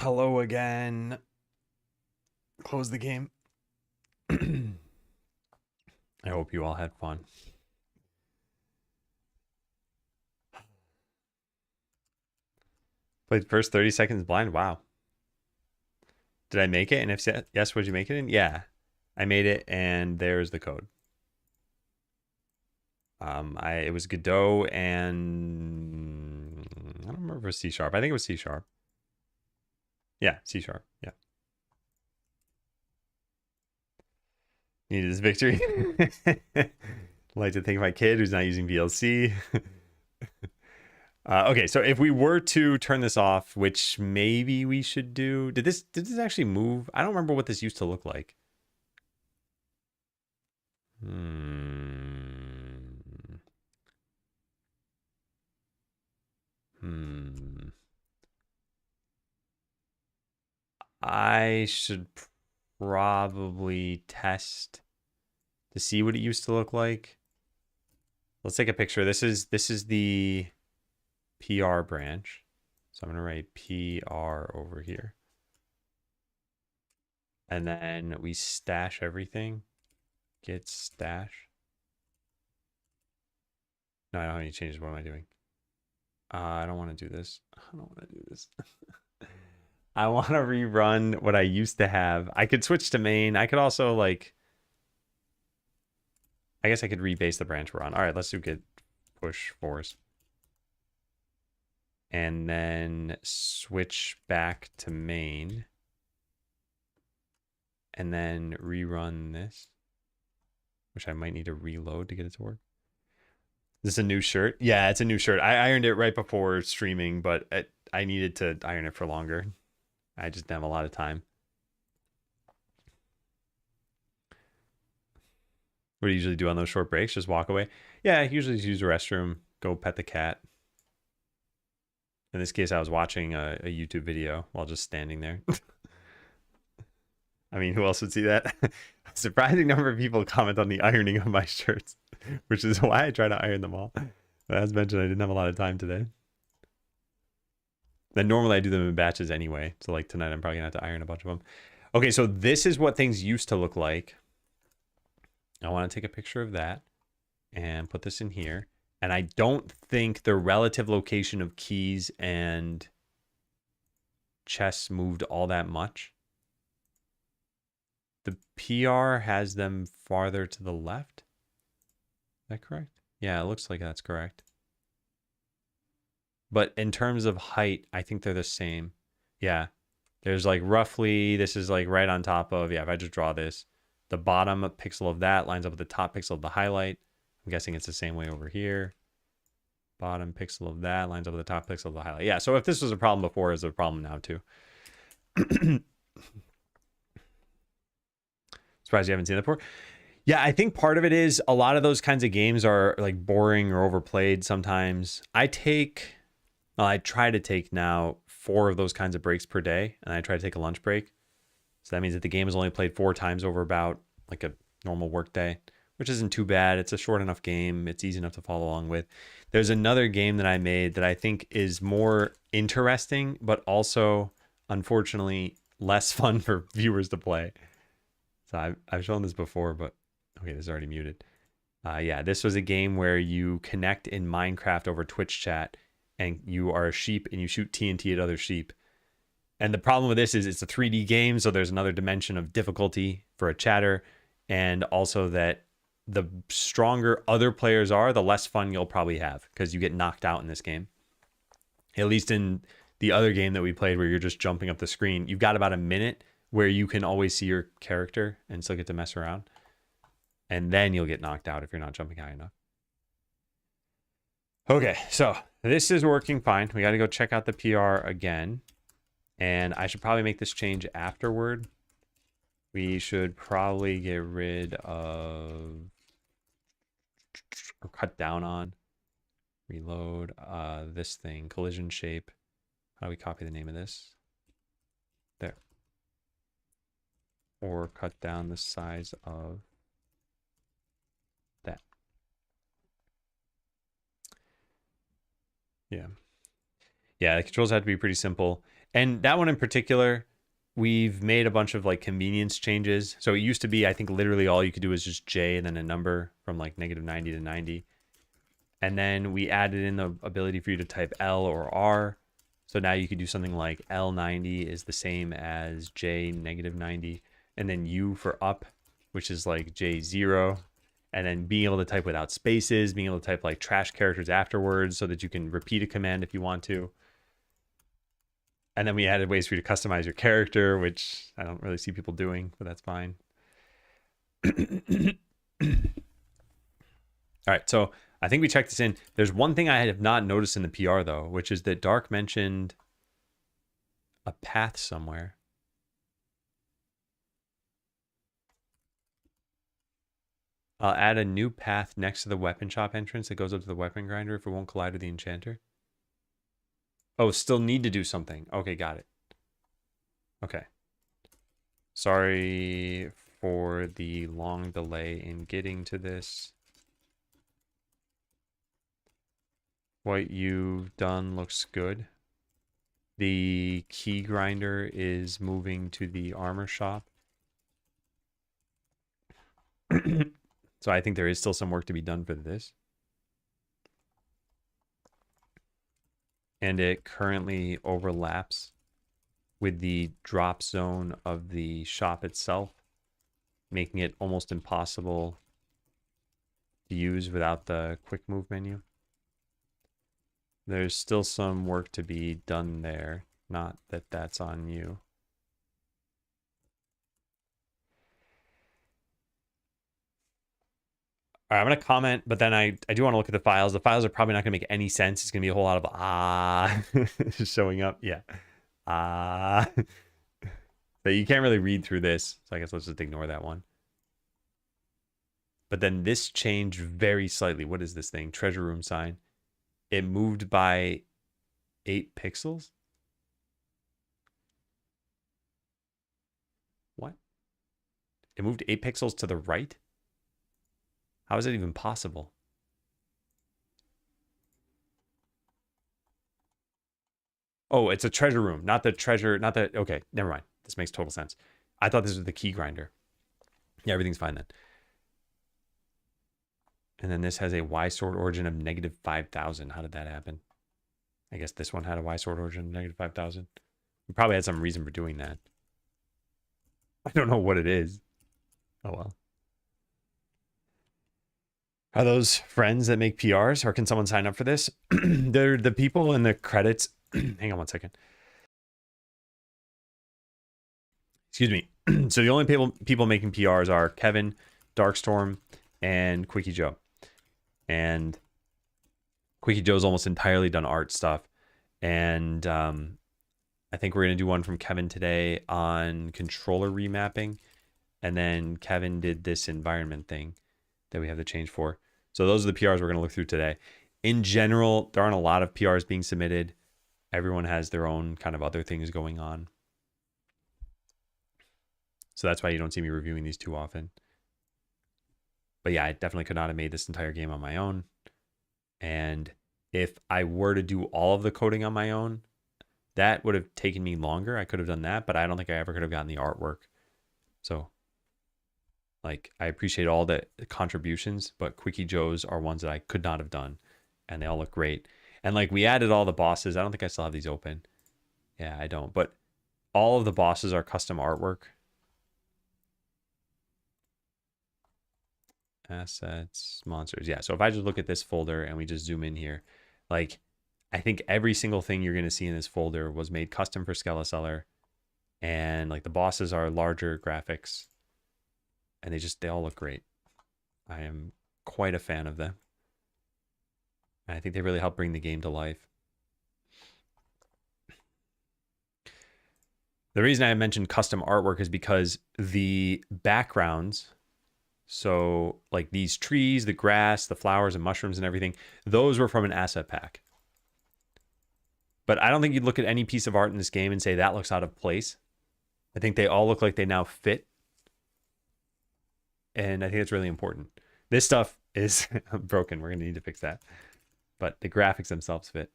Hello again. Close the game. I hope you all had fun. Played first 30 seconds blind. Wow. Did I make it? And if yes, would you make it in? Yeah, I made it, and there's the code. It was Godot and I don't remember if it was C#. I think it was C#. Yeah, C#. Yeah. Needed this victory. Like to thank my kid who's not using VLC. Okay, so if we were to turn this off, which maybe we should do, did this actually move? I don't remember what this used to look like. I should probably test to see what it used to look like. Let's take a picture. This is the PR branch. So I'm going to write PR over here. And then we stash everything. Git stash. No, I don't have any changes. What am I doing? I don't want to do this. I don't want to do this. I want to rerun what I used to have. I could switch to main. I could also like, I guess I could rebase the branch we're on. All right, let's do git push force. And then switch back to main. And then rerun this, which I might need to reload to get it to work. This is a new shirt? Yeah, it's a new shirt. I ironed it right before streaming, but I needed to iron it for longer. I just didn't have a lot of time. What do you usually do on those short breaks? Just walk away? Yeah, I usually just use the restroom, go pet the cat. In this case, I was watching a YouTube video while just standing there. I mean, who else would see that? A surprising number of people comment on the ironing of my shirts, which is why I try to iron them all. But as mentioned, I didn't have a lot of time today. Then normally I do them in batches anyway. So like tonight, I'm probably gonna have to iron a bunch of them. Okay, so this is what things used to look like. I want to take a picture of that and put this in here. And I don't think the relative location of keys and chests moved all that much. The PR has them farther to the left. Is that correct? Yeah, it looks like that's correct. But in terms of height, I think they're the same. Yeah. There's like roughly, this is like right on top of, yeah, if I just draw this, the bottom pixel of that lines up with the top pixel of the highlight. I'm guessing it's the same way over here. Bottom pixel of that lines up with the top pixel of the highlight. Yeah, so if this was a problem before, it's a problem now too. Surprised you haven't seen that before. Yeah, I think part of it is a lot of those kinds of games are like boring or overplayed sometimes. I try to take now 4 of those kinds of breaks per day, and I try to take a lunch break. So that means that the game is only played 4 times over about like a normal work day, which isn't too bad. It's a short enough game. It's easy enough to follow along with. There's another game that I made that I think is more interesting, but also, unfortunately, less fun for viewers to play. So I've shown this before, but okay, this is already muted. Yeah, this was a game where you connect in Minecraft over Twitch chat, and you are a sheep and you shoot TNT at other sheep. And the problem with this is it's a 3D game, so there's another dimension of difficulty for a chatter, and also that the stronger other players are, the less fun you'll probably have because you get knocked out in this game. At least in the other game that we played where you're just jumping up the screen, you've got about a minute where you can always see your character and still get to mess around. And then you'll get knocked out if you're not jumping high enough. Okay, so this is working fine. We got to go check out the PR again. And I should probably make this change afterward. We should probably get rid of or cut down on reload this thing, collision shape. How do we copy the name of this? There. Or cut down the size of that. Yeah. Yeah, the controls have to be pretty simple. And that one in particular, we've made a bunch of like convenience changes. So it used to be, I think literally all you could do is just J and then a number from like -90 to 90. And then we added in the ability for you to type L or R. So now you could do something like L90 is the same as J -90. And then U for up, which is like J0. And then being able to type without spaces, being able to type like trash characters afterwards so that you can repeat a command if you want to. And then we added ways for you to customize your character, which I don't really see people doing, but that's fine. All right, so I think we checked this in. There's one thing I have not noticed in the PR, though, which is that Dark mentioned a path somewhere. I'll add a new path next to the weapon shop entrance that goes up to the weapon grinder if it won't collide with the enchanter. Oh, still need to do something. Okay, got it. Okay. Sorry for the long delay in getting to this. What you've done looks good. The key grinder is moving to the armor shop. So I think there is still some work to be done for this. And it currently overlaps with the drop zone of the shop itself, making it almost impossible to use without the quick move menu. There's still some work to be done there, not that that's on you. All right, I'm going to comment, but then I do want to look at the files. The files are probably not going to make any sense. It's going to be a whole lot of showing up. Yeah. But you can't really read through this. So I guess let's just ignore that one. But then this changed very slightly. What is this thing? Treasure room sign. It moved by 8 pixels. What? It moved 8 pixels to the right? How is it even possible? Oh, it's a treasure room, not the treasure, not the, okay, never mind. This makes total sense. I thought this was the key grinder. Yeah, everything's fine then. And then this has a Y sword origin of -5,000. How did that happen? I guess this one had a Y sword origin of -5,000. We probably had some reason for doing that. I don't know what it is. Oh well. Are those friends that make PRs, or can someone sign up for this? They're the people in the credits. Hang on one second. Excuse me. So the only people making PRs are Kevin, Darkstorm, and Quickie Joe. And Quickie Joe's almost entirely done art stuff. And I think we're going to do one from Kevin today on controller remapping. And then Kevin did this environment thing that we have to change for. So those are the PRs we're going to look through today. In general, there aren't a lot of PRs being submitted. Everyone has their own kind of other things going on. So that's why you don't see me reviewing these too often. But yeah, I definitely could not have made this entire game on my own. And if I were to do all of the coding on my own, that would have taken me longer. I could have done that, but I don't think I ever could have gotten the artwork. So like, I appreciate all the contributions, but Quickie Joe's are ones that I could not have done. And they all look great. And like, we added all the bosses. I don't think I still have these open. Yeah, I don't. But all of the bosses are custom artwork. Assets, monsters. Yeah, so if I just look at this folder and we just zoom in here, like, I think every single thing you're going to see in this folder was made custom for Skeleseller. And like, the bosses are larger graphics. And they all look great. I am quite a fan of them. And I think they really help bring the game to life. The reason I mentioned custom artwork is because the backgrounds, so like these trees, the grass, the flowers and mushrooms and everything, those were from an asset pack. But I don't think you'd look at any piece of art in this game and say that looks out of place. I think they all look like they now fit. And I think it's really important. This stuff is broken. We're going to need to fix that. But the graphics themselves fit.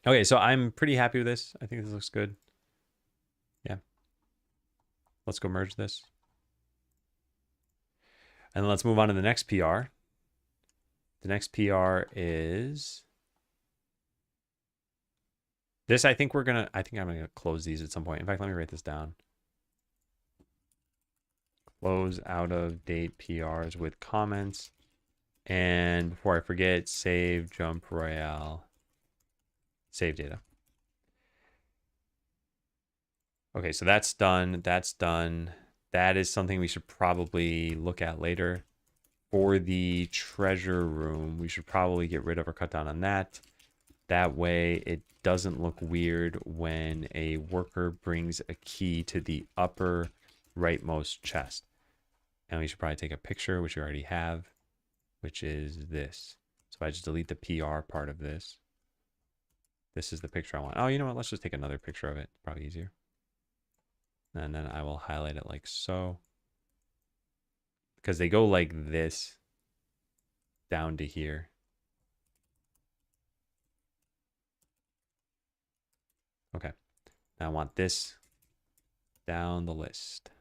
Okay, so I'm pretty happy with this. I think this looks good. Yeah. Let's go merge this. And then let's move on to the next PR. The next PR is this. I think I'm going to close these at some point. In fact, let me write this down. Close out of date PRs with comments. And before I forget, save jump royale, save data. Okay, so that's done. That's done. That is something we should probably look at later. For the treasure room, we should probably get rid of or cut down on that. That way it doesn't look weird when a worker brings a key to the upper rightmost chest. And we should probably take a picture, which we already have, which is this. So if I just delete the PR part of this, this is the picture I want. Oh, you know what? Let's just take another picture of it. Probably easier. And then I will highlight it like so. Because they go like this down to here. Okay. Now I want this down the list.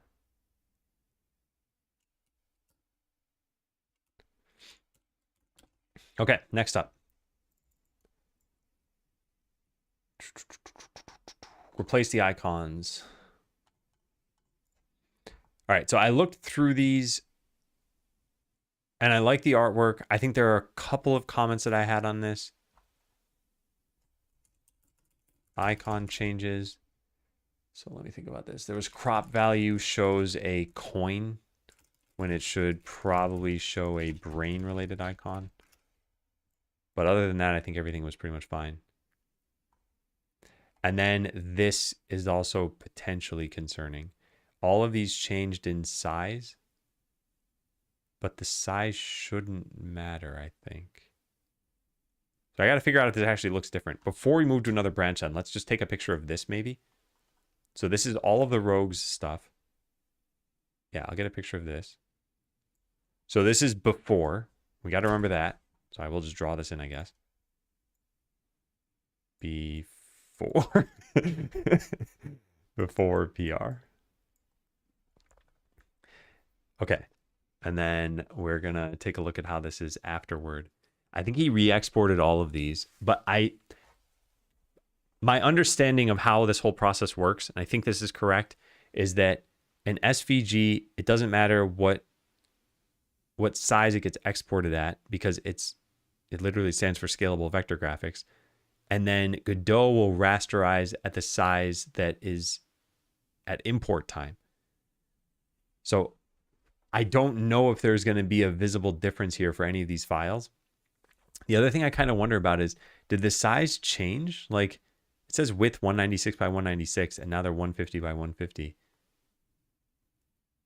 Okay, next up. Replace the icons. All right, so I looked through these and I like the artwork. I think there are a couple of comments that I had on this. Icon changes. So let me think about this. There was crop value shows a coin when it should probably show a brain related icon. But other than that, I think everything was pretty much fine. And then this is also potentially concerning. All of these changed in size, but the size shouldn't matter, I think. So I got to figure out if this actually looks different. Before we move to another branch then, let's just take a picture of this maybe. So this is all of the rogues stuff. Yeah, I'll get a picture of this. So this is before. We got to remember that. So I will just draw this in, I guess. Before. Before PR. Okay. And then we're going to take a look at how this is afterward. I think he re-exported all of these, but my understanding of how this whole process works, and I think this is correct, is that an SVG, it doesn't matter what size it gets exported at, because it literally stands for scalable vector graphics. And then Godot will rasterize at the size that is at import time. So I don't know if there's going to be a visible difference here for any of these files. The other thing I kind of wonder about is, did the size change? Like, it says width 196 by 196, and now they're 150 by 150.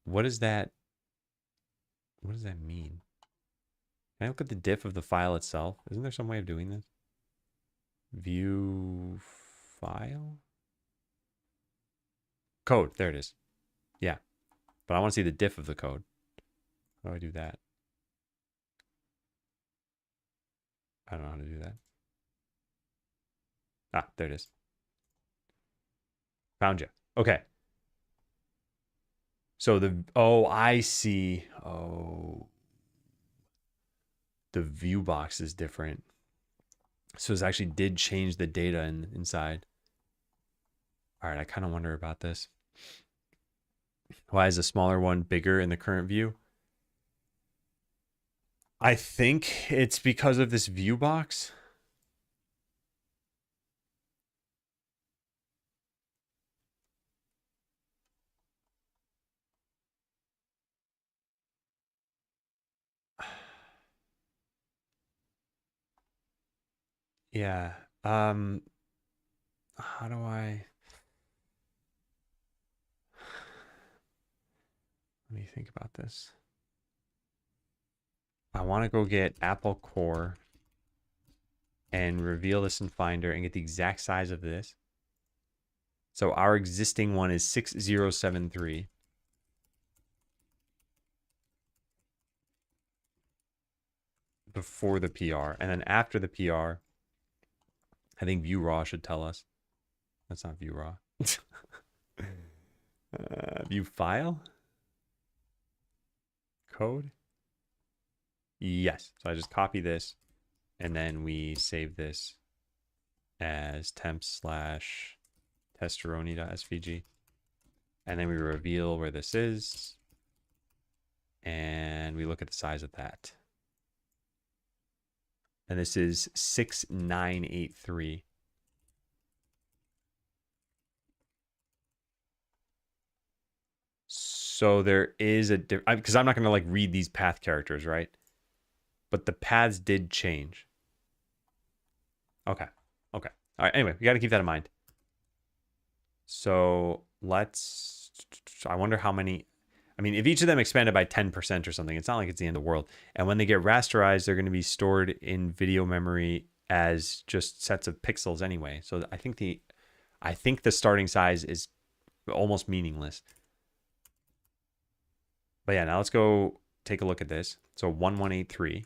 What does that mean? Can I look at the diff of the file itself? Isn't there some way of doing this? View file? Code, there it is. Yeah, but I want to see the diff of the code. How do I do that? I don't know how to do that. Ah, there it is. Found you. Okay. So oh, I see. Oh, the view box is different. So this actually did change the data inside. All right, I kind of wonder about this. Why is the smaller one bigger in the current view? I think it's because of this view box. Yeah. How do I... Let me think about this. I want to go get Apple Core and reveal this in Finder and get the exact size of this. So our existing one is 6073. Before the PR. And then after the PR, I think view raw should tell us. That's not view raw. View file? Code? Yes. So I just copy this and then we save this as temp/testeroni.svg. And then we reveal where this is. And we look at the size of that. And this is 6983. So there is a because I'm not going to like read these path characters, right? But the paths did change. Okay. Okay. All right. Anyway, we got to keep that in mind. So I wonder how many. I mean, if each of them expanded by 10% or something, it's not like it's the end of the world. And when they get rasterized, they're going to be stored in video memory as just sets of pixels anyway. So I think the starting size is almost meaningless. But yeah, now let's go take a look at this. So 1183,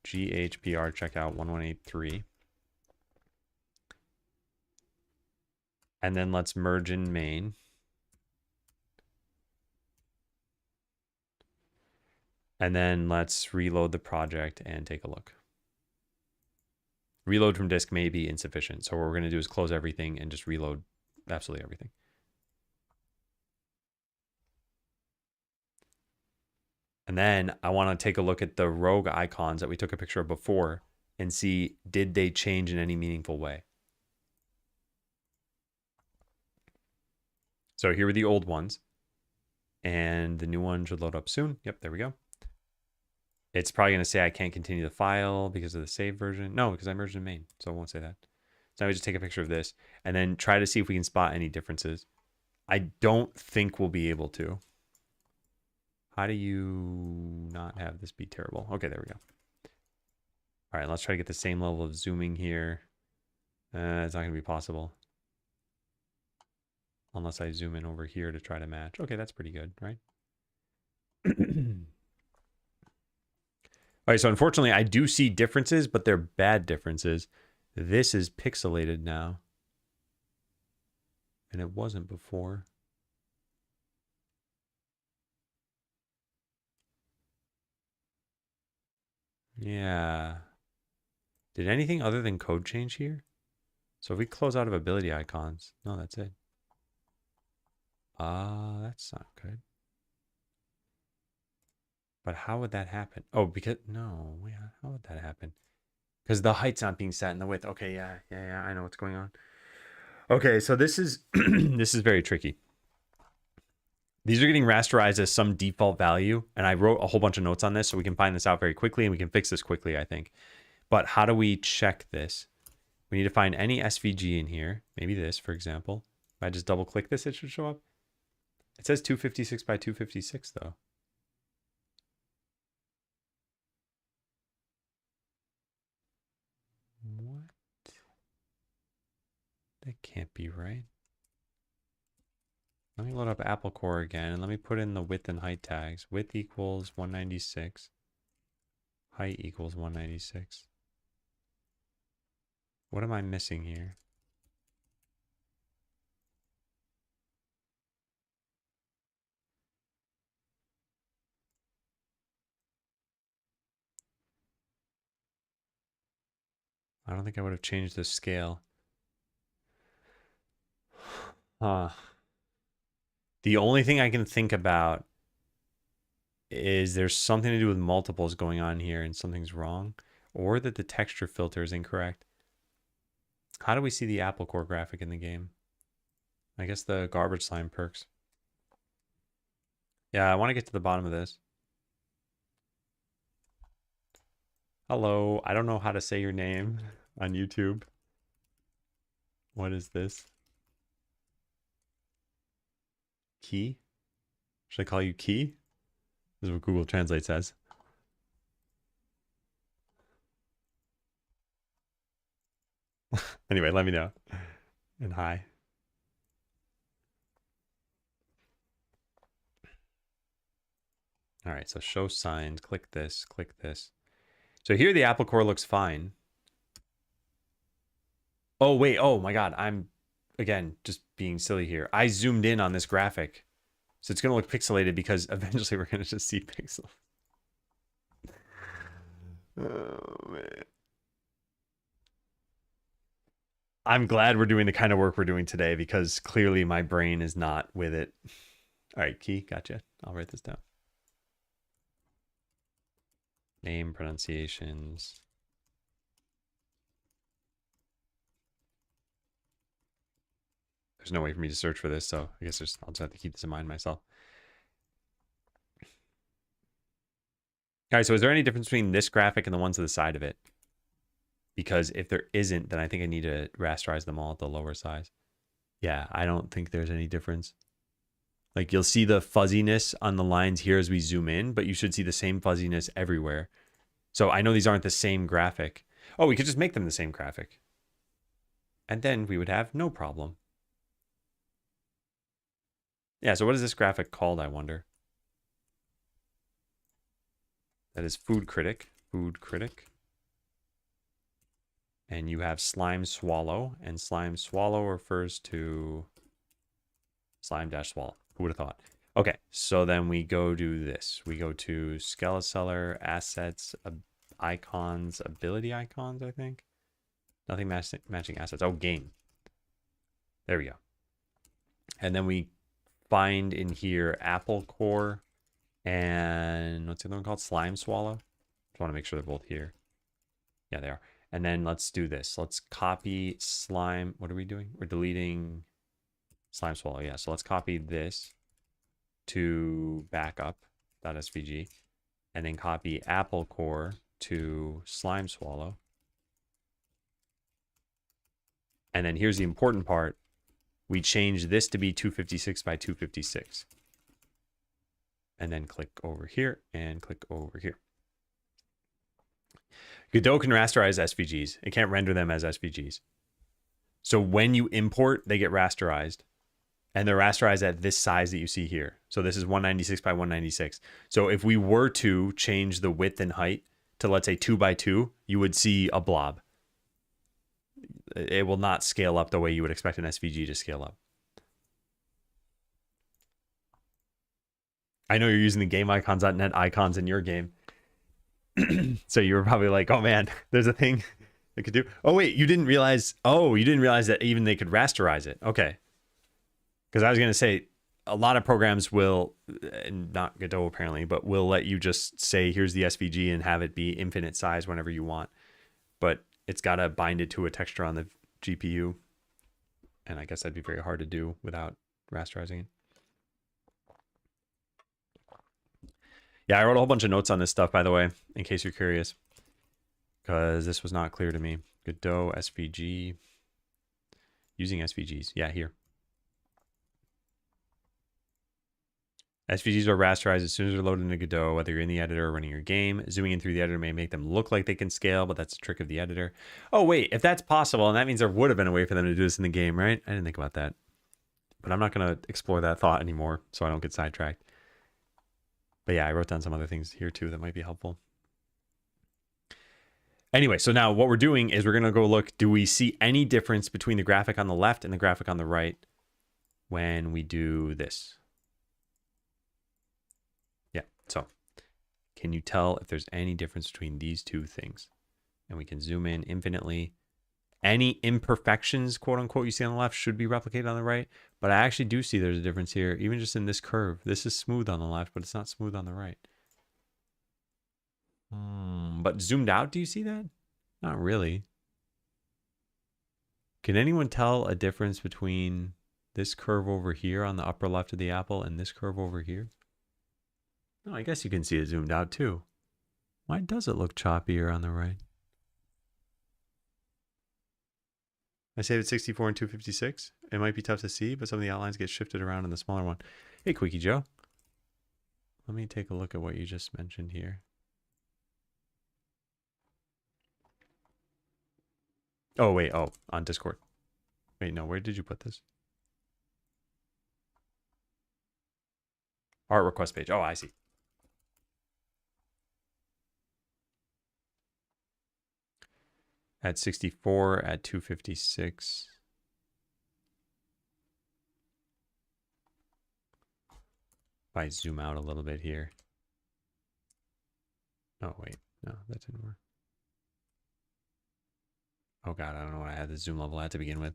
GHPR checkout 1183. And then let's merge in main. And then let's reload the project and take a look. Reload from disk may be insufficient. So what we're going to do is close everything and just reload absolutely everything. And then I want to take a look at the rogue icons that we took a picture of before and see, did they change in any meaningful way? So here are the old ones. And the new one should load up soon. Yep, there we go. It's probably going to say I can't continue the file because of the save version. No, because I merged in main, so it won't say that. So now we just take a picture of this and then try to see if we can spot any differences. I don't think we'll be able to. How do you not have this be terrible? Okay, there we go. All right, let's try to get the same level of zooming here. It's not going to be possible. Unless I zoom in over here to try to match. Okay, that's pretty good, right? All right, so unfortunately, I do see differences, but they're bad differences. This is pixelated now. And it wasn't before. Yeah. Did anything other than code change here? So if we close out of ability icons, no, that's it. That's not good. But how would that happen? Oh, because, no, yeah, how would that happen? Because the height's not being set in the width. Okay, yeah, I know what's going on. Okay, so this is, this is very tricky. These are getting rasterized as some default value, and I wrote a whole bunch of notes on this so we can find this out very quickly, and we can fix this quickly, I think. But how do we check this? We need to find any SVG in here. Maybe this, for example. If I just double click this, it should show up. It says 256 by 256, though. What? That can't be right. Let me load up Apple Core again, and let me put in the width and height tags. Width equals 196. Height equals 196. What am I missing here? I don't think I would have changed the scale. The only thing I can think about is there's something to do with multiples going on here and something's wrong, or that the texture filter is incorrect. How do we see the Apple Core graphic in the game? I guess the garbage slime perks. Yeah, I want to get to the bottom of this. Hello, I don't know how to say your name on YouTube. What is this? Key? Should I call you Key? This is what Google Translate says. Anyway, let me know. And hi. All right, so show signs. Click this, click this. So here the Apple Core looks fine. Oh, wait. Oh, my God. I'm, again, just being silly here. I zoomed in on this graphic. So it's going to look pixelated because eventually we're going to just see pixels. Oh, man. I'm glad we're doing the kind of work we're doing today because clearly my brain is not with it. All right, Key, gotcha. I'll write this down. Name pronunciations. There's no way for me to search for this, so I guess I'll just have to keep this in mind myself. All right, so is there any difference between this graphic and the ones to the side of it? Because if there isn't, then I think I need to rasterize them all at the lower size. Yeah, I don't think there's any difference. Like you'll see the fuzziness on the lines here as we zoom in, but you should see the same fuzziness everywhere. So I know these aren't the same graphic. Oh, we could just make them the same graphic. And then we would have no problem. Yeah, so what is this graphic called, I wonder? That is Food Critic. Food Critic. And you have Slime Swallow. And Slime Swallow refers to slime-swallow. Who would have thought? Okay, so then we go do this. We go to Skeleseller, Assets, Icons, Ability Icons, I think. Nothing matching assets. Oh, Game. There we go. And then we find in here Apple Core and what's the other one called? Slime Swallow. Just want to make sure they're both here. Yeah, they are. And then let's do this. Let's copy Slime. What are we doing? We're deleting Slime Swallow. Yeah, so let's copy this to backup.svg and then copy Apple Core to Slime Swallow. And then here's the important part. We change this to be 256 by 256. And then click over here and click over here. Godot can rasterize SVGs. It can't render them as SVGs. So when you import, they get rasterized. And they're rasterized at this size that you see here. So this is 196 by 196. So if we were to change the width and height to, let's say, 2 by 2, you would see a blob. It will not scale up the way you would expect an SVG to scale up. I know you're using the GameIcons.net icons in your game. So you were probably like, oh man, there's a thing it could do. Oh wait, you didn't realize. Oh, you didn't realize that even they could rasterize it. Okay. Because I was going to say a lot of programs will, not Godot apparently, but will let you just say, here's the SVG and have it be infinite size whenever you want. But it's got to bind it to a texture on the GPU. And I guess that'd be very hard to do without rasterizing it. Yeah, I wrote a whole bunch of notes on this stuff, by the way, in case you're curious. Because this was not clear to me. Godot, SVG. Using SVGs. Yeah, here. SVGs are rasterized as soon as they're loaded into Godot, whether you're in the editor or running your game. Zooming in through the editor may make them look like they can scale, but that's a trick of the editor. Oh, wait, if that's possible, and that means there would have been a way for them to do this in the game, right? I didn't think about that. But I'm not going to explore that thought anymore so I don't get sidetracked. But yeah, I wrote down some other things here too that might be helpful. Anyway, so now what we're doing is we're going to go look, do we see any difference between the graphic on the left and the graphic on the right when we do this? Yeah, so can you tell if there's any difference between these two things? And we can zoom in infinitely. Any imperfections, quote unquote, you see on the left should be replicated on the right. But I actually do see there's a difference here, even just in this curve. This is smooth on the left, but it's not smooth on the right. But zoomed out, do you see that? Not really. Can anyone tell a difference between this curve over here on the upper left of the apple and this curve over here? No, I guess you can see it zoomed out too. Why does it look choppier on the right? I saved it 64 and 256. It might be tough to see, but some of the outlines get shifted around in the smaller one. Hey, Quickie Joe. Let me take a look at what you just mentioned here. Oh, wait. Oh, on Discord. Wait, no. Where did you put this? Art request page. Oh, I see. at 64, at 256. If I zoom out a little bit here. Oh, wait. No, that didn't work. Oh, God. I don't know what I had the zoom level at to begin with.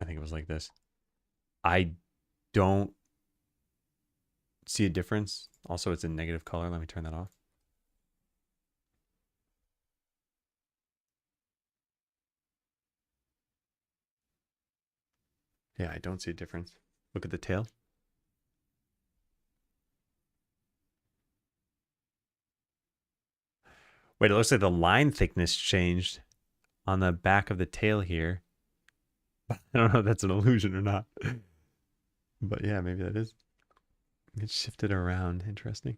I think it was like this. I don't see a difference. Also, it's a negative color. Let me turn that off. Yeah, I don't see a difference. Look at the tail. Wait, it looks like the line thickness changed on the back of the tail here. I don't know if that's an illusion or not. But yeah, maybe that is. It shifted around. Interesting.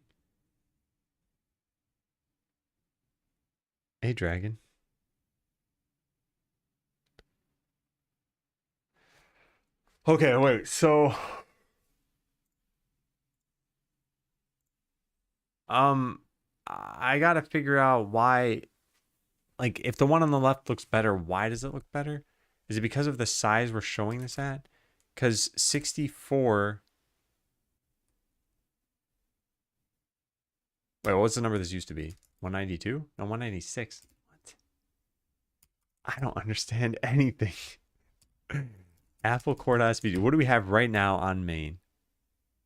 Hey, dragon. Okay, wait. So, I gotta figure out why. Like, if the one on the left looks better, why does it look better? Is it because of the size we're showing this at? Because 64. Wait, what's the number this used to be? 192? No, 196. What? I don't understand anything. Apple Core SVG. What do we have right now on main?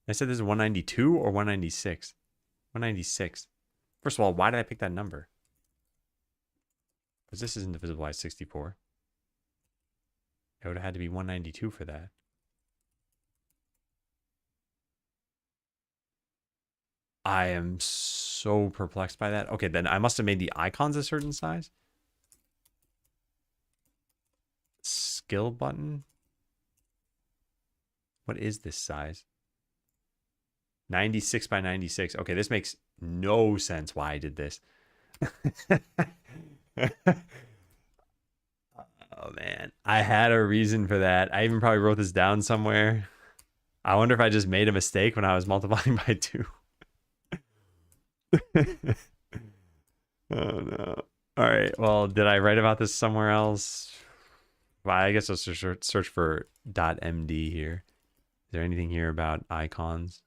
I said this is 192 or 196? 196. First of all, why did I pick that number? Because this isn't divisible by 64. It would have had to be 192 for that. I am so perplexed by that. Okay, then I must have made the icons a certain size. Skill button. What is this size? 96 by 96. Okay, this makes no sense why I did this. Oh, man. I had a reason for that. I even probably wrote this down somewhere. I wonder if I just made a mistake when I was multiplying by 2. Oh, no. All right. Well, did I write about this somewhere else? Well, I guess I'll search for .md here. Is there anything here about icons?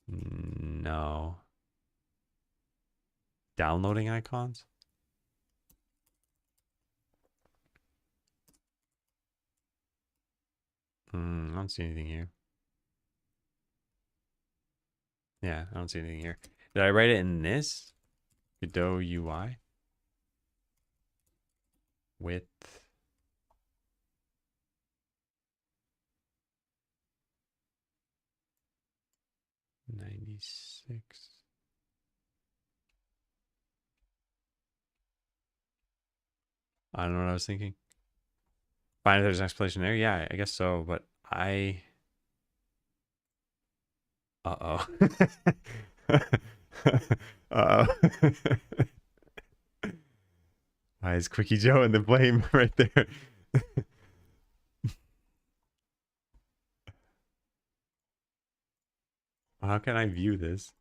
No. Downloading icons? I don't see anything here. Yeah, I don't see anything here. Did I write it in this? TODO UI? Width. $96. I don't know what I was thinking. Find if there's an explanation there. Yeah, I guess so, but I... Uh-oh. Uh-oh. Why is Quickie Joe in the blame right there? How can I view this?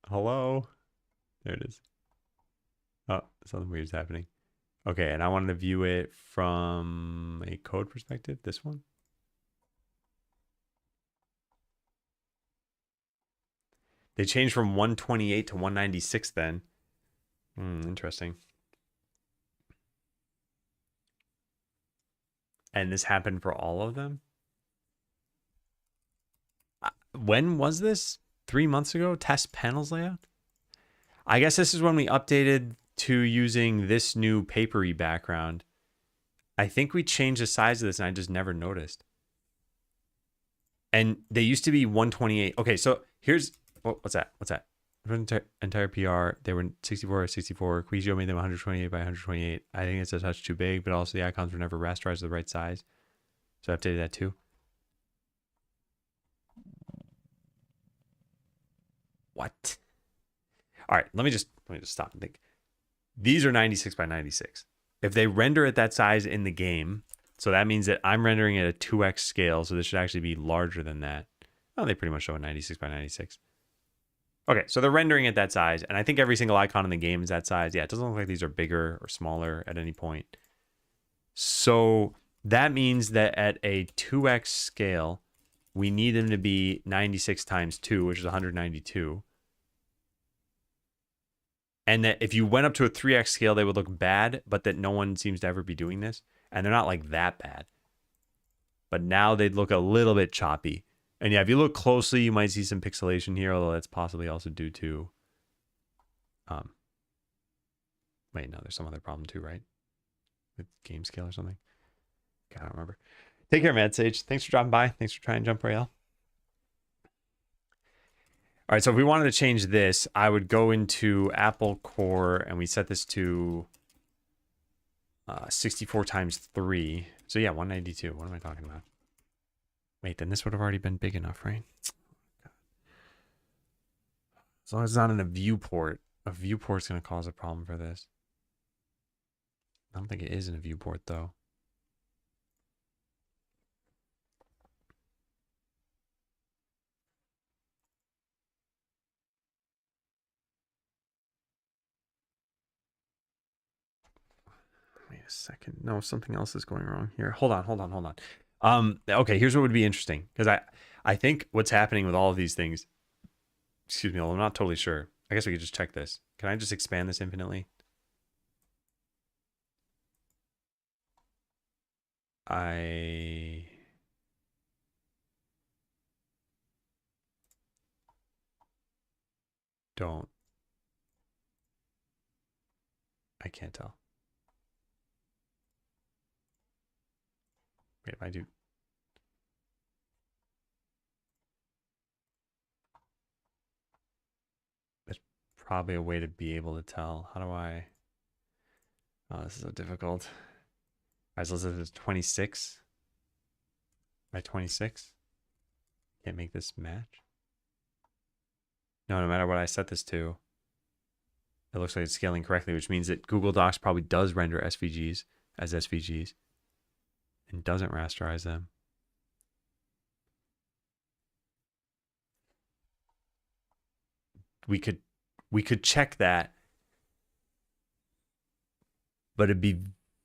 Hello? There it is. Oh, something weird is happening. Okay, and I wanted to view it from a code perspective. This one? They changed from 128 to 196 then. Interesting. And this happened for all of them? When was this? 3 months ago? Test panels layout? I guess this is when we updated to using this new papery background. I think we changed the size of this and I just never noticed. And they used to be 128. Okay, so here's... what's that? What's that? Entire PR, they were 64 by 64. Quizio made them 128 by 128. I think it's a touch too big, but also the icons were never rasterized the right size. So I updated that too. What? All right, let me just stop and think. These are 96 by 96. If they render at that size in the game, so that means that I'm rendering it at a 2x scale, so this should actually be larger than that. Oh, they pretty much show a 96 by 96. Okay, so they're rendering at that size, and I think every single icon in the game is that size. Yeah, it doesn't look like these are bigger or smaller at any point. So that means that at a 2x scale, we need them to be 96 times 2, which is 192. And that if you went up to a 3x scale, they would look bad, but that no one seems to ever be doing this. And they're not like that bad. But now they'd look a little bit choppy. And yeah, if you look closely, you might see some pixelation here, although that's possibly also due to... wait, no, there's some other problem too, right? With game scale or something. God, I don't remember. Take care, Mad Sage. Thanks for dropping by. Thanks for trying Jump Rail. All right, so if we wanted to change this, I would go into Apple Core and we set this to 64 times 3. So yeah, 192. What am I talking about? Wait, then this would have already been big enough, right? As long as it's not in a viewport is going to cause a problem for this. I don't think it is in a viewport, though. Wait a second. No, something else is going wrong here. Hold on. Okay, here's what would be interesting. Because I think what's happening with all of these things, excuse me, I'm not totally sure. I guess we could just check this. Can I just expand this infinitely? I don't. I can't tell. Wait, if I do. There's probably a way to be able to tell. How do I? Oh, this is so difficult. All right, so this is 26 by 26. Can't make this match. No matter what I set this to, it looks like it's scaling correctly, which means that Google Docs probably does render SVGs as SVGs and doesn't rasterize them. We could check that, but it'd be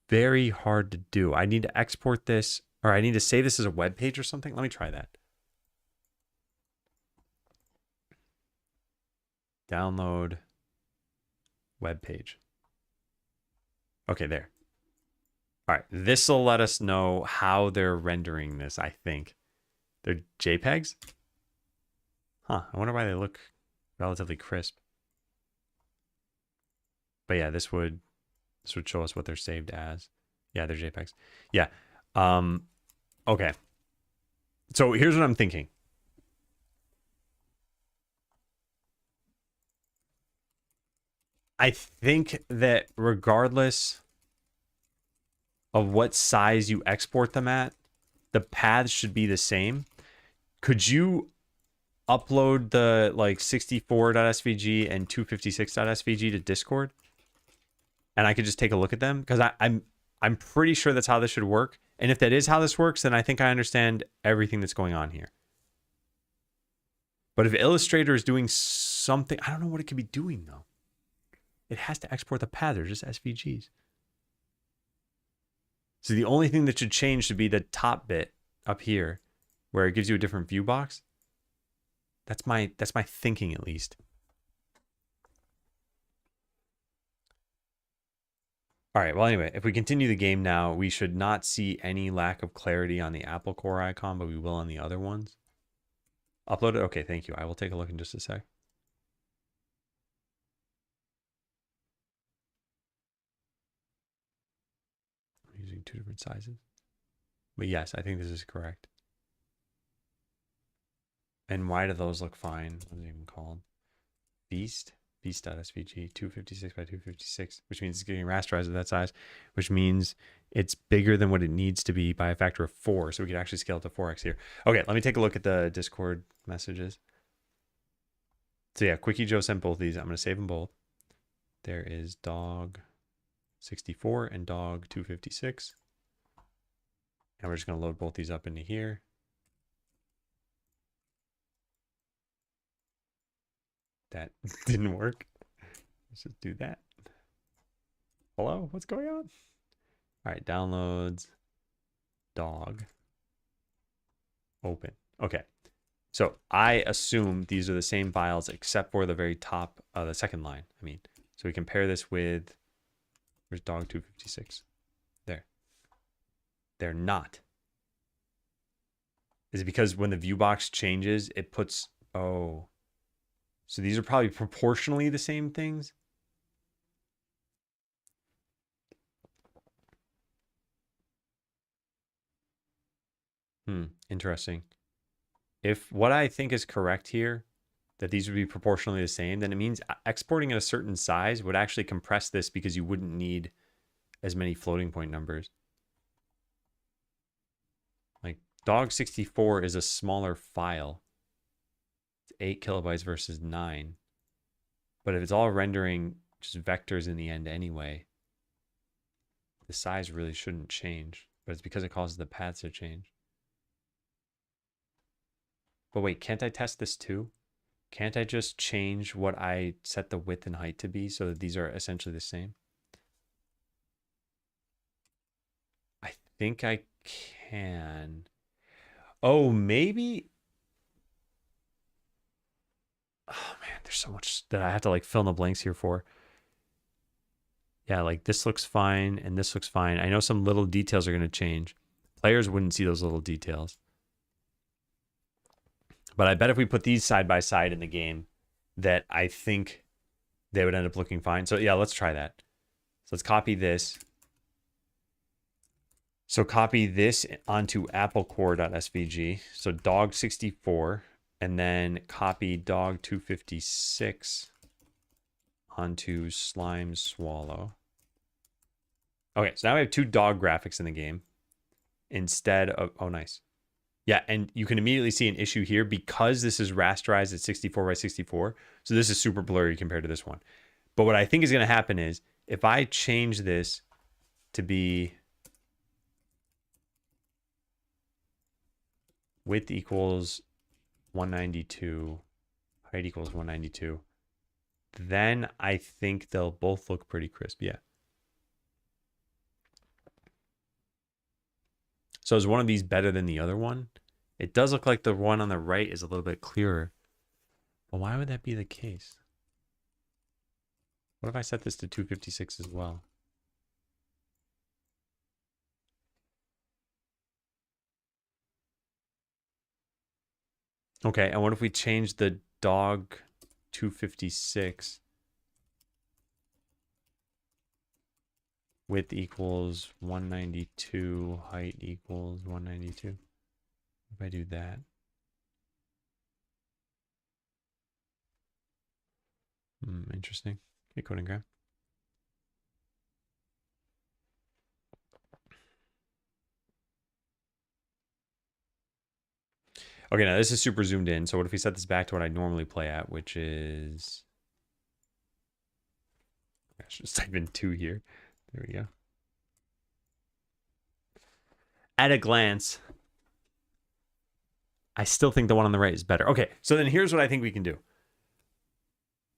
very hard to do. I need to export this, or I need to save this as a web page or something. Let me try that. Download web page. Okay, there. All right, this will let us know how they're rendering this, I think. They're JPEGs? Huh, I wonder why they look relatively crisp. But yeah, this would show us what they're saved as. Yeah, they're JPEGs. Yeah. Okay. So here's what I'm thinking. I think that regardless of what size you export them at, the paths should be the same. Could you upload the like 64.svg and 256.svg to Discord? And I could just take a look at them? Because I'm pretty sure that's how this should work. And if that is how this works, then I think I understand everything that's going on here. But if Illustrator is doing something, I don't know what it could be doing though. It has to export the path. They're just SVGs. So the only thing that should change should be the top bit up here where it gives you a different view box. That's my thinking at least. All right, well, anyway, if we continue the game now, we should not see any lack of clarity on the Apple Core icon, but we will on the other ones. Upload it? Okay, thank you. I will take a look in just a sec. I'm using 2 different sizes. But yes, I think this is correct. And why do those look fine? What is it even called? Beast? Beast.svg, 256 by 256, which means it's getting rasterized at that size, which means it's bigger than what it needs to be by a factor of 4. So we could actually scale it to 4x here. Okay, let me take a look at the Discord messages. So yeah, Quickie Joe sent both these. I'm going to save them both. There is dog 64 and dog 256. And we're just going to load both these up into here. That didn't work. Let's just do that. Hello, what's going on? All right, downloads, dog, open. Okay, so I assume these are the same files except for the very top, the second line. I mean, so we compare this with, where's dog 256? There. They're not. Is it because when the view box changes, it puts, oh, so these are probably proportionally the same things? Interesting. If what I think is correct here, that these would be proportionally the same, then it means exporting at a certain size would actually compress this because you wouldn't need as many floating point numbers. Like dog 64 is a smaller file. It's 8 kilobytes versus 9. But if it's all rendering just vectors in the end anyway, the size really shouldn't change. But it's because it causes the paths to change. But wait, can't I test this too? Can't I just change what I set the width and height to be so that these are essentially the same? I think I can. Oh, maybe. Oh man, there's so much that I have to like fill in the blanks here for. Yeah, like this looks fine and this looks fine. I know some little details are going to change. Players wouldn't see those little details. But I bet if we put these side by side in the game, that I think they would end up looking fine. So yeah, let's try that. So let's copy this. So copy this onto applecore.svg. So dog64, and then copy dog256 onto slime swallow. Okay, so now we have 2 dog graphics in the game instead of, oh, nice. Yeah, and you can immediately see an issue here because this is rasterized at 64 by 64. So this is super blurry compared to this one. But what I think is going to happen is if I change this to be width equals 192, height equals 192, then I think they'll both look pretty crisp. Yeah. So is one of these better than the other one? It does look like the one on the right is a little bit clearer. Well, why would that be the case? What if I set this to 256 as well? Okay, and what if we change the dog 256 width equals 192, height equals 192? If I do that. Interesting. Okay, coding graph. Okay, now this is super zoomed in. So what if we set this back to what I normally play at, which is... I should just type in 2 here. There we go. At a glance, I still think the one on the right is better. Okay, so then here's what I think we can do.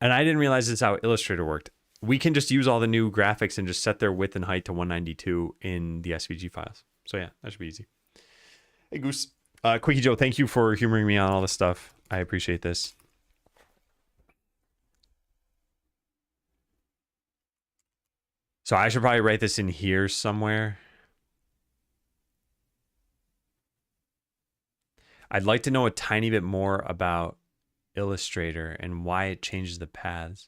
And I didn't realize this is how Illustrator worked. We can just use all the new graphics and just set their width and height to 192 in the SVG files. So yeah, that should be easy. Hey, Goose. Quickie Joe, thank you for humoring me on all this stuff. I appreciate this. So I should probably write this in here somewhere. I'd like to know a tiny bit more about Illustrator and why it changes the paths.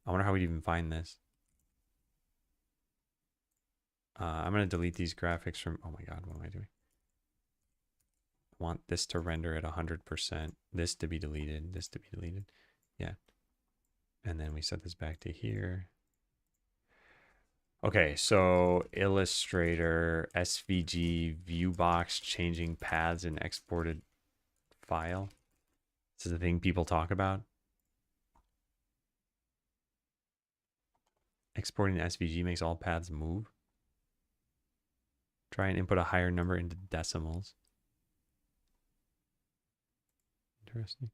I wonder how we'd even find this. I'm going to delete these graphics from... Oh my God, what am I doing? I want this to render at 100%. This to be deleted. This to be deleted. Yeah. And then we set this back to here. Okay, so Illustrator, SVG, viewbox, changing paths in exported file. This is the thing people talk about. Exporting to SVG makes all paths move. Try and input a higher number into decimals. Interesting.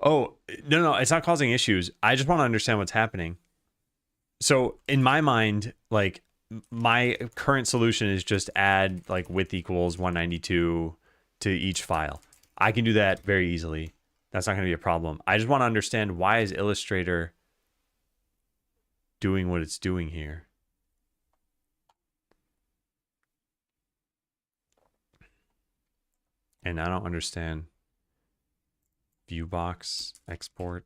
Oh, no, it's not causing issues. I just want to understand what's happening. So in my mind, like my current solution is just add like width equals 192 to each file. I can do that very easily. That's not going to be a problem. I just want to understand, why is Illustrator doing what it's doing here? And I don't understand. View box, export.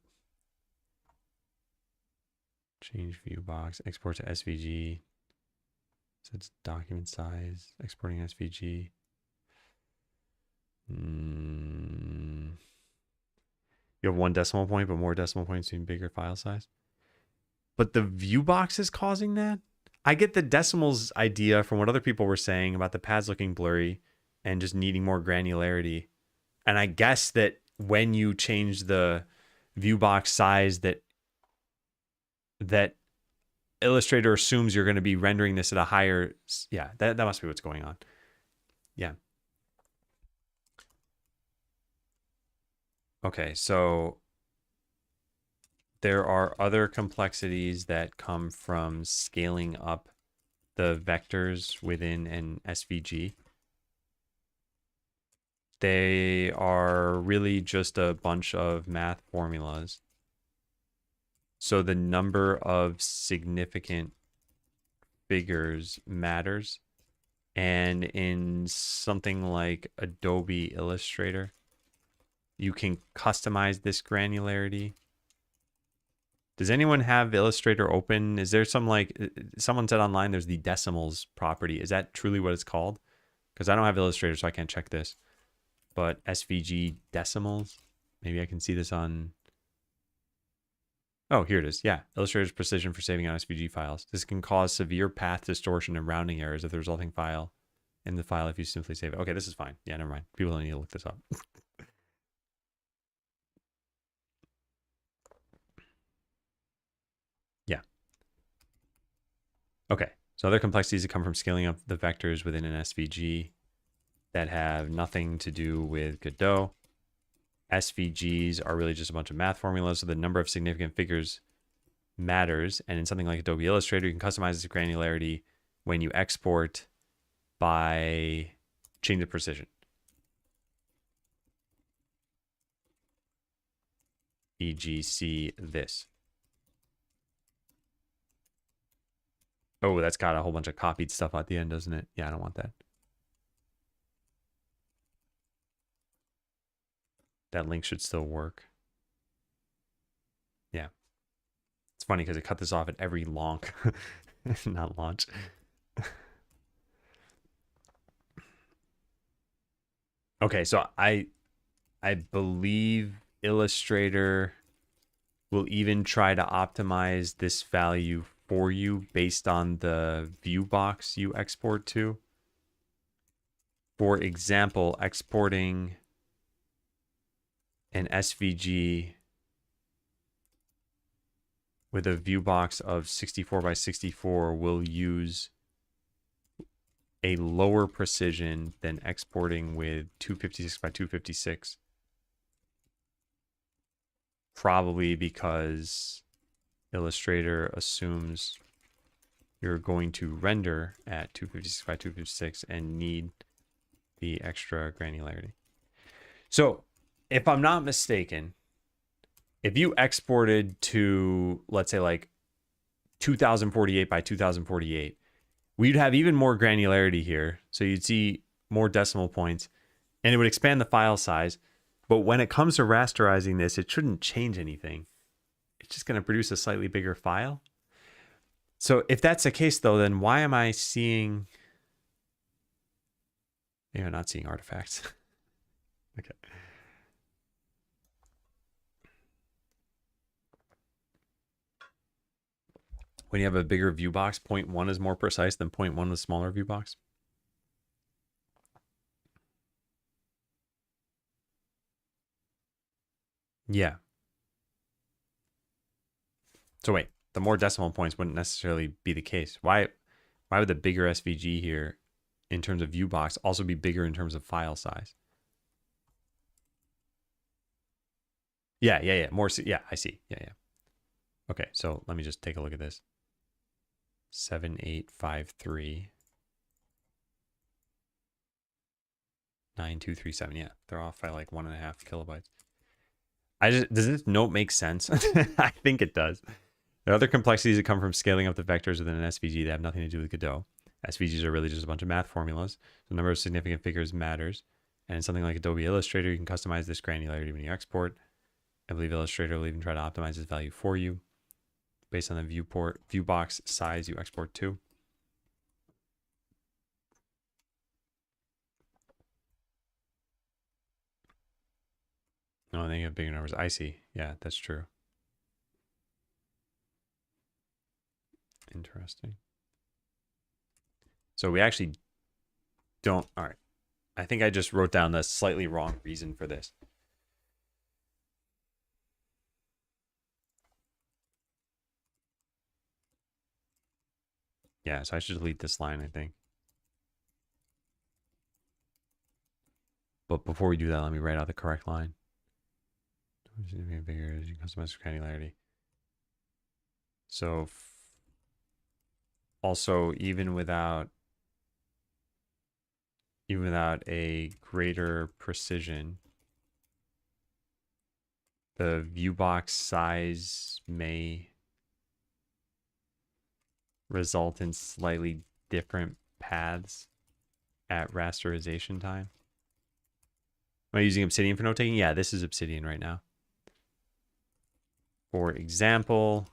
Change view box, export to SVG. Sets document size, exporting SVG. You have one decimal point, but more decimal points mean bigger file size. But the view box is causing that? I get the decimals idea from what other people were saying about the pads looking blurry and just needing more granularity. And I guess that when you change the view box size, that Illustrator assumes you're going to be rendering this at a higher, yeah, that must be what's going on. Yeah. Okay, so there are other complexities that come from scaling up the vectors within an SVG. They are really just a bunch of math formulas. So the number of significant figures matters. And in something like Adobe Illustrator, you can customize this granularity. Does anyone have Illustrator open? Is there some, like, someone said online there's the decimals property. Is that truly what it's called? Because I don't have Illustrator, so I can't check this. But SVG decimals, maybe I can see this on... Oh, here it is. Yeah, Illustrator's precision for saving on SVG files. This can cause severe path distortion and rounding errors if the resulting file in the file if you simply save it. Okay, this is fine. Yeah, never mind. People don't need to look this up. Yeah. Okay, so other complexities that come from scaling up the vectors within an SVG that have nothing to do with Godot. SVGs are really just a bunch of math formulas, so the number of significant figures matters. And in something like Adobe Illustrator, you can customize this granularity when you export by changing the precision. E.g. see this. Oh, that's got a whole bunch of copied stuff at the end, doesn't it? Yeah, I don't want that. That link should still work. Yeah. It's funny because it cut this off at every launch, not launch. Okay, so I believe Illustrator will even try to optimize this value for you based on the view box you export to. For example, exporting an SVG with a view box of 64 by 64 will use a lower precision than exporting with 256 by 256. Probably because Illustrator assumes you're going to render at 256 by 256 and need the extra granularity. So if I'm not mistaken, if you exported to, let's say, like 2048 by 2048, we'd have even more granularity here. So you'd see more decimal points and it would expand the file size. But when it comes to rasterizing this, it shouldn't change anything. It's just going to produce a slightly bigger file. So if that's the case, though, then why am I seeing... Maybe I'm not seeing artifacts. Okay. When you have a bigger view box, 0.1 is more precise than 0.1 with smaller view box. Yeah. So wait, the more decimal points wouldn't necessarily be the case. Why would the bigger SVG here in terms of view box also be bigger in terms of file size? Yeah. More. Yeah, I see. Yeah. Okay, so let me just take a look at this. 7853 9237. Yeah, they're off by like 1.5 kilobytes. Does this note make sense? I think it does. There are other complexities that come from scaling up the vectors within an SVG that have nothing to do with Godot. SVGs are really just a bunch of math formulas. So the number of significant figures matters. And in something like Adobe Illustrator, you can customize this granularity when you export. I believe Illustrator will even try to optimize this value for you based on the view box size you export to. No, they have bigger numbers. I see. Yeah, that's true. Interesting. So we actually don't. All right. I think I just wrote down the slightly wrong reason for this. Yeah, so I should delete this line, I think. But before we do that, let me write out the correct line. Bigger, you customize granularity. So also, even without a greater precision, the view box size may result in slightly different paths at rasterization time. Am I using Obsidian for note taking? Yeah, this is Obsidian right now. For example,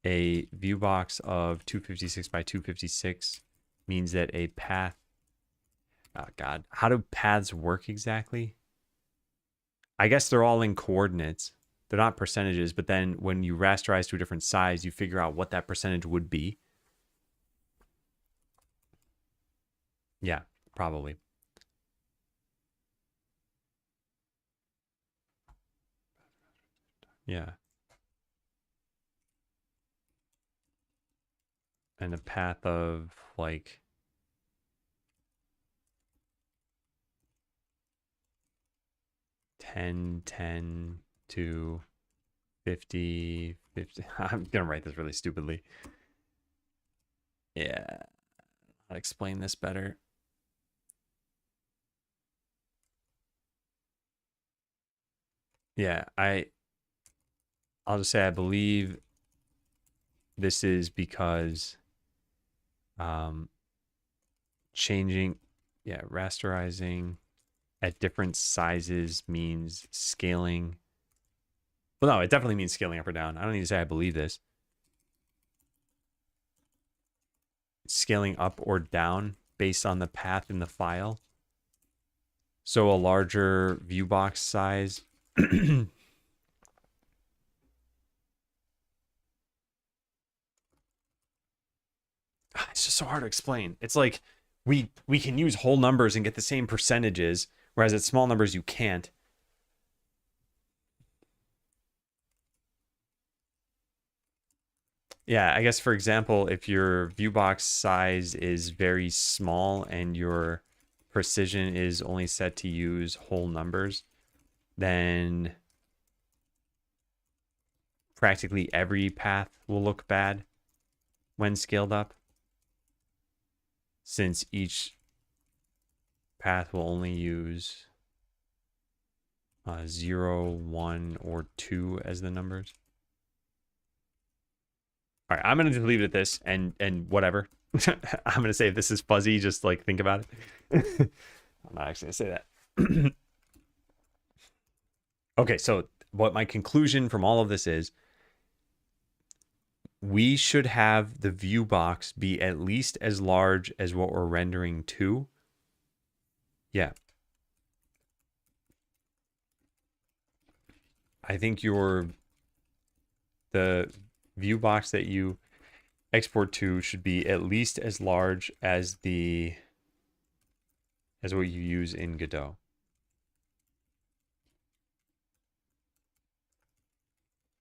a view box of 256 by 256 means that a path... Oh, God. How do paths work exactly? I guess they're all in coordinates. They're not percentages, but then when you rasterize to a different size, you figure out what that percentage would be. Yeah, probably. Yeah. And a path of like 10, 10 to 50, 50. I'm gonna write this really stupidly. Yeah, I'll explain this better. Yeah, I'll just say I believe this is because changing, rasterizing at different sizes means scaling. Well, no, it definitely means scaling up or down. I don't need to say I believe this. Scaling up or down based on the path in the file. So a larger view box size it's just so hard to explain. It's like we can use whole numbers and get the same percentages, whereas at small numbers you can't. Yeah, I guess for example, if your view box size is very small and your precision is only set to use whole numbers, then practically every path will look bad when scaled up, since each path will only use 0, 1, or 2 as the numbers. All right, I'm going to just leave it at this and whatever. I'm going to say if this is fuzzy, just like think about it. I'm not actually going to say that. Okay, so what my conclusion from all of this is, we should have the view box be at least as large as what we're rendering to. Yeah. I think the view box that you export to should be at least as large as what you use in Godot.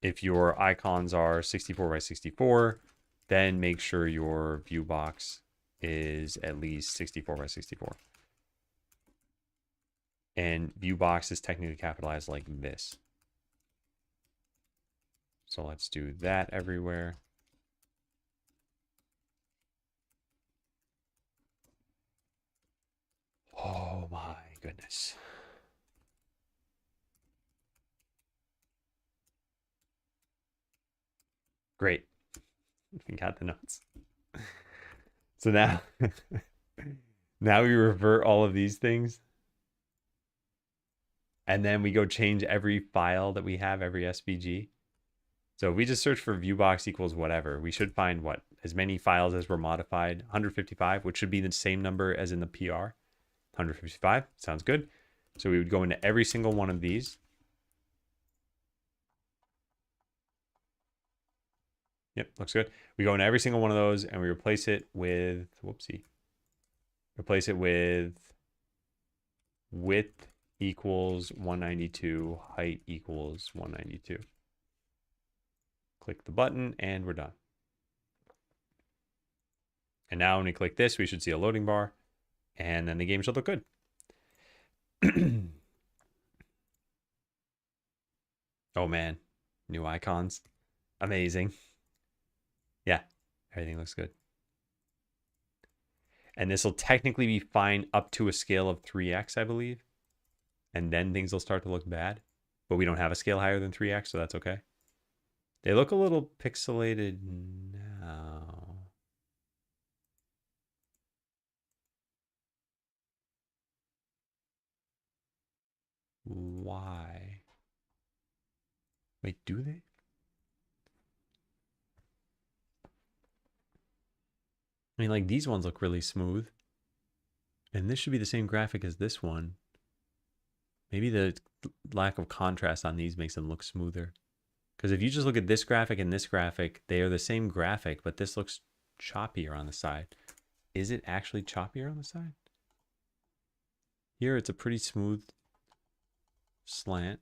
If your icons are 64 by 64, then make sure your view box is at least 64 by 64. And view box is technically capitalized like this. So let's do that everywhere. Oh my goodness. Great. We got the notes. So now, now we revert all of these things. And then we go change every file that we have, every SVG. So if we just search for viewbox equals whatever, we should find what? As many files as were modified, 155, which should be the same number as in the PR. 155, sounds good. So we would go into every single one of these. Yep, looks good. We go into every single one of those and we replace it with, whoopsie. Replace it with width equals 192, height equals 192. Click the button and we're done. And now when we click this, we should see a loading bar and then the game should look good. Oh man, new icons. Amazing. Yeah, everything looks good. And this will technically be fine up to a scale of 3x, I believe. And then things will start to look bad. But we don't have a scale higher than 3x, so that's okay. They look a little pixelated now. Why? Wait, do they? I mean, like, these ones look really smooth. And this should be the same graphic as this one. Maybe the lack of contrast on these makes them look smoother. Because if you just look at this graphic and this graphic, they are the same graphic, but this looks choppier on the side. Is it actually choppier on the side? Here it's a pretty smooth slant.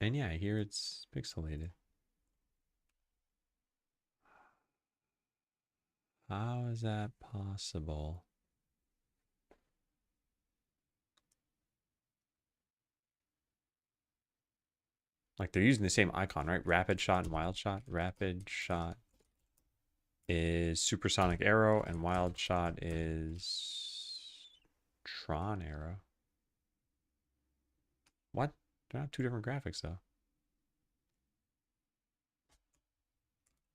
And yeah, here it's pixelated. How is that possible? Like they're using the same icon, right? Rapid shot and wild shot. Rapid shot is supersonic arrow and wild shot is Tron arrow. What? They're not two different graphics though.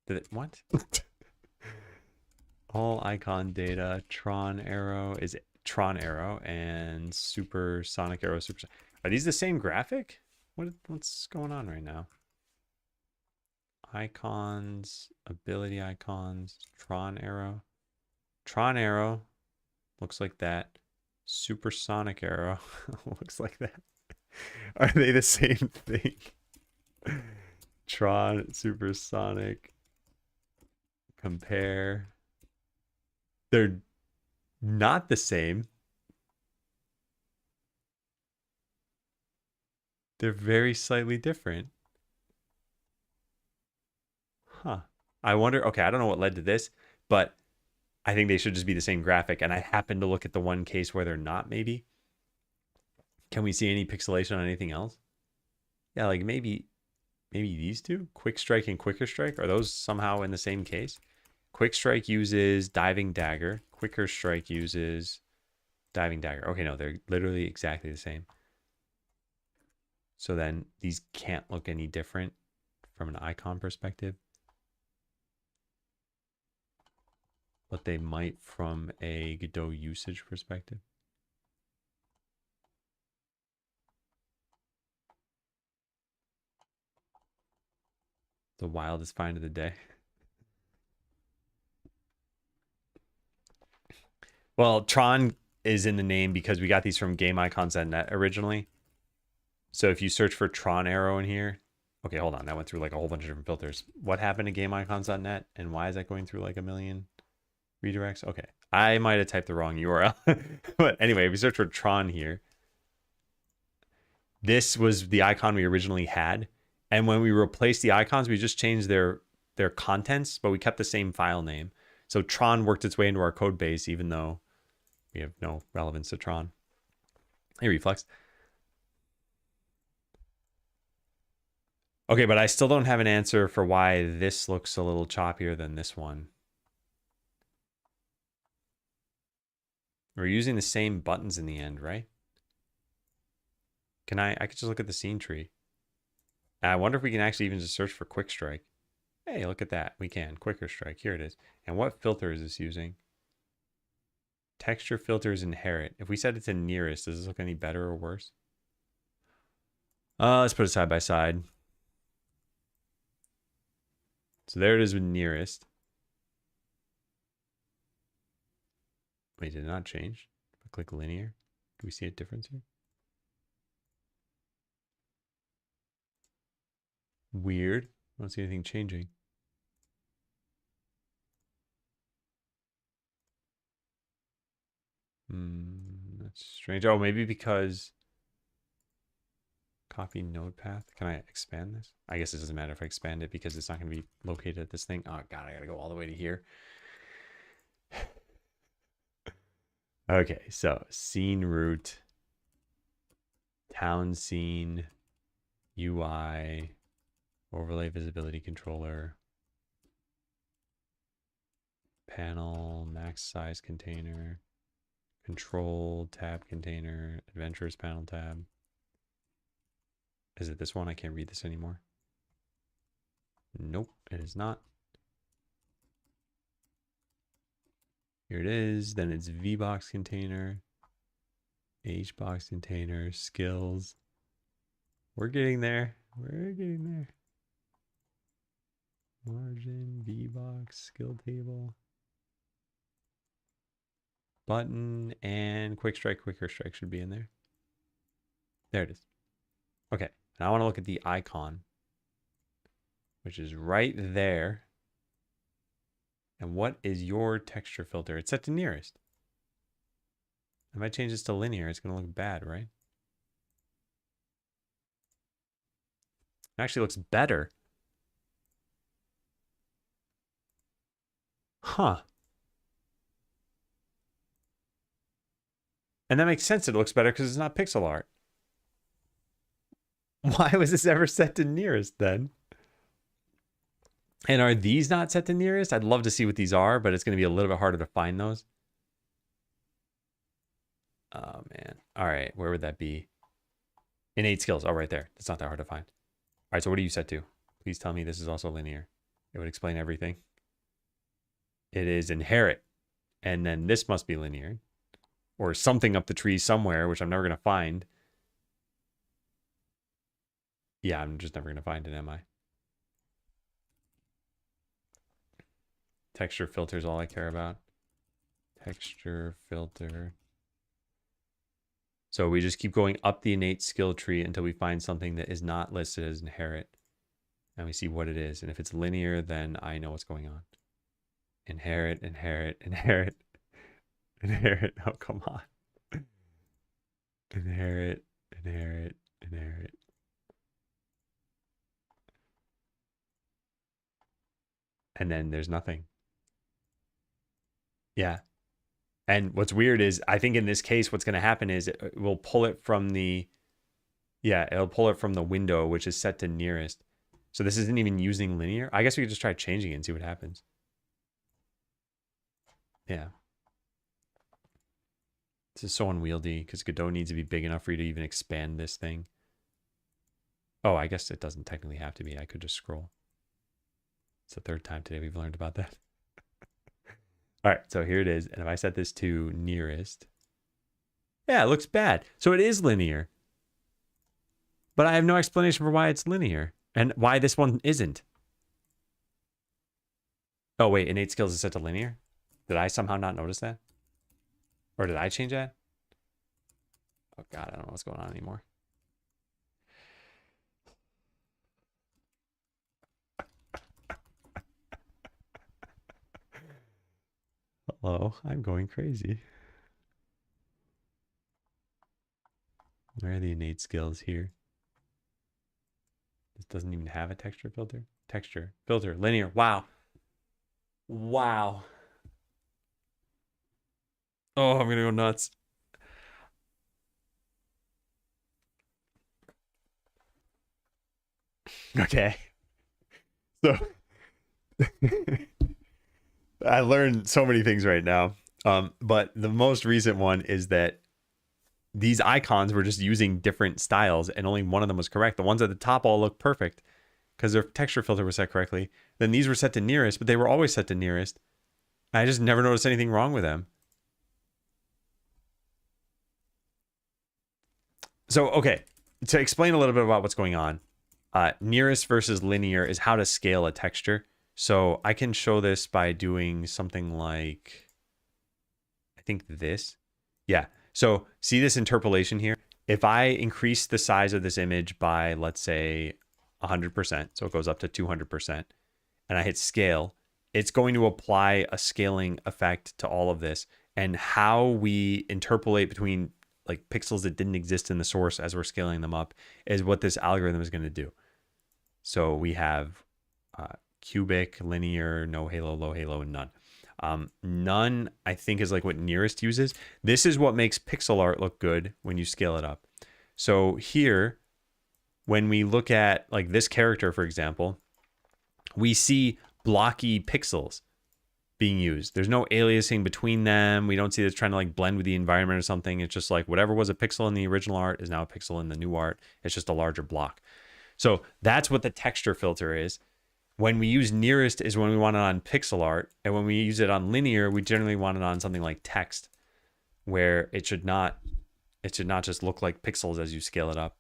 Did it, what? All icon data, Tron arrow is Tron arrow and supersonic arrow super. Are these the same graphic? What's going on right now? Icons, ability icons, Tron arrow. Tron arrow looks like that. Supersonic arrow looks like that. Are they the same thing? Tron, supersonic. Compare. They're not the same. They're very slightly different. Huh. I wonder, okay, I don't know what led to this, but I think they should just be the same graphic. And I happen to look at the one case where they're not, maybe. Can we see any pixelation on anything else? Yeah, like maybe these two, Quick Strike and Quicker Strike, are those somehow in the same case? Quick Strike uses Diving Dagger. Quicker Strike uses Diving Dagger. Okay, no, they're literally exactly the same. So then these can't look any different from an icon perspective. But they might from a Godot usage perspective. The wildest find of the day. Well, Tron is in the name because we got these from GameIcons.net originally. So if you search for Tron arrow in here, okay, hold on. That went through like a whole bunch of different filters. What happened to GameIcons.net and why is that going through like a million redirects? Okay, I might have typed the wrong URL. But anyway, if you search for Tron here, this was the icon we originally had. And when we replaced the icons, we just changed their contents, but we kept the same file name. So Tron worked its way into our code base, even though we have no relevance to Tron. Hey, Reflex. Okay, but I still don't have an answer for why this looks a little choppier than this one. We're using the same buttons in the end, right? Can I could just look at the scene tree. I wonder if we can actually even just search for quick strike. Hey, look at that. We can. Quicker strike. Here it is. And what filter is this using? Texture filters inherit. If we set it to nearest, does this look any better or worse? Let's put it side by side. So there it is with nearest. Wait, did it not change? If I click linear, do we see a difference here? Weird. I don't see anything changing. That's strange. Oh, maybe because copy node path. Can I expand this? I guess it doesn't matter if I expand it because it's not going to be located at this thing. Oh God, I got to go all the way to here. Okay, so scene root, town scene, UI, overlay visibility controller, panel, max size container, control tab container, adventures panel tab. Is it this one? I can't read this anymore. Nope, it is not. Here it is. Then it's VBox container, HBox container, skills. We're getting there. We're getting there. Margin, VBox, skill table, button, and quick strike, quicker strike should be in there. There it is. Okay, now I want to look at the icon, which is right there. And what is your texture filter? It's set to nearest. If I change this to linear, it's going to look bad, right? It actually looks better. Huh. And that makes sense. It looks better because it's not pixel art. Why was this ever set to nearest then? And are these not set to nearest? I'd love to see what these are, but it's going to be a little bit harder to find those. Oh, man. All right. Where would that be? Innate skills. Oh, right there. That's not that hard to find. All right. So what are you set to? Please tell me this is also linear. It would explain everything. It is inherit. And then this must be linear. Or something up the tree somewhere, which I'm never going to find. Yeah, I'm just never going to find it, am I? Texture filter is all I care about. Texture filter. So we just keep going up the innate skill tree until we find something that is not listed as inherit. And we see what it is. And if it's linear, then I know what's going on. Inherit, inherit, inherit, inherit. Oh, come on. Inherit, inherit, inherit. And then there's nothing. Yeah. And what's weird is I think in this case, what's going to happen is it will pull it from the, yeah, it'll pull it from the window, which is set to nearest. So this isn't even using linear. I guess we could just try changing it and see what happens. Yeah. This is so unwieldy because Godot needs to be big enough for you to even expand this thing. Oh, I guess it doesn't technically have to be. I could just scroll. It's the third time today we've learned about that. All right, so here it is. And if I set this to nearest, yeah, it looks bad. So it is linear. But I have no explanation for why it's linear and why this one isn't. Oh, wait, innate skills is set to linear? Did I somehow not notice that? Or did I change that? Oh, God, I don't know what's going on anymore. Hello, I'm going crazy. Where are the innate skills here? This doesn't even have a texture filter. Texture, filter, linear. Wow. Wow. Oh, I'm going to go nuts. Okay. So I learned so many things right now. But the most recent one is that these icons were just using different styles and only one of them was correct. The ones at the top all look perfect because their texture filter was set correctly. Then these were set to nearest, but they were always set to nearest. I just never noticed anything wrong with them. So, okay, to explain a little bit about what's going on, nearest versus linear is how to scale a texture. So I can show this by doing something like, I think this. Yeah. So see this interpolation here? If I increase the size of this image by, let's say, 100%, so it goes up to 200%, and I hit scale, it's going to apply a scaling effect to all of this. And how we interpolate between like pixels that didn't exist in the source as we're scaling them up is what this algorithm is going to do. So we have cubic, linear, no halo, low halo, and none. None, I think, is like what nearest uses. This is what makes pixel art look good when you scale it up. So here, when we look at like this character, for example, we see blocky pixels being used. There's no aliasing between them. We don't see this trying to like blend with the environment or something. It's just like whatever was a pixel in the original art is now a pixel in the new art. It's just a larger block. So that's what the texture filter is. When we use nearest is when we want it on pixel art. And when we use it on linear, we generally want it on something like text, where it should not just look like pixels as you scale it up.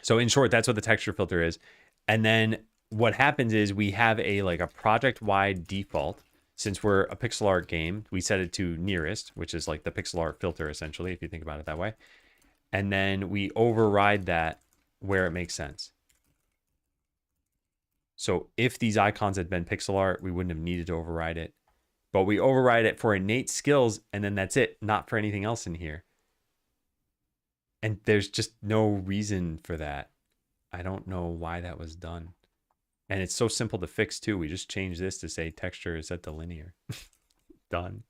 So in short, that's what the texture filter is. And then what happens is we have a project-wide default. Since we're a pixel art game, we set it to nearest, which is like the pixel art filter, essentially, if you think about it that way. And then we override that where it makes sense. So if these icons had been pixel art, we wouldn't have needed to override it. But we override it for innate skills, and then that's it, not for anything else in here. And there's just no reason for that. I don't know why that was done. And it's so simple to fix too. We just change this to say texture is set to linear. Done.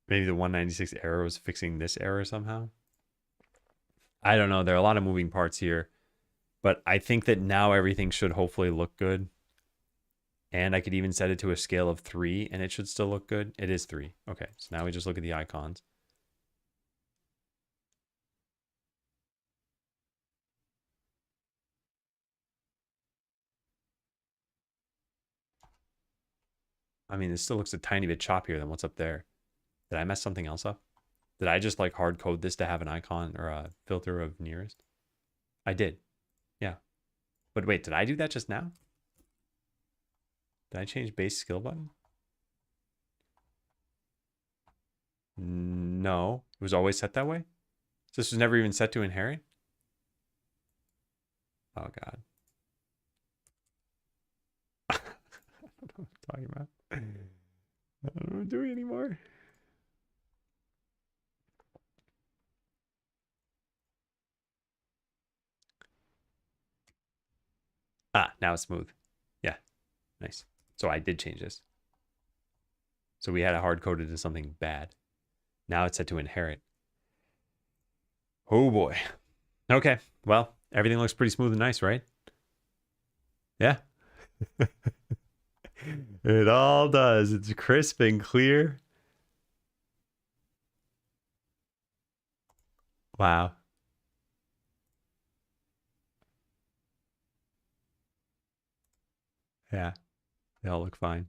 Maybe the 196 error was fixing this error somehow. I don't know. There are a lot of moving parts here. But I think that now everything should hopefully look good. And I could even set it to a scale of 3 and it should still look good. It is 3. Okay, so now we just look at the icons. I mean, this still looks a tiny bit choppier than what's up there. Did I mess something else up? Did I just like hard code this to have an icon or a filter of nearest? I did. Yeah. But wait, did I do that just now? Did I change base skill button? No, it was always set that way. So this was never even set to inherit. Oh God. I don't know what I'm talking about. I don't know what I'm doing anymore. Ah, now it's smooth. Yeah, nice. So I did change this. So we had it hard coded to something bad. Now it's set to inherit. Oh boy. Okay, well, everything looks pretty smooth and nice, right? Yeah. It all does. It's crisp and clear. Wow. Yeah, they all look fine.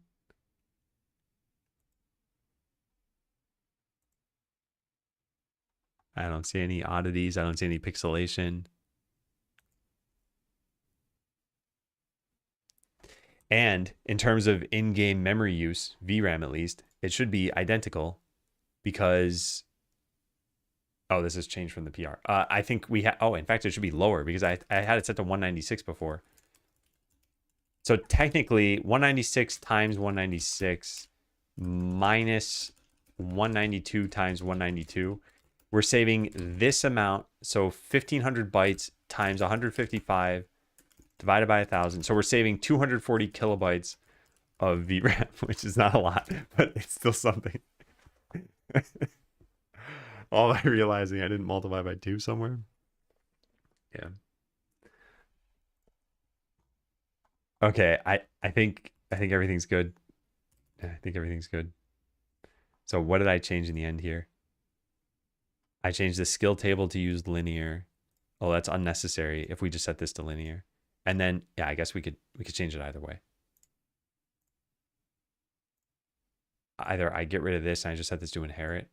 I don't see any oddities. I don't see any pixelation. And in terms of in-game memory use, VRAM at least, it should be identical because, oh, this has changed from the PR. I think we have, oh, in fact, it should be lower because I had it set to 196 before. So technically 196 times 196 minus 192 times 192, we're saving this amount. So 1500 bytes times 155 divided by 1,000. So we're saving 240 kilobytes of VRAM, which is not a lot, but it's still something. All by realizing I didn't multiply by 2 somewhere. Yeah. Okay, I think everything's good. I think everything's good. So what did I change in the end here? I changed the skill table to use linear. Oh, that's unnecessary if we just set this to linear. And then yeah, I guess we could change it either way. Either I get rid of this and I just set this to inherit.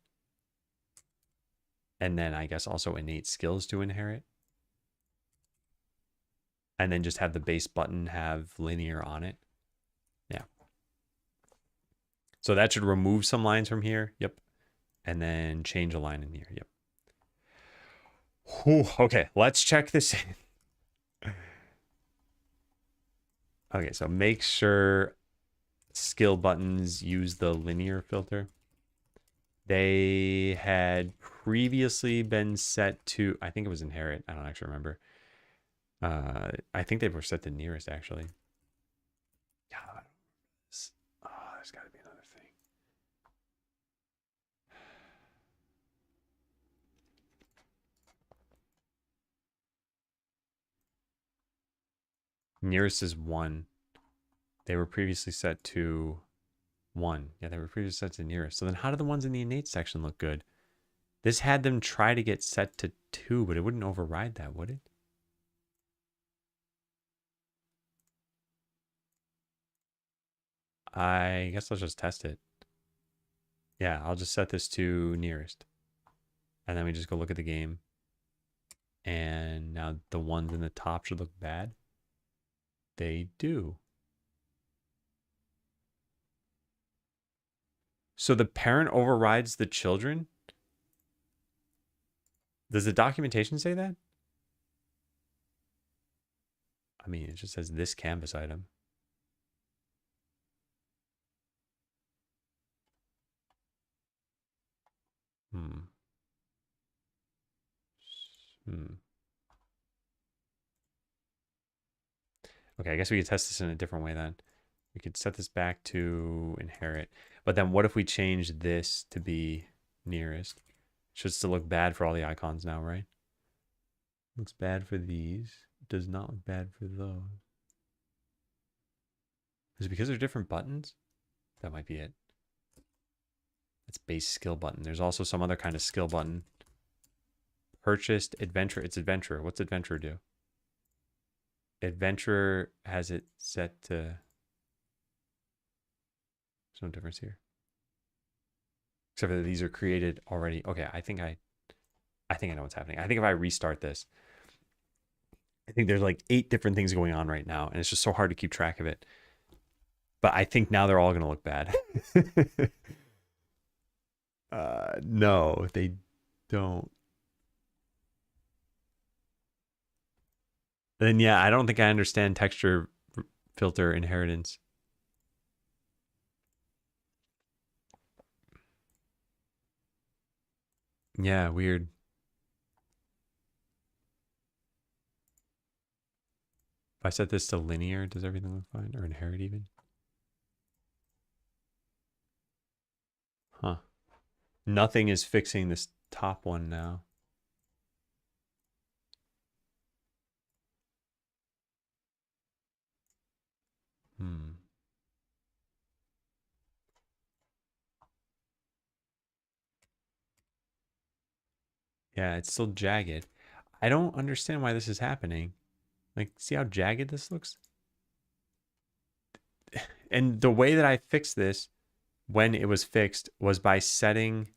And then I guess also innate skills to inherit. And then just have the base button have linear on it. Yeah. So that should remove some lines from here. Yep. And then change a line in here. Yep. Whew. Okay, let's check this in. Okay, so make sure skill buttons use the linear filter. They had previously been set to, I think it was inherit. I don't actually remember. I think they were set to nearest actually. God, oh, there's got to be another thing. Nearest is 1. They were previously set to 1. Yeah, they were previously set to nearest. So then how do the ones in the innate section look good? This had them try to get set to 2, but it wouldn't override that, would it? I guess I'll just test it. Yeah, I'll just set this to nearest. And then we just go look at the game. And now the ones in the top should look bad. They do. So the parent overrides the children? Does the documentation say that? I mean, it just says this canvas item. Hmm. Okay, I guess we could test this in a different way then. We could set this back to inherit. But then what if we change this to be nearest? Should still look bad for all the icons now, right? Looks bad for these. Does not look bad for those. Is it because they're different buttons? That might be it. That's base skill button. There's also some other kind of skill button. Purchased adventure. It's adventurer. What's adventurer do? Adventurer has it set to... There's no difference here. Except for that these are created already. Okay, I think I know what's happening. I think if I restart this, I think there's like 8 different things going on right now, and it's just so hard to keep track of it. But I think now they're all going to look bad. No, they don't. Then yeah, I don't think I understand texture filter inheritance. Yeah, weird. If I set this to linear, does everything look fine? Or inherit even? Huh. Nothing is fixing this top one now. Hmm. Yeah, it's still jagged. I don't understand why this is happening. Like, see how jagged this looks? And the way that I fixed this when it was fixed was by setting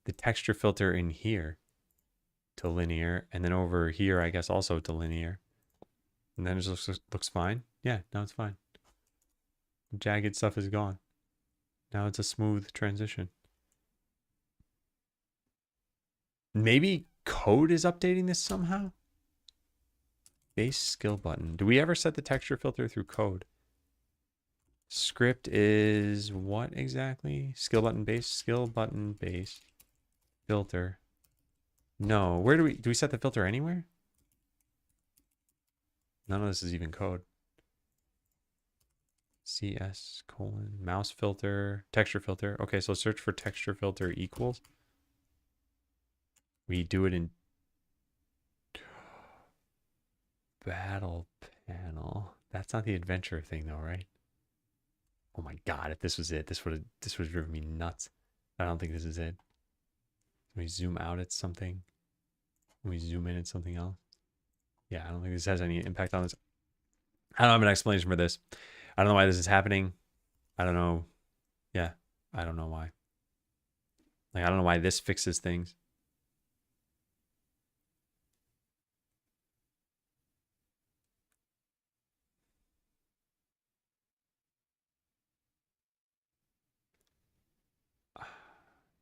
the texture filter in here to linear, and then over here, I guess also to linear. And then it just looks fine. Yeah, now it's fine. The jagged stuff is gone. Now it's a smooth transition. Maybe code is updating this somehow? Base skill button. Do we ever set the texture filter through code? Script is what exactly? Skill button base filter. No, where do we set the filter anywhere? None of this is even code. CS : mouse filter, texture filter. Okay, so search for texture filter equals. We do it in battle panel. That's not the adventure thing though, right? Oh my god, if this was it, this would have driven me nuts. I don't think this is it. Can we zoom out at something? Can we zoom in at something else? Yeah, I don't think this has any impact on this. I don't have an explanation for this. I don't know why this is happening. I don't know. Yeah, I don't know why. Like, I don't know why this fixes things.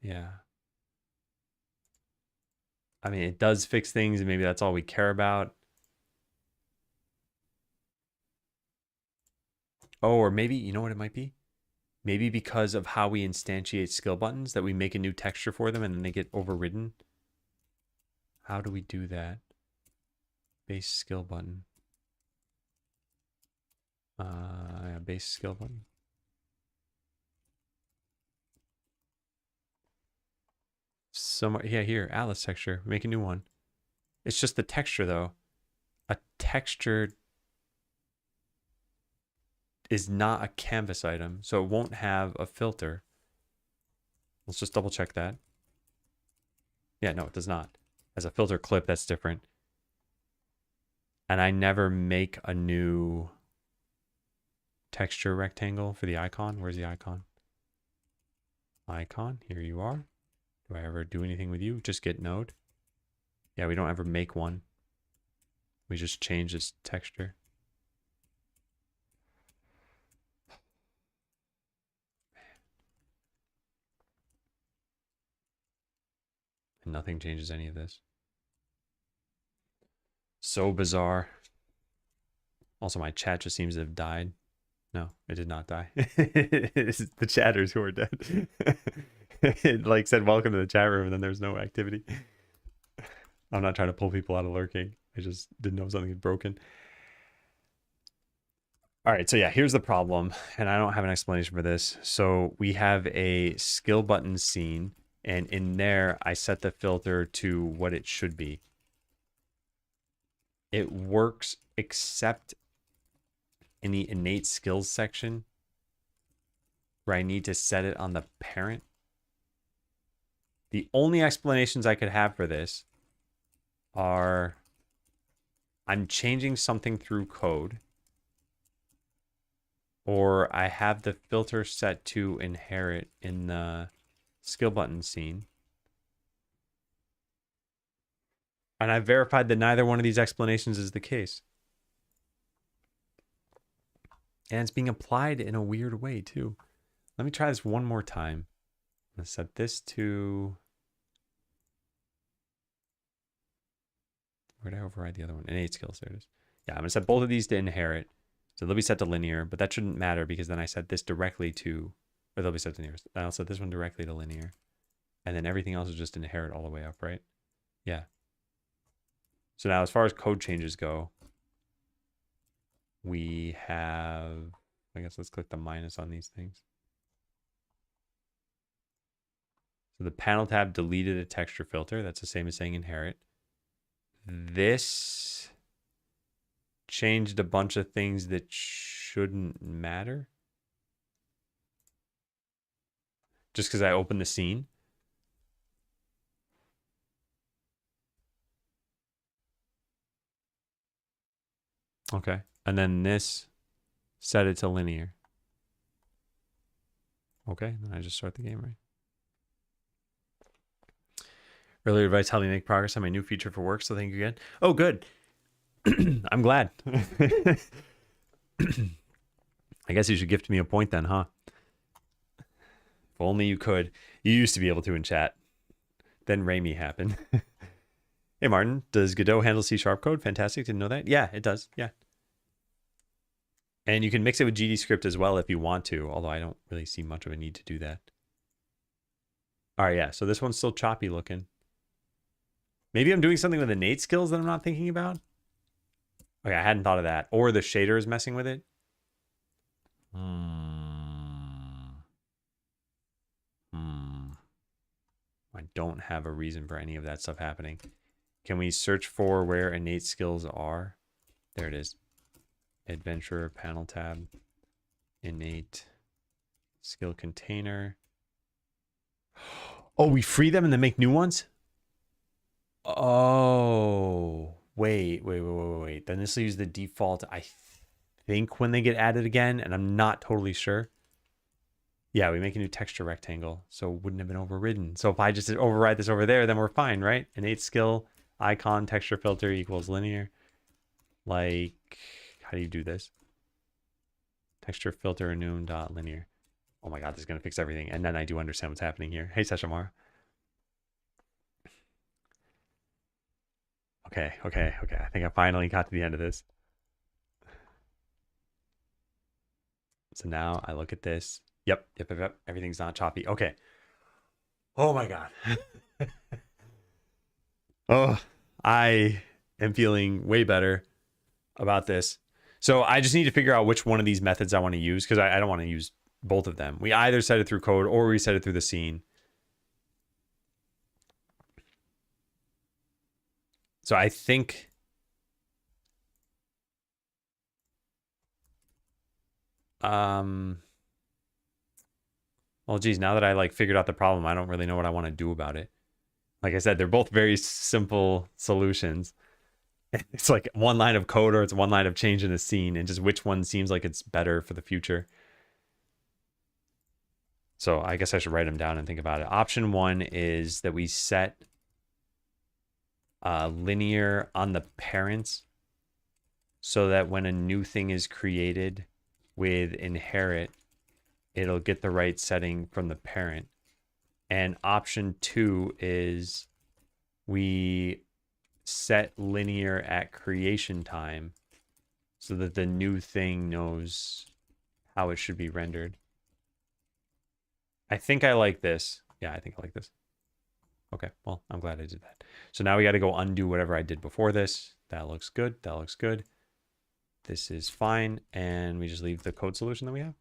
Yeah. I mean, it does fix things, and maybe that's all we care about. Oh, or maybe, you know what it might be? Maybe because of how we instantiate skill buttons, that we make a new texture for them and then they get overridden. How do we do that? Base skill button. Yeah, base skill button. Somewhere, yeah, here, Atlas texture. Make a new one. It's just the texture though. A texture is not a canvas item, so it won't have a filter. Let's just double check that. Yeah, no, it does not. As a filter clip, that's different. And I never make a new texture rectangle for the icon. Where's the icon? Icon, here you are. Do I ever do anything with you? Just get node. Yeah, we don't ever make one. We just change this texture. And nothing changes any of this. So bizarre. Also, my chat just seems to have died. No, it did not die. It's the chatters who are dead. It like said welcome to the chat room and then there's no activity. I'm not trying to pull people out of lurking. I just didn't know something had broken. All right, so yeah, here's the problem, and I don't have an explanation for this. So we have a skill button scene, and in there, I set the filter to what it should be. It works except in the innate skills section, where I need to set it on the parent. The only explanations I could have for this are I'm changing something through code, or I have the filter set to inherit in the skill button scene. And I verified that neither one of these explanations is the case. And it's being applied in a weird way too. Let me try this one more time. I'm gonna set this to... Where did I override the other one? Innate skills, there it is. Yeah, I'm gonna set both of these to inherit. So they'll be set to linear, but that shouldn't matter because then I set this directly to, or they'll be set to linear. I'll set this one directly to linear. And then everything else is just inherit all the way up, right? Yeah. So now as far as code changes go, we have, I guess let's click the minus on these things. So the panel tab deleted a texture filter. That's the same as saying inherit. This changed a bunch of things that shouldn't matter. Just because I opened the scene. Okay. And then this set it to linear. Okay. Then I just start the game, right? Earlier advice helped me make progress on my new feature for work, so thank you again. Oh, good. I'm glad. I guess you should gift me a point then, huh? If only you could. You used to be able to in chat. Then Raimi happened. Hey, Martin, does Godot handle C# code? Fantastic. Didn't know that. Yeah, it does. Yeah. And you can mix it with GDScript as well if you want to, although I don't really see much of a need to do that. All right, yeah. So this one's still choppy looking. Maybe I'm doing something with innate skills that I'm not thinking about. Okay, I hadn't thought of that. Or the shader is messing with it. I don't have a reason for any of that stuff happening. Can we search for where innate skills are? There it is. adventurer panel tab, innate skill container. Oh, we free them and then make new ones? Oh, wait. Then this will use the default, I think, when they get added again, and I'm not totally sure. Yeah, we make a new texture rectangle, so it wouldn't have been overridden. So if I just override this over there, then we're fine, right? Innate skill, icon, texture filter equals linear. Like, how do you do this? Texture filter enum dot linear. Oh my god, this is going to fix everything. And then I do understand what's happening here. Hey, Seshamar. Okay. I think I finally got to the end of this. So now I look at this. Yep. Everything's not choppy. Okay. Oh my god. Oh, I am feeling way better about this. So I just need to figure out which one of these methods I want to use, because I don't want to use both of them. We either set it through code or we set it through the scene. So I think well, geez, now that I like figured out the problem, I don't really know what I want to do about it. Like I said, they're both very simple solutions. It's like one line of code or it's one line of change in the scene, and just which one seems like it's better for the future. So I guess I should write them down and think about it. Option 1 is that we set linear on the parents so that when a new thing is created with inherit, it'll get the right setting from the parent. And option 2 is we set linear at creation time so that the new thing knows how it should be rendered. I think I like this. Yeah, I think I like this. Okay, well, I'm glad I did that. So now we got to go undo whatever I did before this. That looks good. That looks good. This is fine. And we just leave the code solution that we have.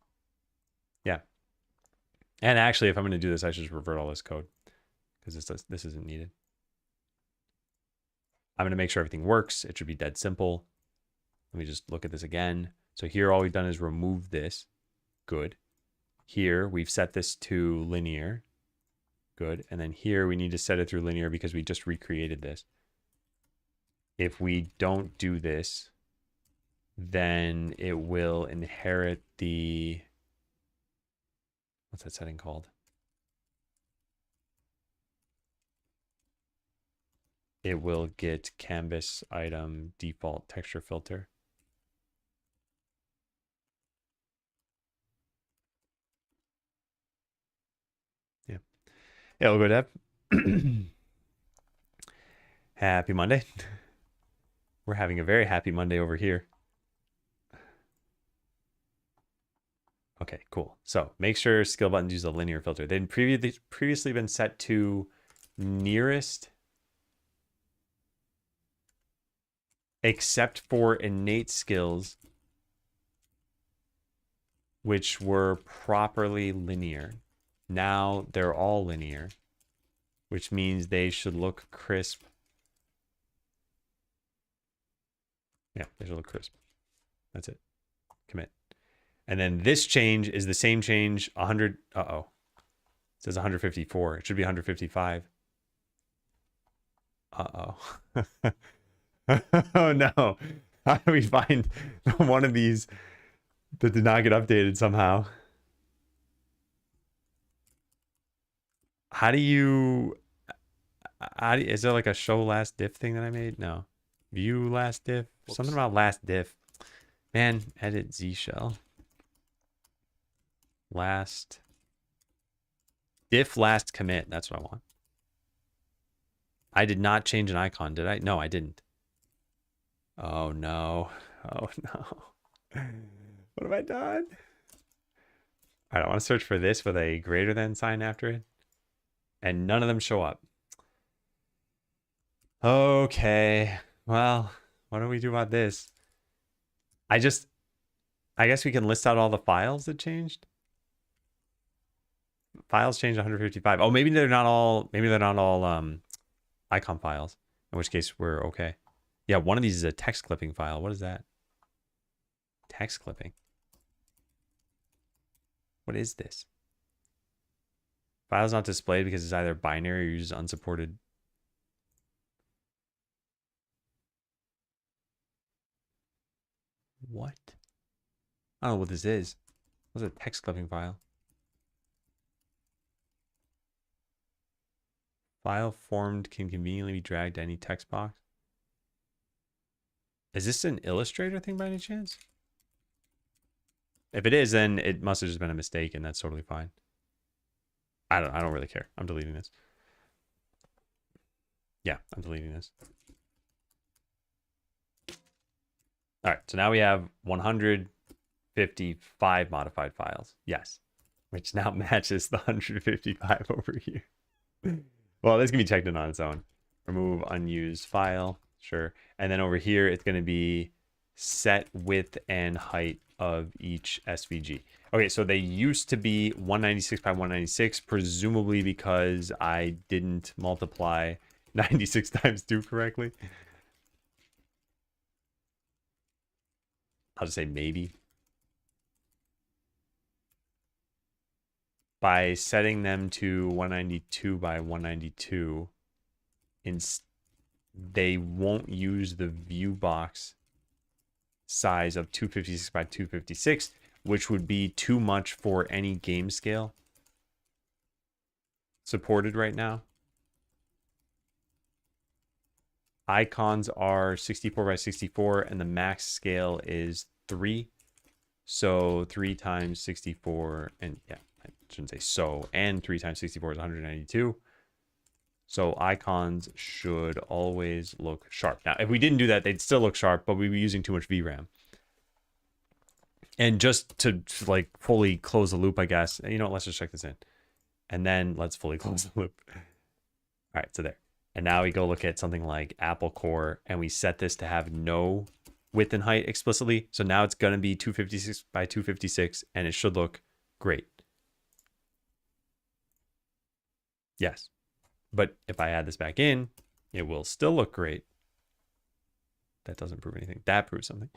Yeah. And actually, if I'm going to do this, I should just revert all this code because this isn't needed. I'm going to make sure everything works. It should be dead simple. Let me just look at this again. So here, all we've done is remove this. Good. Here, we've set this to linear. Good. And then here, we need to set it through linear because we just recreated this. If we don't do this, then it will inherit the... What's that setting called? It will get canvas item default texture filter. Yeah. Yeah, we'll go Deb. Happy Monday. We're having a very happy Monday over here. Okay, cool. So make sure skill buttons use a linear filter. They'd previously been set to nearest, except for innate skills, which were properly linear. Now they're all linear, which means they should look crisp. Yeah, they should look crisp. That's it. Commit. And then this change is the same change 100. Uh-oh. It says 154. It should be 155. Uh-oh. Oh no. How do we find one of these that did not get updated somehow? Is there like a show last diff thing that I made? No. View last diff. Whoops. Something about last diff. Man, edit Z shell. Last diff last commit. That's what I want. I did not change an icon, did I? No, I didn't. Oh no. Oh no. What have I done? All right, I want to search for this with a greater than sign after it. And none of them show up. Okay. Well, what do we do about this? I guess we can list out all the files that changed. Files changed 155. Oh, maybe they're not all icon files, in which case we're okay. Yeah, one of these is a text clipping file. What is that? Text clipping. What is this? File's not displayed because it's either binary or uses unsupported. What? I don't know what this is. What's a text clipping file? File formed can conveniently be dragged to any text box. Is this an Illustrator thing by any chance? If it is, then it must have just been a mistake, and that's totally fine. I don't really care. I'm deleting this. Yeah, I'm deleting this. All right, so now we have 155 modified files. Yes, which now matches the 155 over here. Well, this can be checked in on its own. Remove unused file, sure. And then over here, it's going to be set width and height of each SVG. Okay, so they used to be 196 by 196, presumably because I didn't multiply 96 times 2 correctly. I'll just say maybe. By setting them to 192 by 192, they won't use the view box size of 256 by 256, which would be too much for any game scale supported right now. Icons are 64 by 64 and the max scale is 3. So 3 times 64, and yeah, I shouldn't say so, and 3 times 64 is 192. So icons should always look sharp. Now, if we didn't do that, they'd still look sharp, but we'd be using too much VRAM. And just to like fully close the loop, I guess, you know, let's just check this in. And then let's fully close the loop. All right, so there. And now we go look at something like Apple Core, and we set this to have no width and height explicitly. So now it's going to be 256 by 256, and it should look great. Yes. But if I add this back in, it will still look great. That doesn't prove anything. That proves something.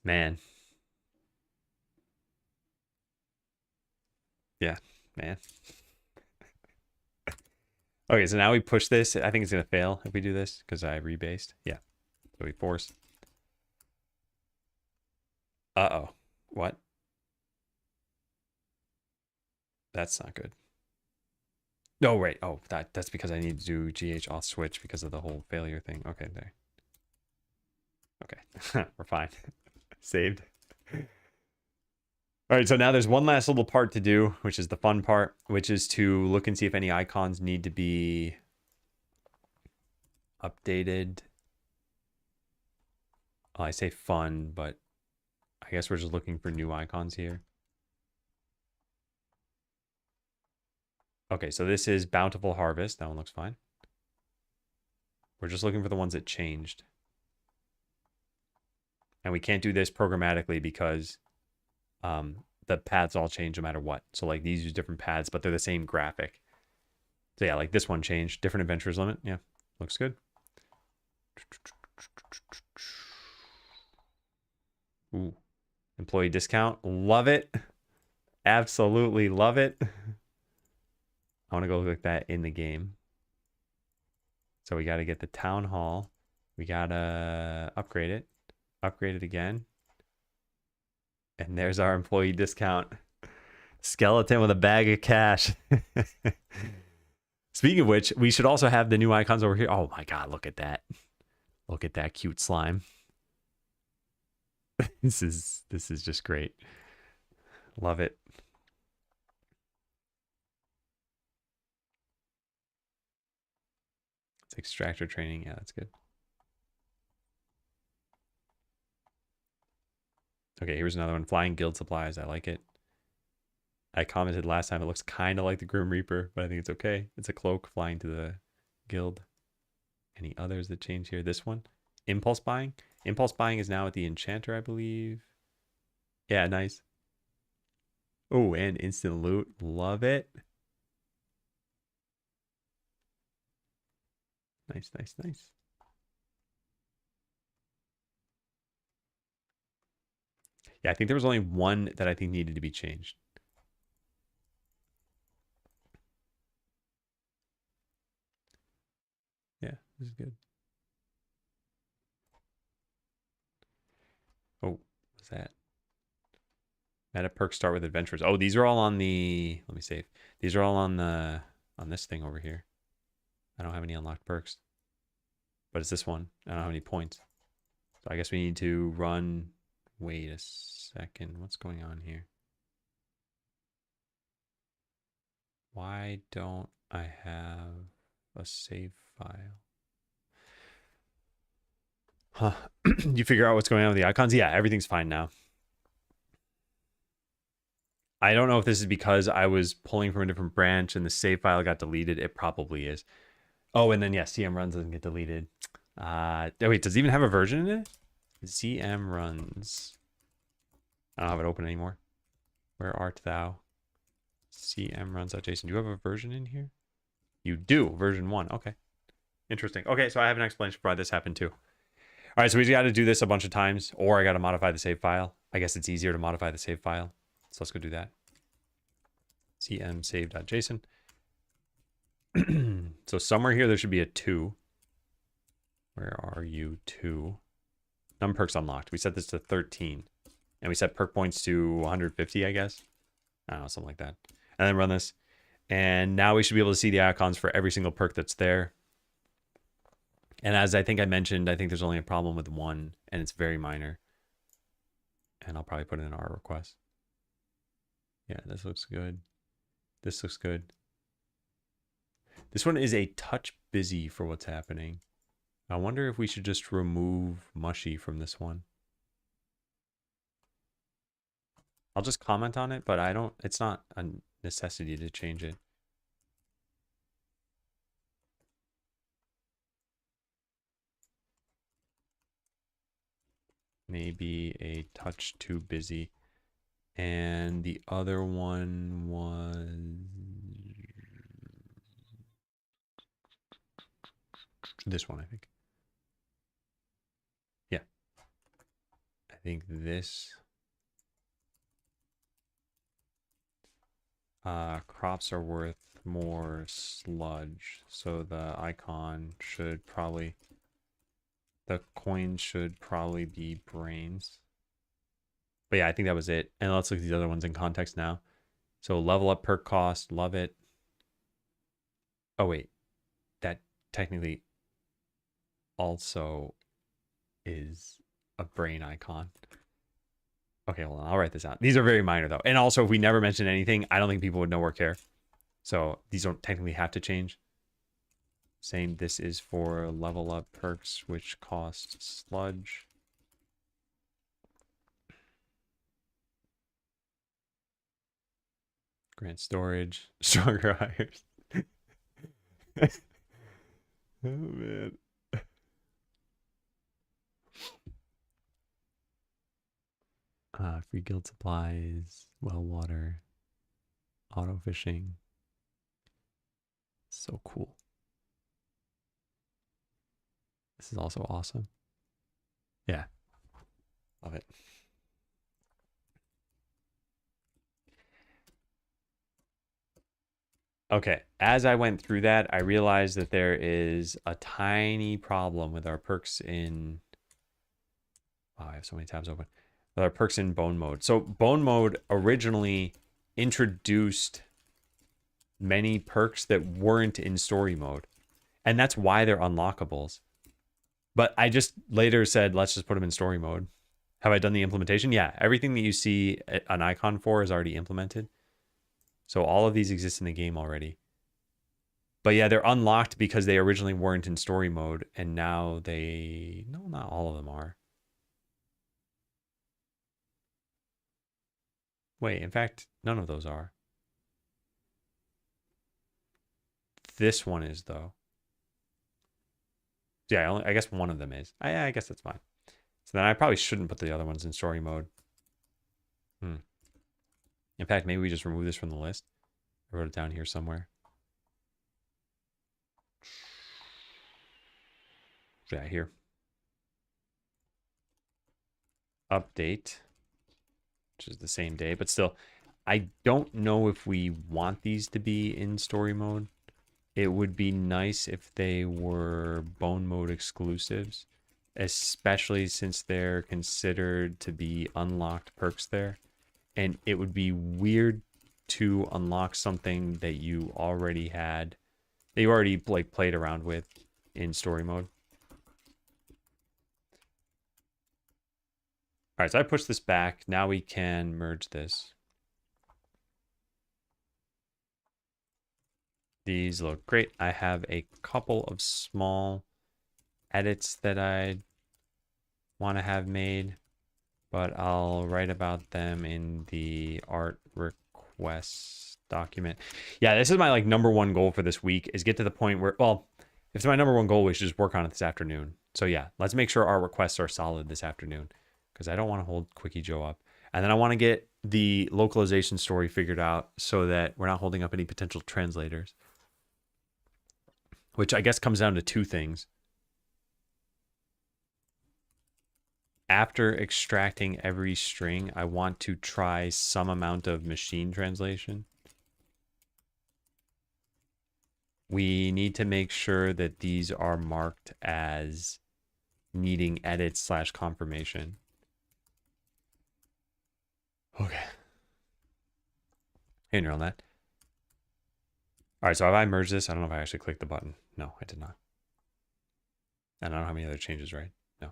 Man. Yeah, man. Okay, so now we push this. I think it's going to fail if we do this because I rebased. Yeah. So we force. Uh-oh. What? That's not good. No, wait. Oh, that's because I need to do GH auth switch because of the whole failure thing. Okay, there. Okay, we're fine. Saved. All right, so now there's one last little part to do, which is the fun part, which is to look and see if any icons need to be updated. Well, I say fun, but I guess we're just looking for new icons here. Okay, so this is Bountiful Harvest. That one looks fine. We're just looking for the ones that changed. And we can't do this programmatically because the paths all change no matter what. So like these use different paths, but they're the same graphic. So yeah, like this one changed. Different adventures limit. Yeah, looks good. Ooh, employee discount. Love it. Absolutely love it. I want to go look at that in the game. So we got to get the town hall. We got to upgrade it. Upgrade it again. And there's our employee discount. Skeleton with a bag of cash. Speaking of which, we should also have the new icons over here. Oh my God, look at that. Look at that cute slime. This is just great. Love it. It's extractor training. Yeah, that's good. Okay, here's another one. Flying Guild Supplies. I like it. I commented last time it looks kind of like the Grim Reaper, but I think it's okay. It's a cloak flying to the guild. Any others that change here? This one. Impulse buying. Impulse buying is now at the enchanter, I believe. Yeah, nice. Oh, and instant loot. Love it. Nice, nice, nice. Yeah, I think there was only one that I think needed to be changed. Yeah, this is good. Oh, what's that? Meta perks start with adventures. Oh, these are all on the, let me save. These are all on the, on this thing over here. I don't have any unlocked perks. But it's this one. I don't have any points. So I guess we need to run, wait a second. What's going on here? Why don't I have a save file? Huh. You figure out what's going on with the icons? Yeah, everything's fine now. I don't know if this is because I was pulling from a different branch and the save file got deleted. It probably is. Oh, and then yeah, CM runs doesn't get deleted. Oh wait, does it even have a version in it? CM runs. I don't have it open anymore. Where art thou? CM runs.json. Do you have a version in here? You do. Version 1. Okay. Interesting. Okay, so I have an explanation for why this happened too. All right, so we got to do this a bunch of times, or I got to modify the save file. I guess it's easier to modify the save file. So let's go do that. CM save.json. So somewhere here there should be a 2. Where are you? 2. Num perks unlocked. We set this to 13. And we set perk points to 150, I guess. I don't know, something like that. And then run this. And now we should be able to see the icons for every single perk that's there. And as I think I mentioned, I think there's only a problem with one, and it's very minor. And I'll probably put it in our request. Yeah, this looks good. This looks good. This one is a touch busy for what's happening. I wonder if we should just remove mushy from this one. I'll just comment on it, but it's not a necessity to change it. Maybe a touch too busy. And the other one was this one, I think. Yeah. I think this crops are worth more sludge. So the icon should probably, the coin should probably be brains. But yeah, I think that was it. And let's look at these other ones in context now. So level up perk cost, love it. Oh wait, that technically also is a brain icon. Okay, hold on, I'll write this out. These are very minor though. And also if we never mention anything, I don't think people would know or care. So these don't technically have to change. Saying this is for level up perks, which cost sludge. Grant storage, stronger hires. Oh man. Free guild supplies, well water, auto fishing. So cool. This is also awesome. Yeah. Love it. Okay, as I went through that, I realized that there is a tiny problem with our perks in... Wow, I have so many tabs open. With our perks in bone mode. So bone mode originally introduced many perks that weren't in story mode. And that's why they're unlockables. But I just later said, let's just put them in story mode. Have I done the implementation? Yeah, everything that you see an icon for is already implemented. So all of these exist in the game already. But yeah, they're unlocked because they originally weren't in story mode. And now they... No, not all of them are. Wait, in fact, none of those are. This one is, though. Yeah, I guess one of them is. I guess that's fine. So then I probably shouldn't put the other ones in story mode. In fact, maybe we just remove this from the list. I wrote it down here somewhere. Yeah, here. Update, which is the same day, but still, I don't know if we want these to be in story mode. It would be nice if they were bone mode exclusives, especially since they're considered to be unlocked perks there. And it would be weird to unlock something that you already had, that you already like played around with in story mode. All right, so I pushed this back. Now we can merge this. These look great. I have a couple of small edits that I want to have made, but I'll write about them in the art requests document. Yeah, this is my like number one goal for this week, is get to the point where, well, if it's my number one goal, we should just work on it this afternoon. So yeah, let's make sure our requests are solid this afternoon, because I don't want to hold Quickie Joe up. And then I want to get the localization story figured out so that we're not holding up any potential translators, which I guess comes down to two things. After extracting every string, I want to try some amount of machine translation. We need to make sure that these are marked as needing edits / confirmation. Okay. Hey, neural net. All right, so have I merged this? I don't know if I actually clicked the button. No, I did not. And I don't have any other changes, right? No.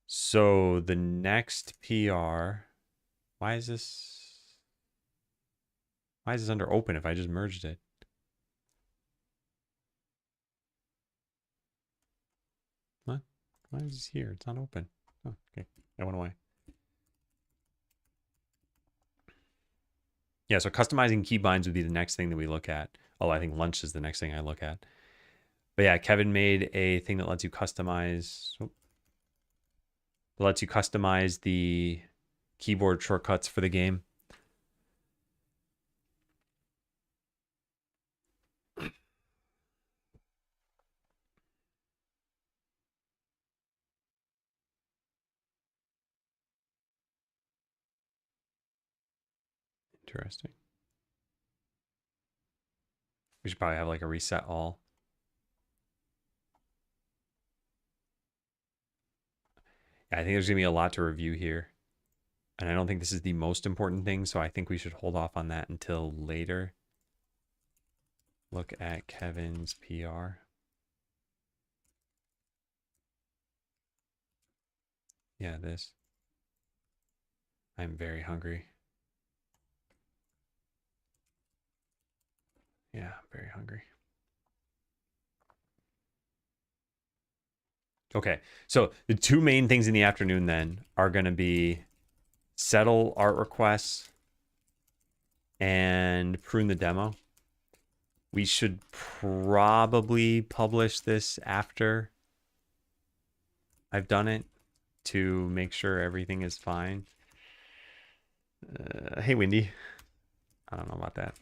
So the next PR, why is this under open if I just merged it? What? Why is this here? It's not open. Oh, okay. That went away. Yeah, so customizing keybinds would be the next thing that we look at. Oh, I think lunch is the next thing I look at. But yeah, Kevin made a thing that lets you customize. Lets you customize the keyboard shortcuts for the game. Interesting. We should probably have like a reset all. I think there's going to be a lot to review here. And I don't think this is the most important thing, so I think we should hold off on that until later. Look at Kevin's PR. Yeah, this. I'm very hungry. Yeah, I'm very hungry. Okay, so the two main things in the afternoon then are going to be settle art requests and prune the demo. We should probably publish this after I've done it to make sure everything is fine. Hey, Wendy. I don't know about that.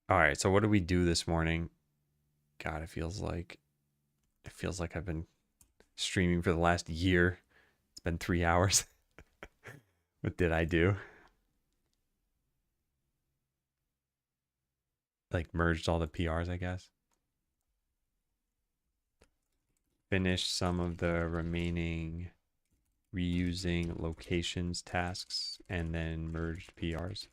All right, so what did we do this morning? God, it feels like I've been streaming for the last year. It's been 3 hours. What did I do? Like merged all the PRs, I guess. Finished some of the remaining reusing locations tasks and then merged PRs.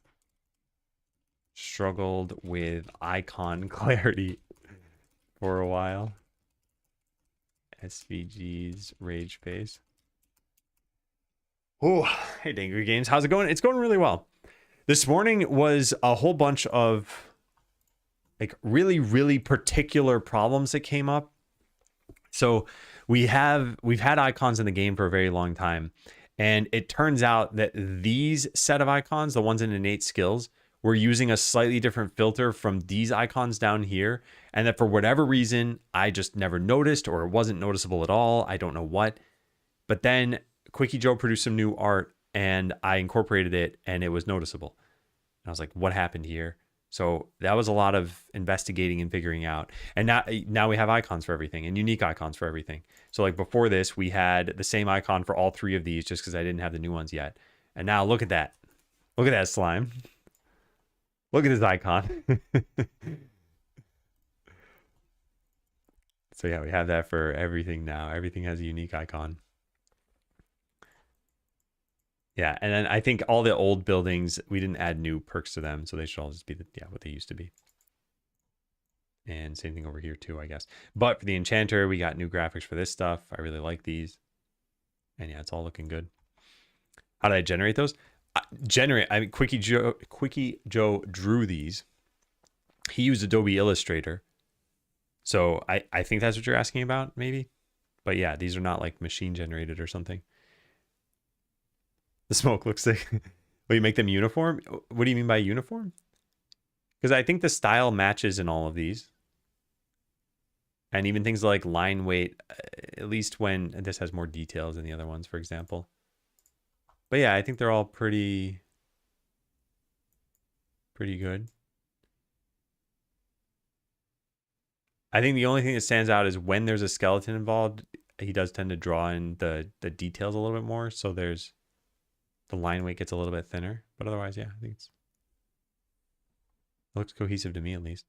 Struggled with icon clarity for a while. SVG's rage face. Oh, hey Dangry Games, how's it going? It's going really well. This morning was a whole bunch of like really particular problems that came up. So we've had icons in the game for a very long time, and it turns out that these set of icons, the ones in innate skills, we're using a slightly different filter from these icons down here, and that for whatever reason I just never noticed, or it wasn't noticeable at all. I don't know what. But then Quickie Joe produced some new art and I incorporated it and it was noticeable. I was like, what happened here? So that was a lot of investigating and figuring out. And now we have icons for everything and unique icons for everything. So like before this, we had the same icon for all three of these just because I didn't have the new ones yet. And now look at that. Look at that slime. Look at this icon. So yeah, we have that for everything now. Everything has a unique icon. Yeah, and then I think all the old buildings, we didn't add new perks to them, so they should all just be what they used to be. And same thing over here too, I guess. But for the enchanter, we got new graphics for this stuff. I really like these. And yeah, it's all looking good. How did I generate those? Quickie Joe drew these. He used Adobe Illustrator. So I think that's what you're asking about, maybe. But yeah, these are not like machine generated or something. The smoke looks sick. Will you make them uniform? What do you mean by uniform? Because I think the style matches in all of these. And even things like line weight, at least when this has more details than the other ones, for example. But yeah, I think they're all pretty good. I think the only thing that stands out is when there's a skeleton involved, he does tend to draw in the details a little bit more. So there's the line weight gets a little bit thinner, but otherwise, yeah, I think it looks cohesive to me at least.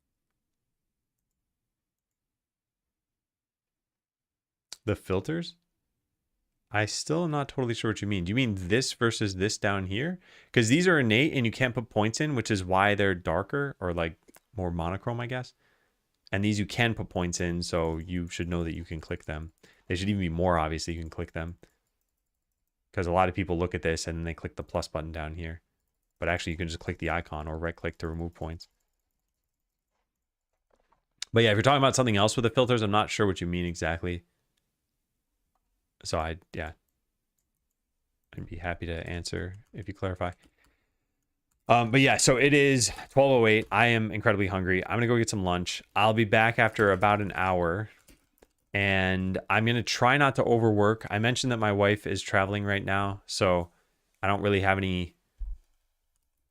The filters? I still am not totally sure what you mean. Do you mean this versus this down here? Because these are innate and you can't put points in, which is why they're darker or like more monochrome, I guess. And these you can put points in, so you should know that you can click them. They should even be more obvious that you can click them. Because a lot of people look at this and then they click the plus button down here. But actually you can just click the icon or right click to remove points. But yeah, if you're talking about something else with the filters, I'm not sure what you mean exactly. So I'd be happy to answer if you clarify. But yeah, so it is 12:08. I am incredibly hungry. I'm gonna go get some lunch. I'll be back after about an hour. And I'm going to try not to overwork. I mentioned that my wife is traveling right now, so I don't really have any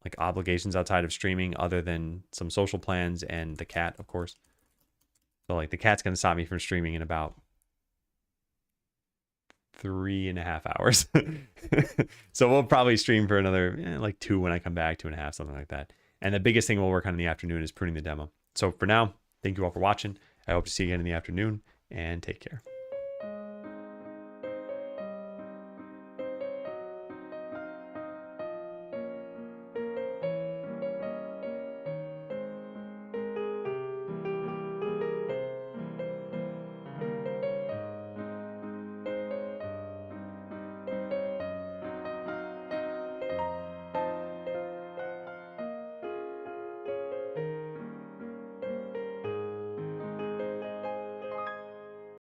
like obligations outside of streaming other than some social plans and the cat, of course. So like the cat's going to stop me from streaming in about 3.5 hours. So we'll probably stream for another like 2 when I come back, 2.5, something like that. And the biggest thing we'll work on in the afternoon is pruning the demo. So for now, thank you all for watching. I hope to see you again in the afternoon. And take care.